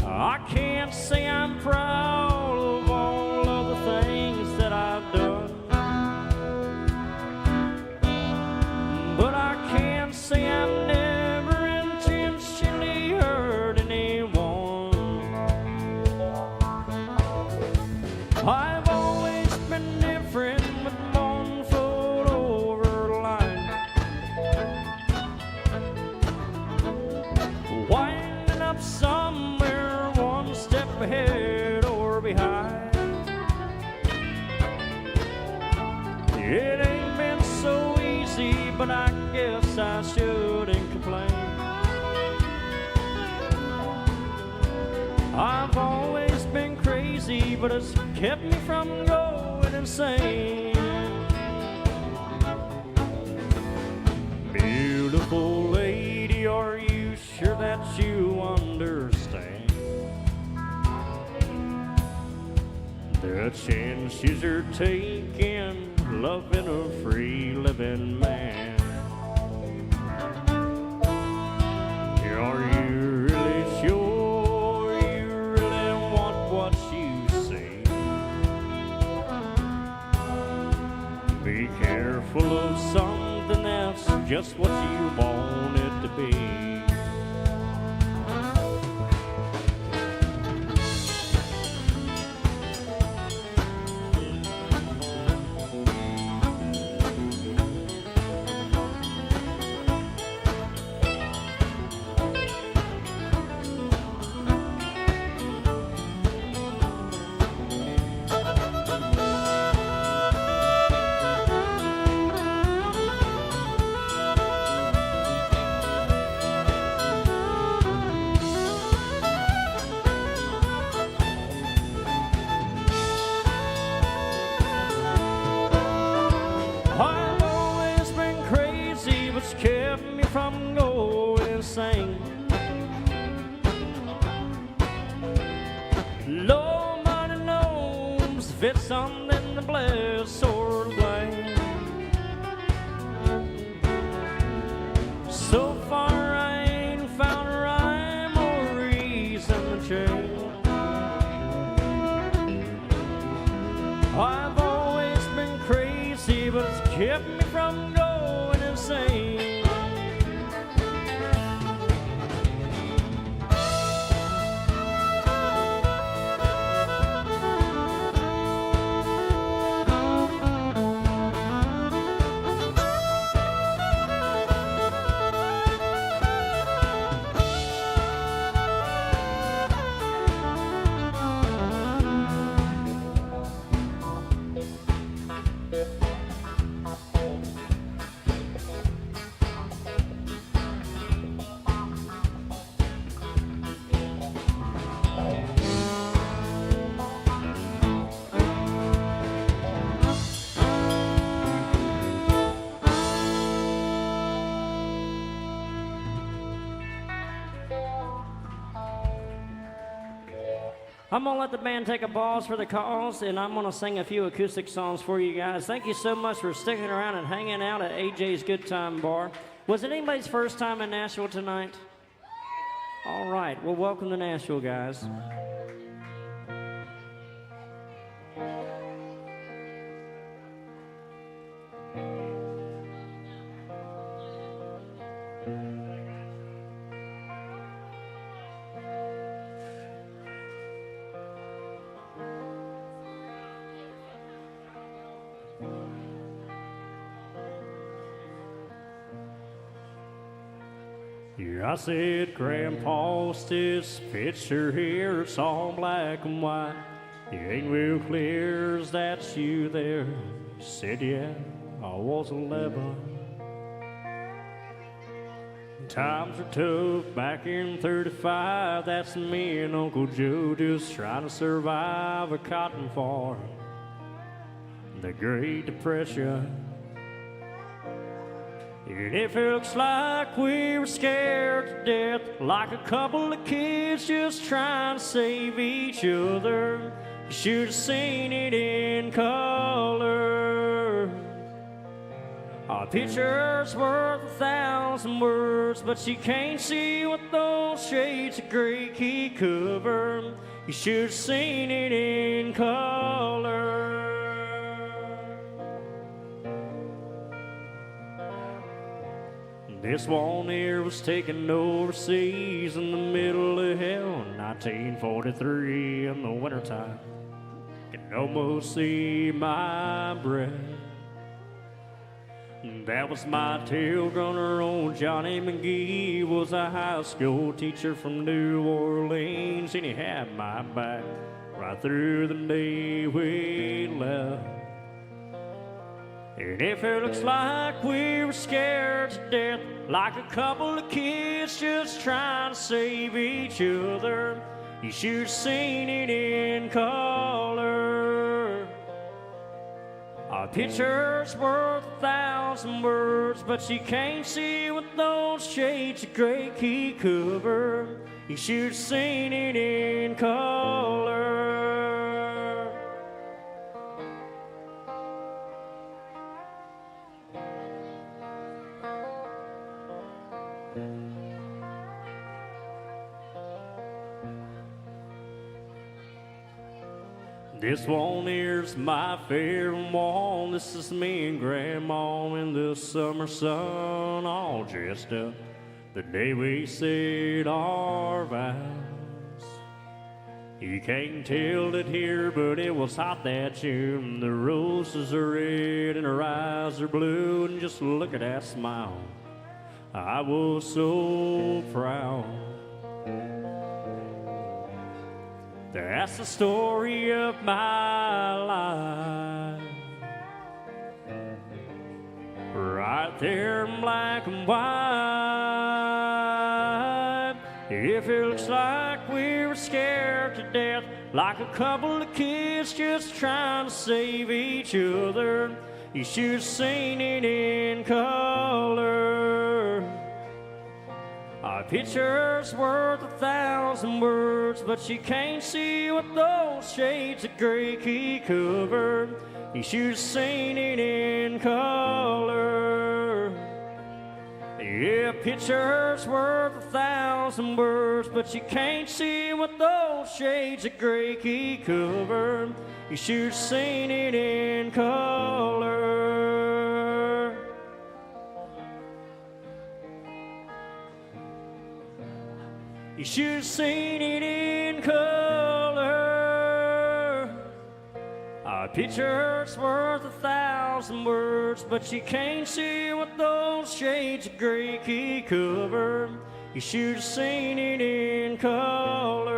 I can't say I'm proud of all of the things that I've done, but I can't say I'm never intentionally It ain't been so easy, but I guess I shouldn't complain. I've always been crazy, but it's kept me from going insane. Beautiful lady, are you sure that you understand the chances you're taking, loving a free living man? Are you really sure you really want what you say? Be careful of something that's just what you want it to be. I've always been crazy, but it's kept me from going insane. Low money gnomes fit something to bless or blame. So far I ain't found a rhyme or reason to change. I've always been crazy, but it's kept me from going insane. I'm gonna let the band take a pause for the calls, and I'm gonna sing a few acoustic songs for you guys. Thank you so much for sticking around and hanging out at AJ's Good Time Bar. Was it anybody's first time in Nashville tonight? All right, well, welcome to Nashville, guys. Yeah, I said, Grandpa's this picture here, it's all black and white. You ain't real clear as that's you there. Said, yeah, I was 11. Times are tough back in 35. That's me and Uncle Joe just trying to survive a cotton farm. The Great Depression. And it looks like we were scared to death, like a couple of kids just trying to save each other. You should have seen it in color. A picture's worth 1,000 words, but you can't see what those shades of gray keep cover. You should have seen it in color. This one here was taken overseas in the middle of hell in 1943 in the wintertime. Can almost see my breath. That was my tail gunner, old Johnny McGee. Was a high school teacher from New Orleans, and he had my back right through the day we left. And if it looks like we were scared to death, like a couple of kids just trying to save each other, you should have seen it in color. A picture's worth 1,000 words, but you can't see what those shades of gray keep cover. You should have seen it in color. This one here's my favorite one. This is me and Grandma in the summer sun, all dressed up the day we said our vows. You can't tell it here, but it was hot that June. The roses are red and her eyes are blue, and just look at that smile. I was so proud. That's the story of my life, right there in black and white. If it looks like we were scared to death, like a couple of kids just trying to save each other, you should have seen it in color. A picture's worth 1,000 words, but you can't see what those shades of gray keep cover. You should have seen it in color. Yeah, a picture's worth 1,000 words, but you can't see what those shades of gray keep cover. You should have seen it in color. You should have seen it in color. A picture's worth 1,000 words, but you can't see what those shades of gray keep cover. You should have seen it in color.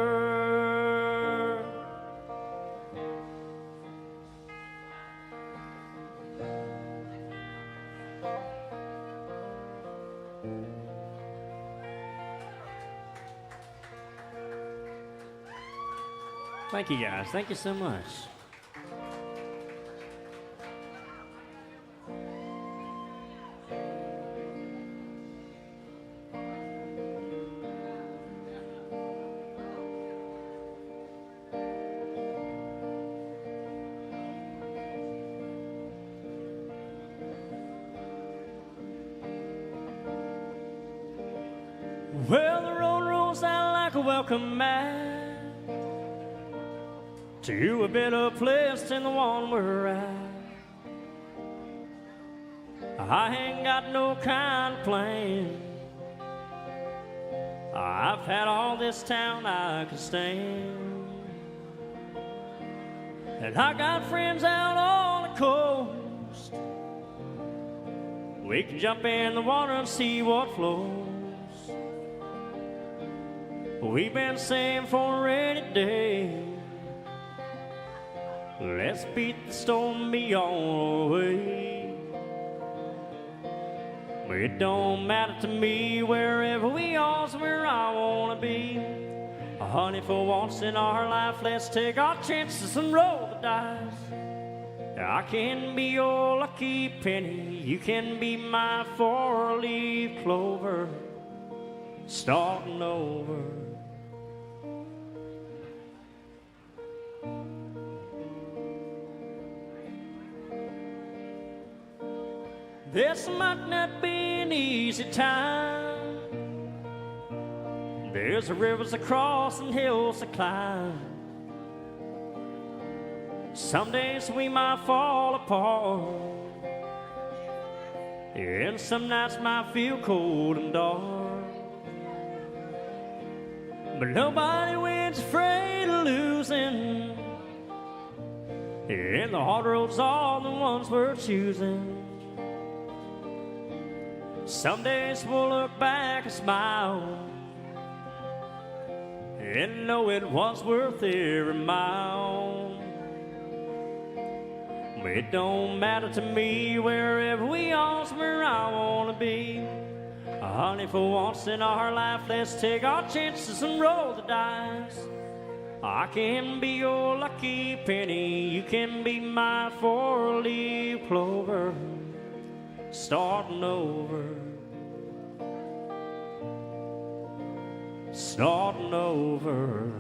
Thank you guys. Thank you so much. Well, the road rolls out like a welcome mat to a better place than the one we're at. I ain't got no kind of plan. I've had all this town I can stand, and I got friends out on the coast. We can jump in the water and see what flows. We've been saving for a rainy day. Let's beat the storm, be on the way. It don't matter to me, wherever we are's where I wanna be. Honey, for once in our life, let's take our chances and roll the dice. I can be your lucky penny, you can be my four-leaf clover, starting over. This might not be an easy time. There's rivers to cross and hills to climb. Some days we might fall apart, and some nights might feel cold and dark. But nobody wins afraid of losing, and the hard roads are the ones we're choosing. Some days we'll look back and smile and know it was worth every mile. It don't matter to me, wherever we are's where I wanna be. Honey, for once in our life, let's take our chances and roll the dice. I can be your lucky penny, you can be my four-leaf clover, starting over, starting over.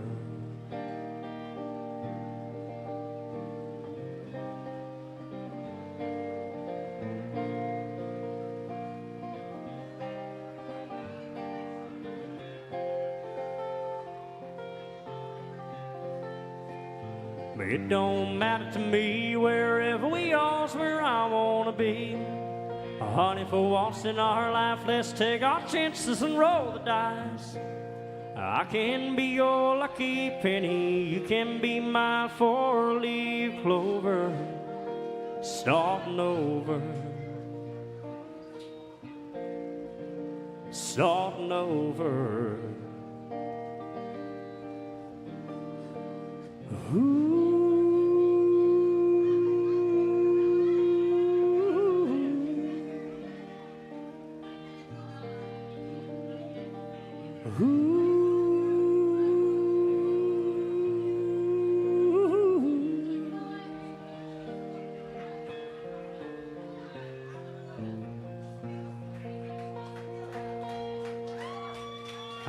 It don't matter to me, wherever we are's where I wanna be. Honey, for once in our life, let's take our chances and roll the dice. I can be your lucky penny, you can be my four-leaf clover, starting over, starting over. Ooh.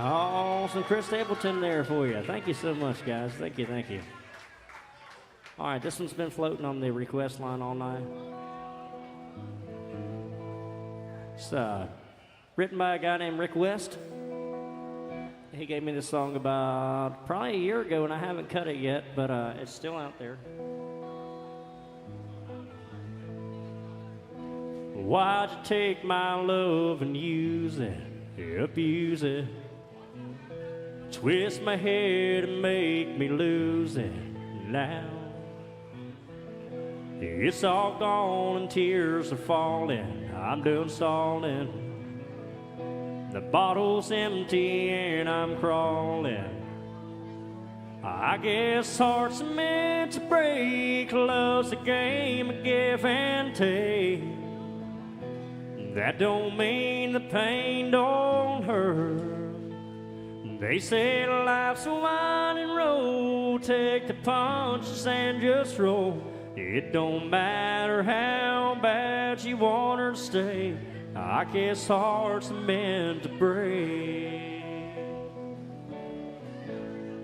Oh, some Chris Stapleton there for you. Thank you so much, guys. Thank you, thank you. All right, this one's been floating on the request line all night. It's written by a guy named Rick West. He gave me this song about probably a year ago, and I haven't cut it yet, but it's still out there. Why'd you take my love and use it, abuse it, twist my head and make me lose it now? It's all gone and tears are falling, I'm done stalling. The bottle's empty and I'm crawling. I guess hearts are meant to break, love's a game of give and take. That don't mean the pain don't hurt. They say life's a winding road, take the punches and just roll. It don't matter how bad you want her to stay, I guess hearts are meant to break.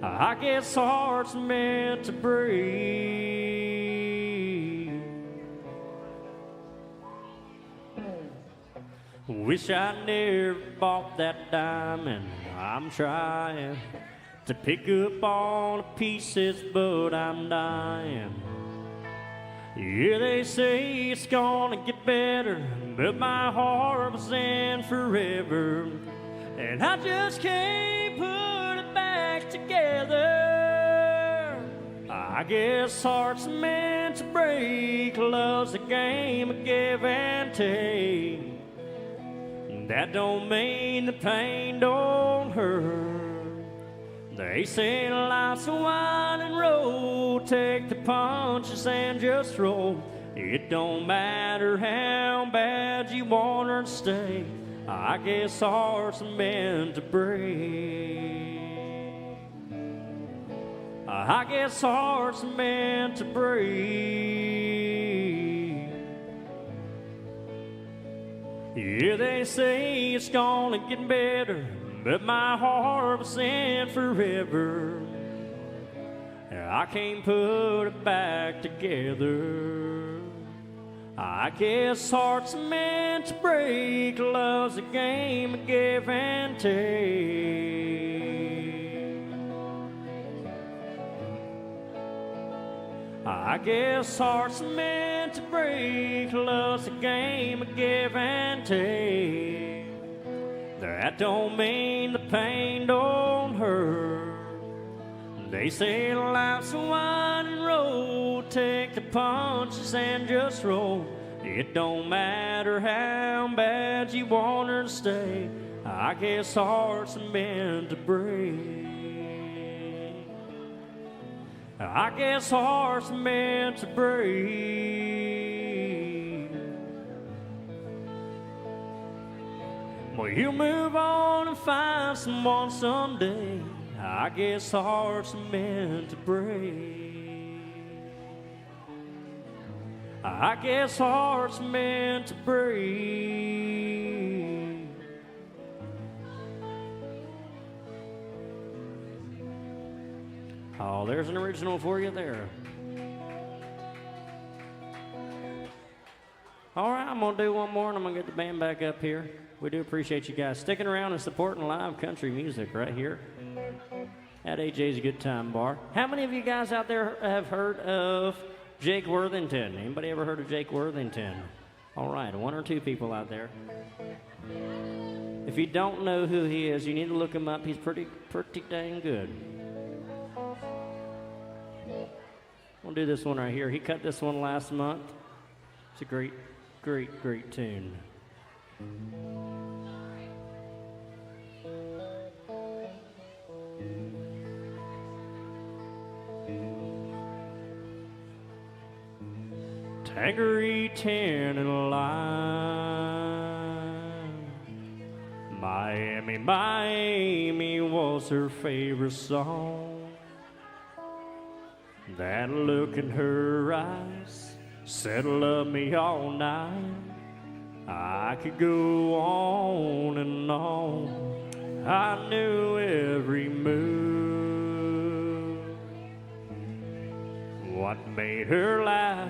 I guess hearts are meant to break. Wish I never bought that diamond. I'm trying to pick up all the pieces, but I'm dying. Yeah, they say it's gonna get better, but my heart was in forever, and I just can't put it back together. I guess hearts are meant to break, love's a game of give and take. That don't mean the pain don't hurt. They say life's a winding road, take the punches and just roll. It don't matter how bad you want her to stay, I guess hearts are meant to break. I guess hearts are meant to break. Yeah, they say it's gonna get better, but my heart was in forever. I can't put it back together. I guess hearts are meant to break, love's a game of give and take. I guess hearts are meant to break, love's a game of give and take. That don't mean the pain don't hurt. They say life's a winding road, take the punches and just roll. It don't matter how bad you want her to stay, I guess hearts are meant to break. I guess hearts are meant to break. Well, you'll move on and find someone someday. I guess hearts are meant to break. I guess hearts are meant to break. Oh, there's an original for you there. All right, I'm going to do one more, and I'm going to get the band back up here. We do appreciate you guys sticking around and supporting live country music right here at AJ's Good Time Bar. How many of you guys out there have heard of Jake Worthington? Anybody ever heard of Jake Worthington? All right, one or two people out there. If you don't know who he is, you need to look him up. He's pretty dang good. We'll do this one right here. He cut this one last month. It's a great tune. Tangerine tan and lime. Miami, Miami was her favorite song. That look in her eyes said love me all night. I could go on and on. I knew every move. What made her laugh,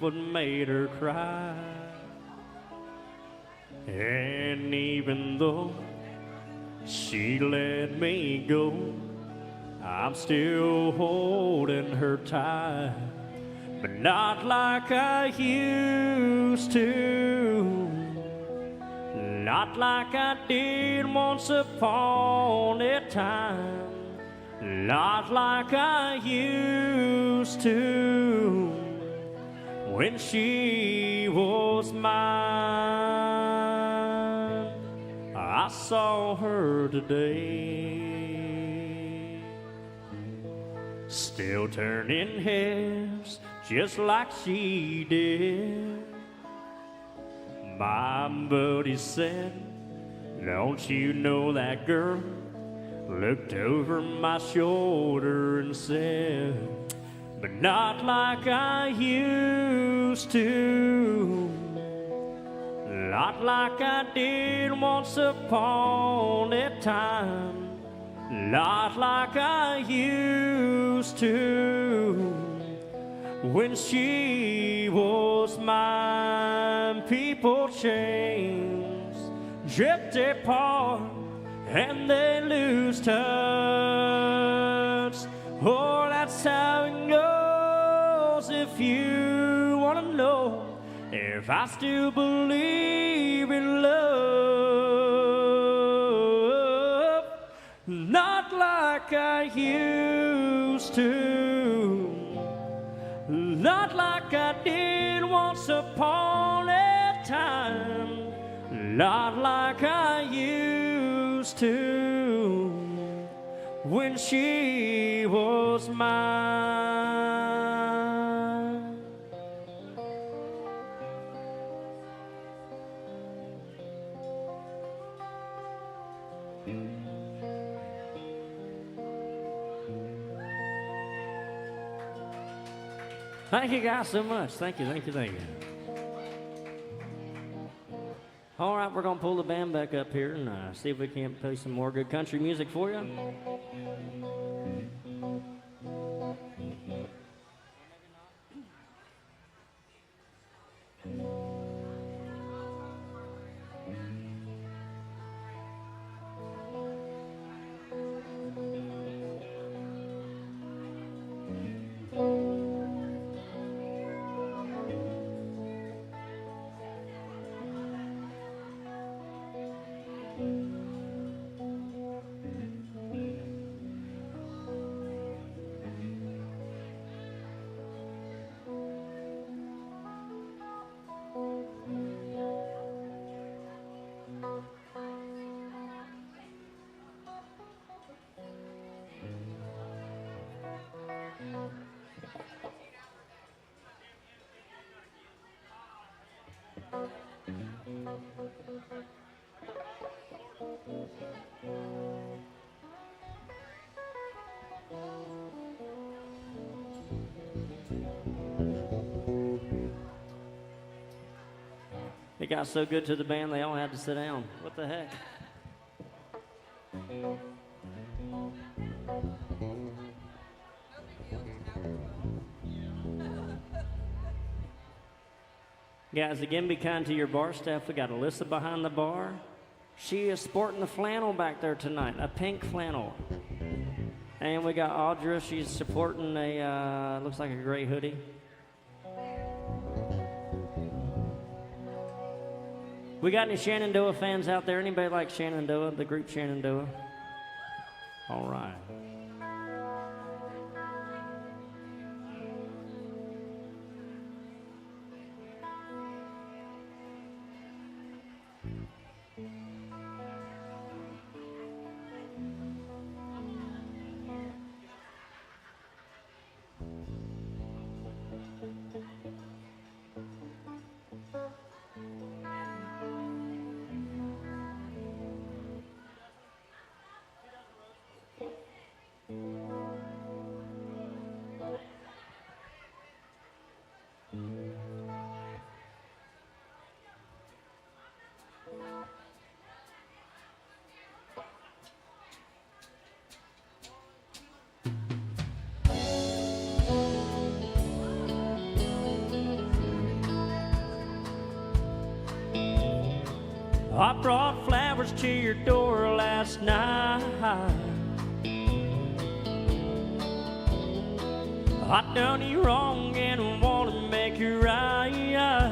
what made her cry. And even though she let me go, I'm still holding her tight, but not like I used to. Not like I did once upon a time. Not like I used to when she was mine. I saw her today, still turning heads just like she did. My buddy said, don't you know that girl? Looked over my shoulder and said, but not like I used to. Not like I did once upon a time. Not like I used to when she was mine. People change, drift apart, and they lose touch. Oh, that's how it goes. If you want to know if I still believe in love, not like I used to. Not like I did once upon a time. Not like I used to when she was mine. Thank you guys so much. Thank you. All right, we're going to pull the band back up here and see if we can't play some more good country music for you. It got so good to the band they all had to sit down. What the heck? Guys, again, be kind to your bar staff. We got Alyssa behind the bar. She is sporting the flannel back there tonight, a pink flannel. And we got Audra. She's supporting a, looks like a gray hoodie. We got any Shenandoah fans out there? Anybody like Shenandoah, the group Shenandoah? All right. I brought flowers to your door last night. I done you wrong and want to make you right.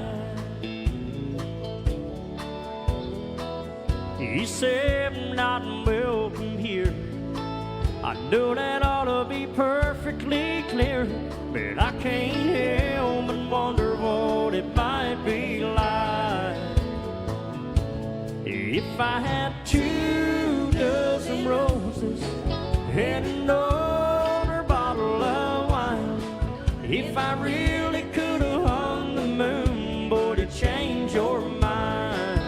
You said I'm not welcome here. I know that ought to be perfectly clear, but I can't help but wonder what it might be like if I had 24 roses and an older bottle of wine. If I really could have hung the moon, boy, to change your mind.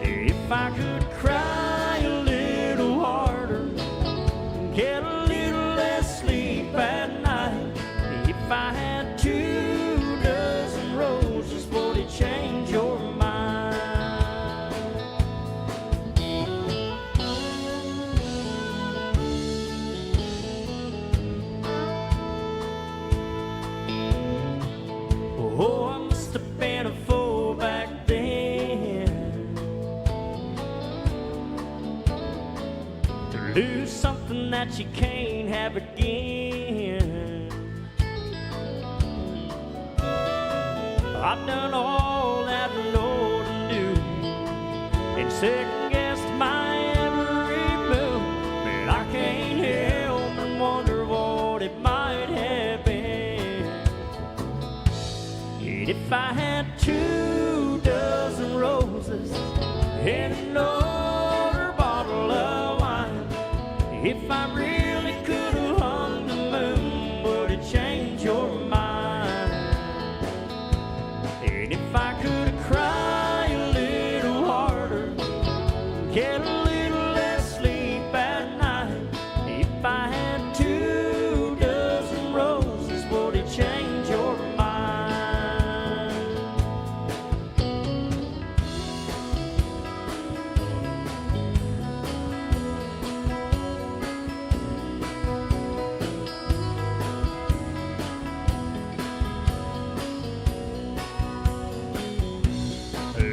If I could cry a little harder, get a little less sleep at night. If I had 24 roses, boy, to change your mind. Oh, I must have been a fool back then to lose something that you can't have again. I've done all that I know to do and second-guessed my every move, but I can't help but wonder what it might have been. If I had 24 roses and an older bottle of wine, if I really could have hung the moon, would it change your mind? And if I could have cried a little harder, get a little less sleep at night, if I had 24 roses, would it change your mind?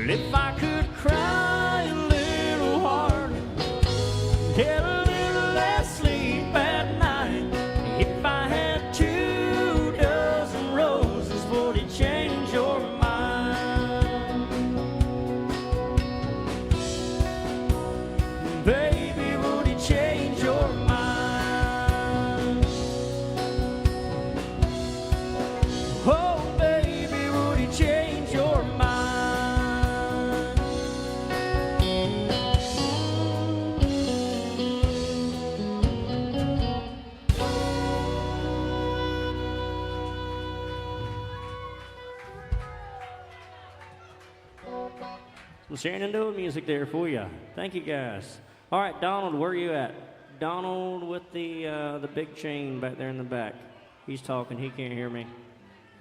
If I could cry a little harder, get a little less sleep at night, if I had 24 roses, would it change your mind? Baby, would it change your mind? Oh, baby, would it change your mind? Some Shenandoah music there for you. Thank you, guys. All right, Donald, where are you at? Donald with the big chain back there in the back. He's talking. He can't hear me.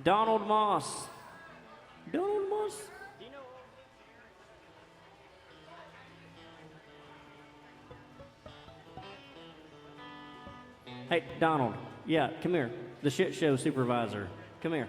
Donald Moss. Donald Moss. Hey, Donald. Yeah, come here. The shit show supervisor. Come here.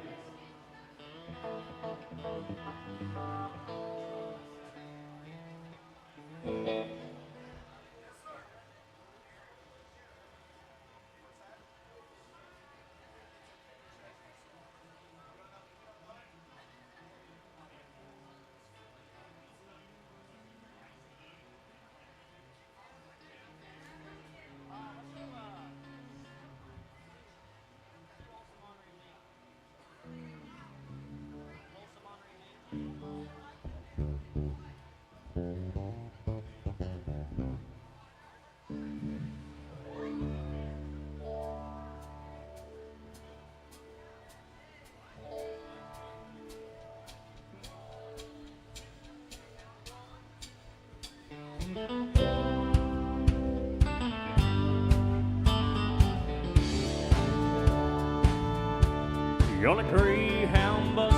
On a Greyhound bus.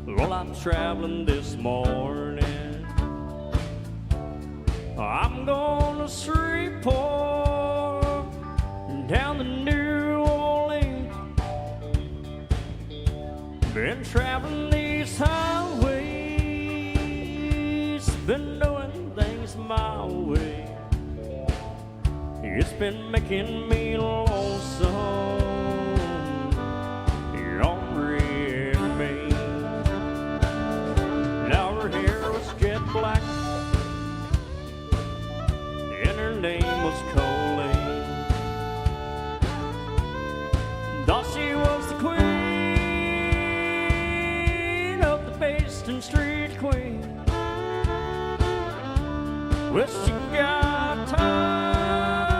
Well, I'm traveling this morning. I'm going to Shreveport, down to New Orleans. Been traveling these highways, been doing things my way. It's been making me lonesome. Black, and her name was Colleen. Thought she was the queen of the Basin Street Queen. Well, she got tired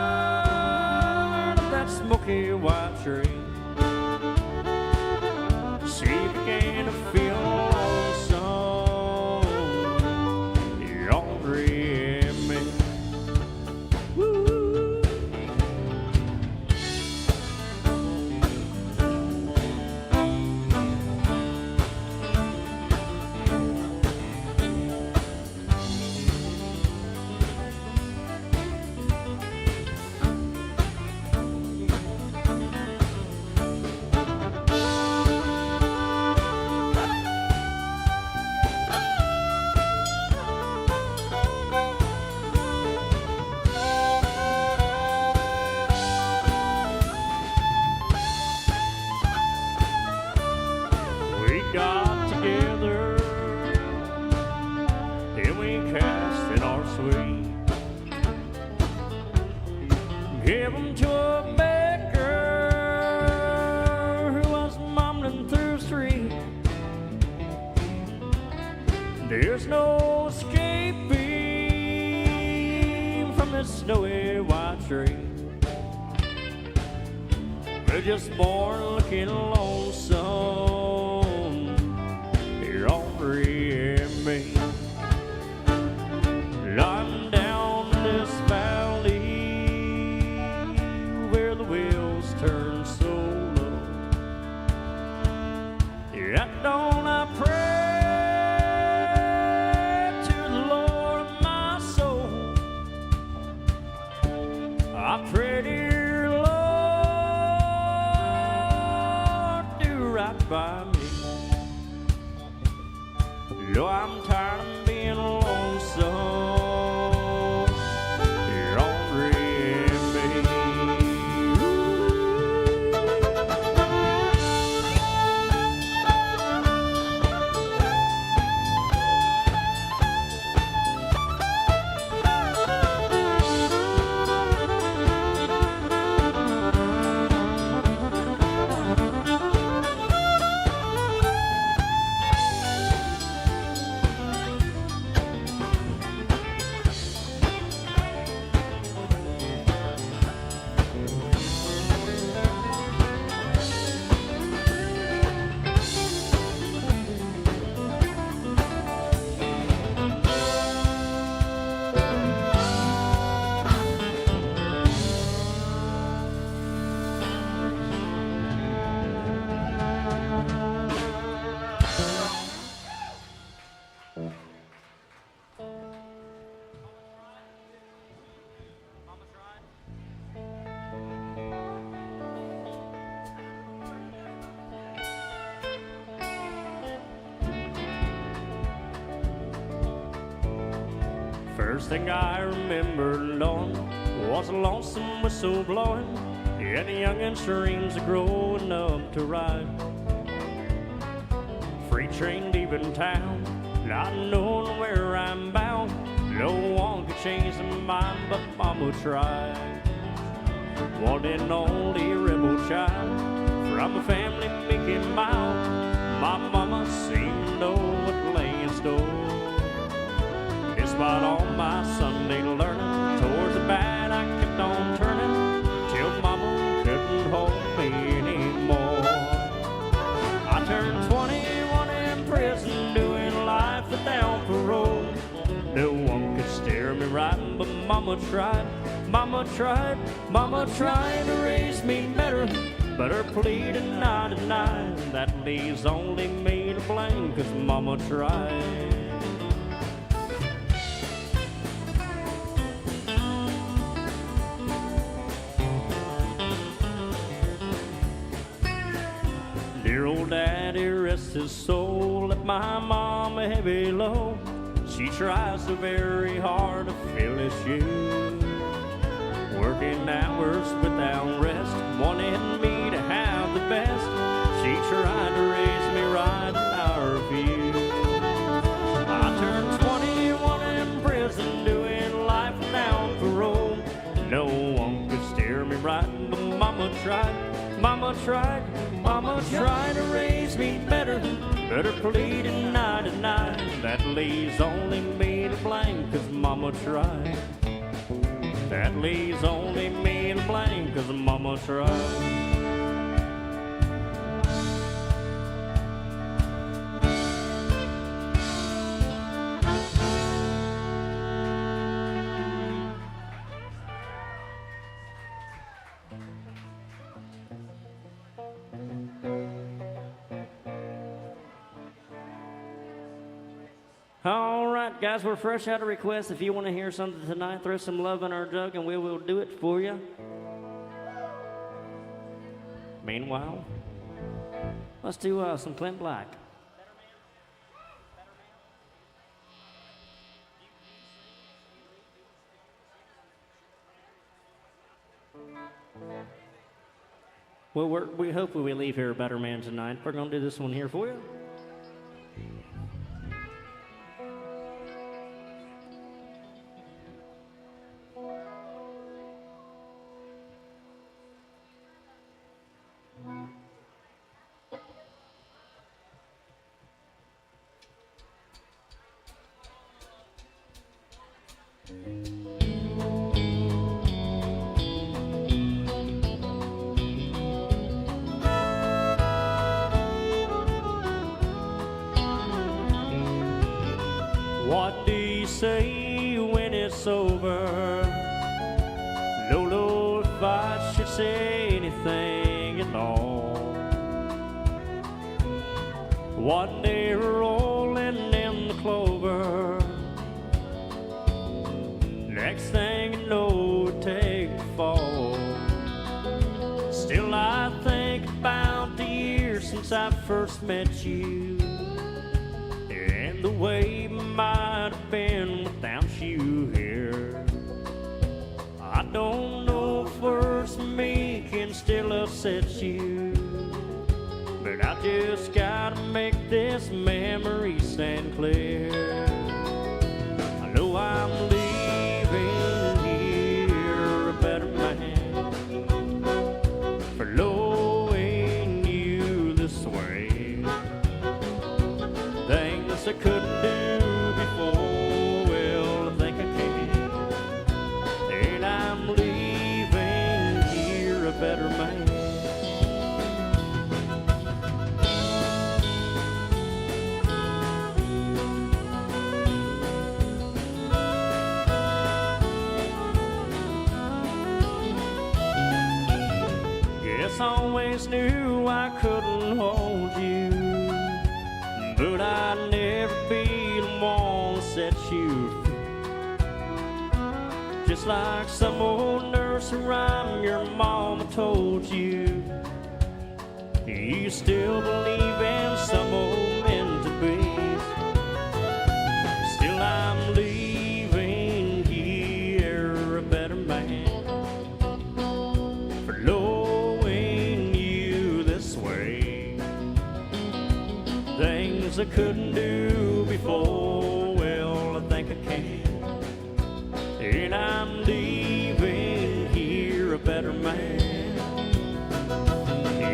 of that smoky white tree. She began to feel lonesome. Got together and we cast in our sweet. Give them to a beggar who was mumbling through the street. There's no escaping from this snowy white tree. We're just born looking lonesome. Me. I'm down this valley where the wheels turn so low. Yet don't I pray to the Lord of my soul. I pray, dear Lord, do right by me. Yo, I'm tired of being lonesome. You're ornery in me. First thing I remember knowing was a lonesome whistle blowing, and the young'un's dreams of growing up to ride. Freight train leaving town, not knowing where I'm bound. No one could change my mind, but Mama tried. One and only rebel child from a family making mild. My mama seemed to know what lay in store. Despite all my Sunday learning, towards the bad I kept on turning, till Mama couldn't hold me anymore. I turned 21 in prison, doing life without parole. No one could stare me right, but Mama tried. Mama tried to raise me better, but her plea did not deny. That leaves only me to blame, 'cause Mama tried. Dear old daddy, rest his soul, let my mama heavy low. She tries so very hard to fill his shoes, working hours without rest, wanting me to have the best. She tried to raise me right in our view. I turned 21 in prison, doing life without parole. No one could steer me right, but Mama tried. Mama tried to raise me better, but her plea did not deny. That leaves only me to blame, 'cause Mama tried. That leaves only me to blame, 'cause Mama tried. All right, guys, we're fresh out of requests. If you want to hear something tonight, throw some love in our jug and we will do it for you. Meanwhile, let's do some Clint Black. Well, we hope we leave here a better man tonight. We're going to do this one here for you. What do you say when it's over? Lolo, if I should say anything at all. One day rolling in the clover, next thing you know, take fall. Still I think about the years since I first met you, and the way might have been without you here. I don't know if words from me can still upset you, but I just gotta make this memory stand clear. I know I'm leaving here a better man for knowing you this way. Things I couldn't do before, well, I think I can. And I'm leaving here a better man. Guess I always knew I couldn't hold you, but I'd never be the one to set you free. Just like some old nursery rhyme your mama told you, you still believe in some old meant to be. Still I'm leaving Things I couldn't do before, well, I think I can. And I'm leaving here a better man.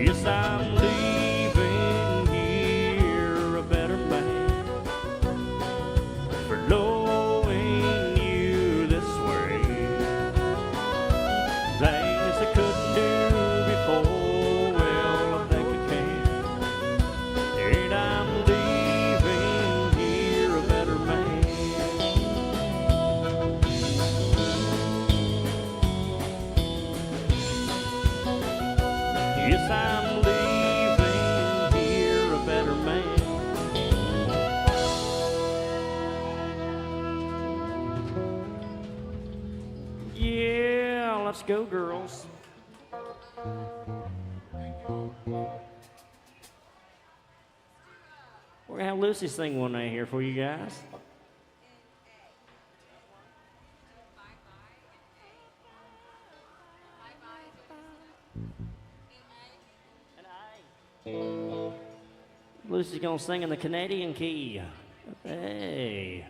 Yes, I'm leaving here a better man for knowing you this way. Things I couldn't do before, well, I think I can. And I'm leaving here a better man. Yes, I'm leaving here a better man. Yeah, let's go, girls. We're gonna have Lucy sing one night here for you guys. Lucy's gonna sing in the Canadian key. Hey.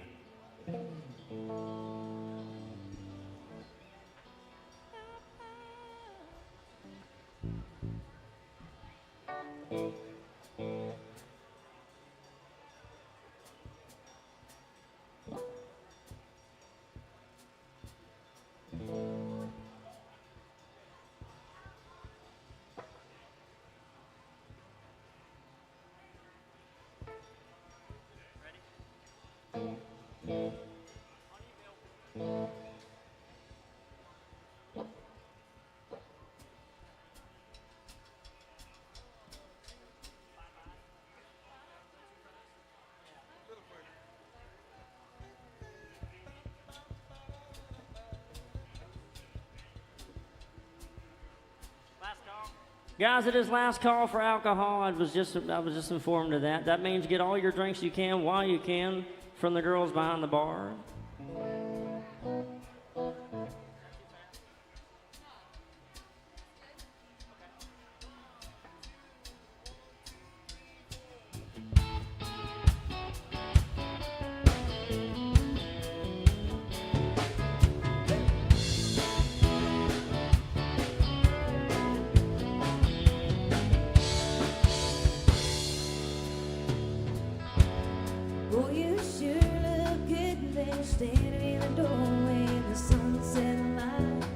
Guys, it is last call for alcohol. I was just informed of that. That means get all your drinks you can while you can from the girls behind the bar. Boy, you sure look good there, standing in the doorway in the sunset light.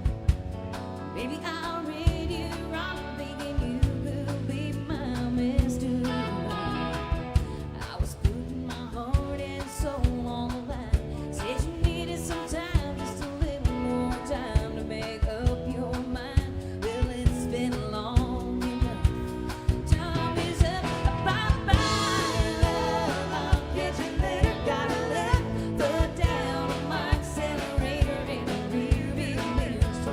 Baby, I'll read you wrong, thinking you could be my Mr. Right. I was putting my heart and soul on the line. Said you needed some time, just a little more time to make up your mind. Well, it's been long enough. Time is up. Bye-bye, love. I'll catch you later. Gotta let foot down on my accelerator in the rearview mirror. So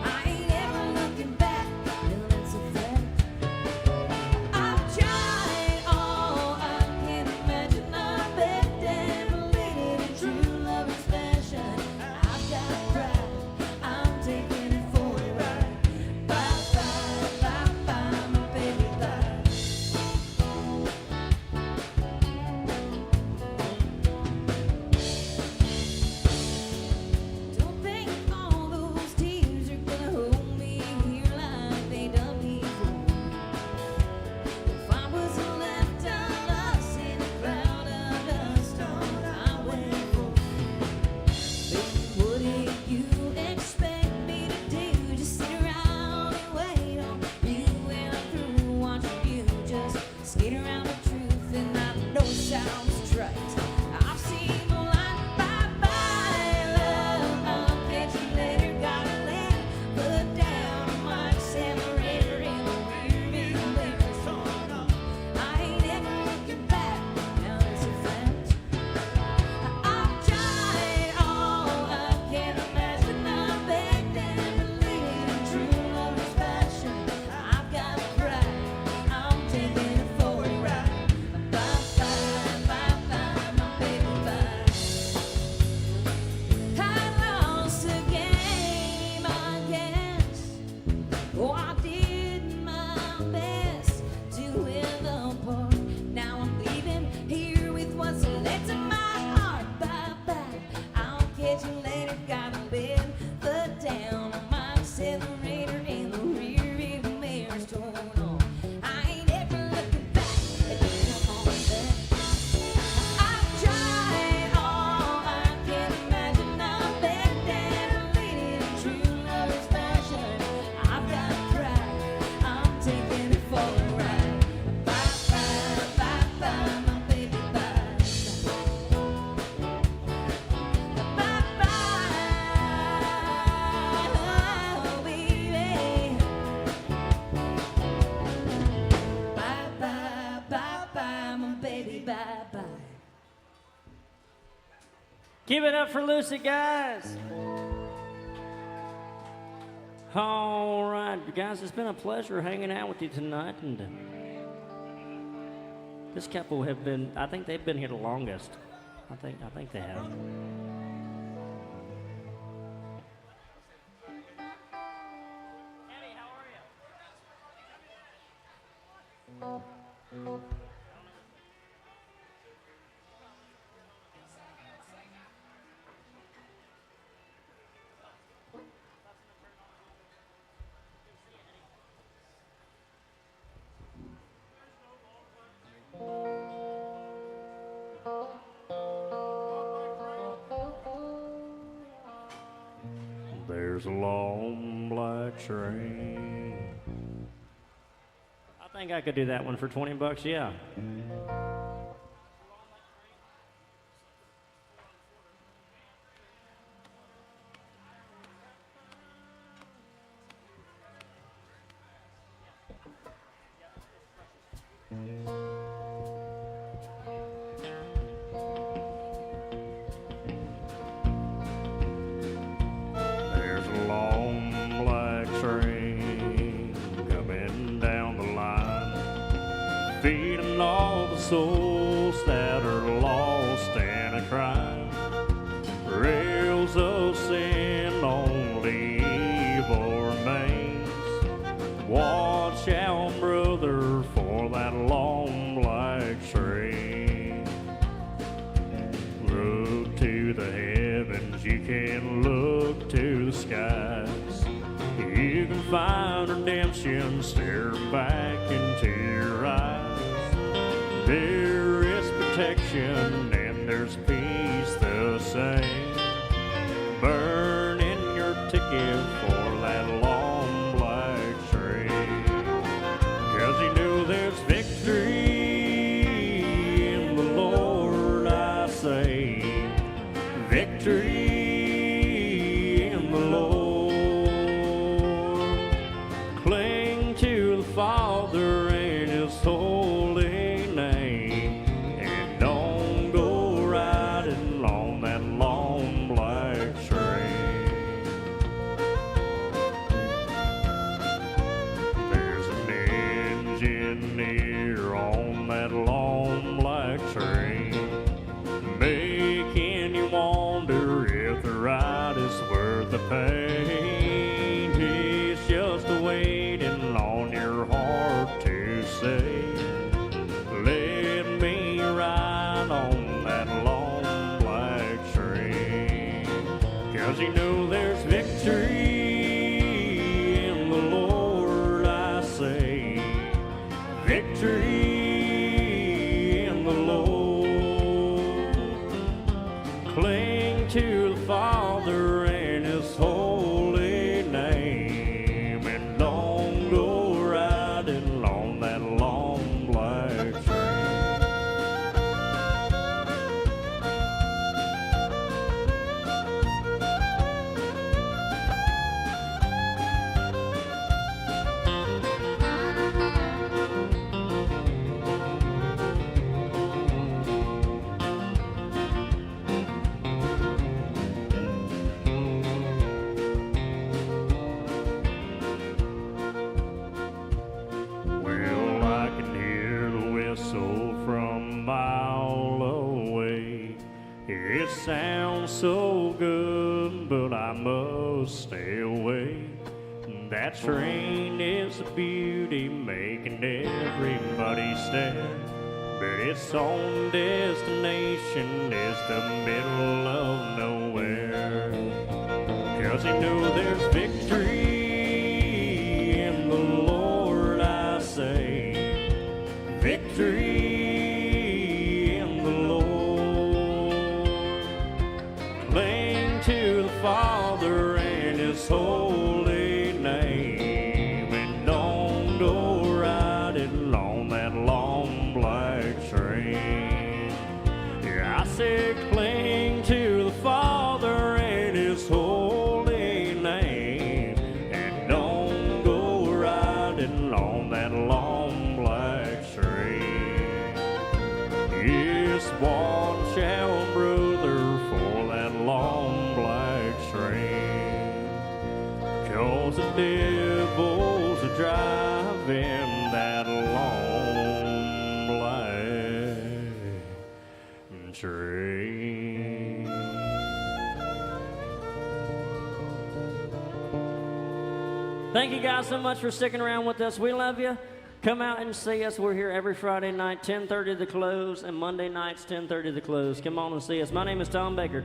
I ain't ever looking back. No, that's a fact. I've tried all I can imagine. I begged and pleaded in true love and passion. I've got pride. I'm taking it for a ride. Bye-bye, bye-bye, my baby, bye. Don't think all those tears are gonna hold me here like they done before. If I was left on us in a cloud of dust on the highway road, baby, what do you expect me to do? Just sit around and wait on you when I'm through watching you just skate around the truth, and I know it sounds trite. I've seen the light. Bye-bye, love. I'll catch you later. Gotta let foot down on my accelerator in the rearview mirror. So no, I ain't ever looking back. Now that's a fact. I've tried all I can imagine. I begged and pleaded in true lover's passion. I've got pride. I'm taking it for a ride. Give it up for Lucy, guys. All right, guys, it's been a pleasure hanging out with you tonight. And this couple have been, I think they've been here the longest. I think they have. There's a long black train. I think I could do that one for $20, yeah. There's a long black train coming down the line, feeding all the souls that are lost and a crying. Rails of sin, only evil remains. Watch out, brother, for that long black train. Look to the heavens, you can look to the skies. You can find redemption staring back into your eyes. There is protection and there's peace the same. Burning your ticket for that long black train. 'Cause you know there's victory in the Lord, I say. Victory in the Lord. Cling to the Father and His holy name, and don't go riding on that long black train. There's an engineer on that long black train, making you wonder if the ride is worth the pain. He's just waiting on your heart to say, let me ride on that long black train. 'Cause you know there's victory in the Lord, I say. Victory in the Lord. Cling to the Father and His holy name, and don't go riding on that long black train. Well, I can hear the whistle from a mile away. It sounds so good, but I must stay away. That train is a beauty, making everybody stare. But its own destination is the middle of nowhere. 'Cause you know there's victory in the Lord, I say. Victory in the Lord. Cling to the Father and His holy name, and don't go riding on that long black train. Yeah, I said cling to the Father and His holy name, and don't go riding on that long black train. Yes, watch out, brother, for that country. Thank you guys so much for sticking around with us. We love you. Come out and see us. We're here every Friday night, 10:30 to close, and Monday nights, 10:30 to close. Come on and see us. My name is Tom Baker.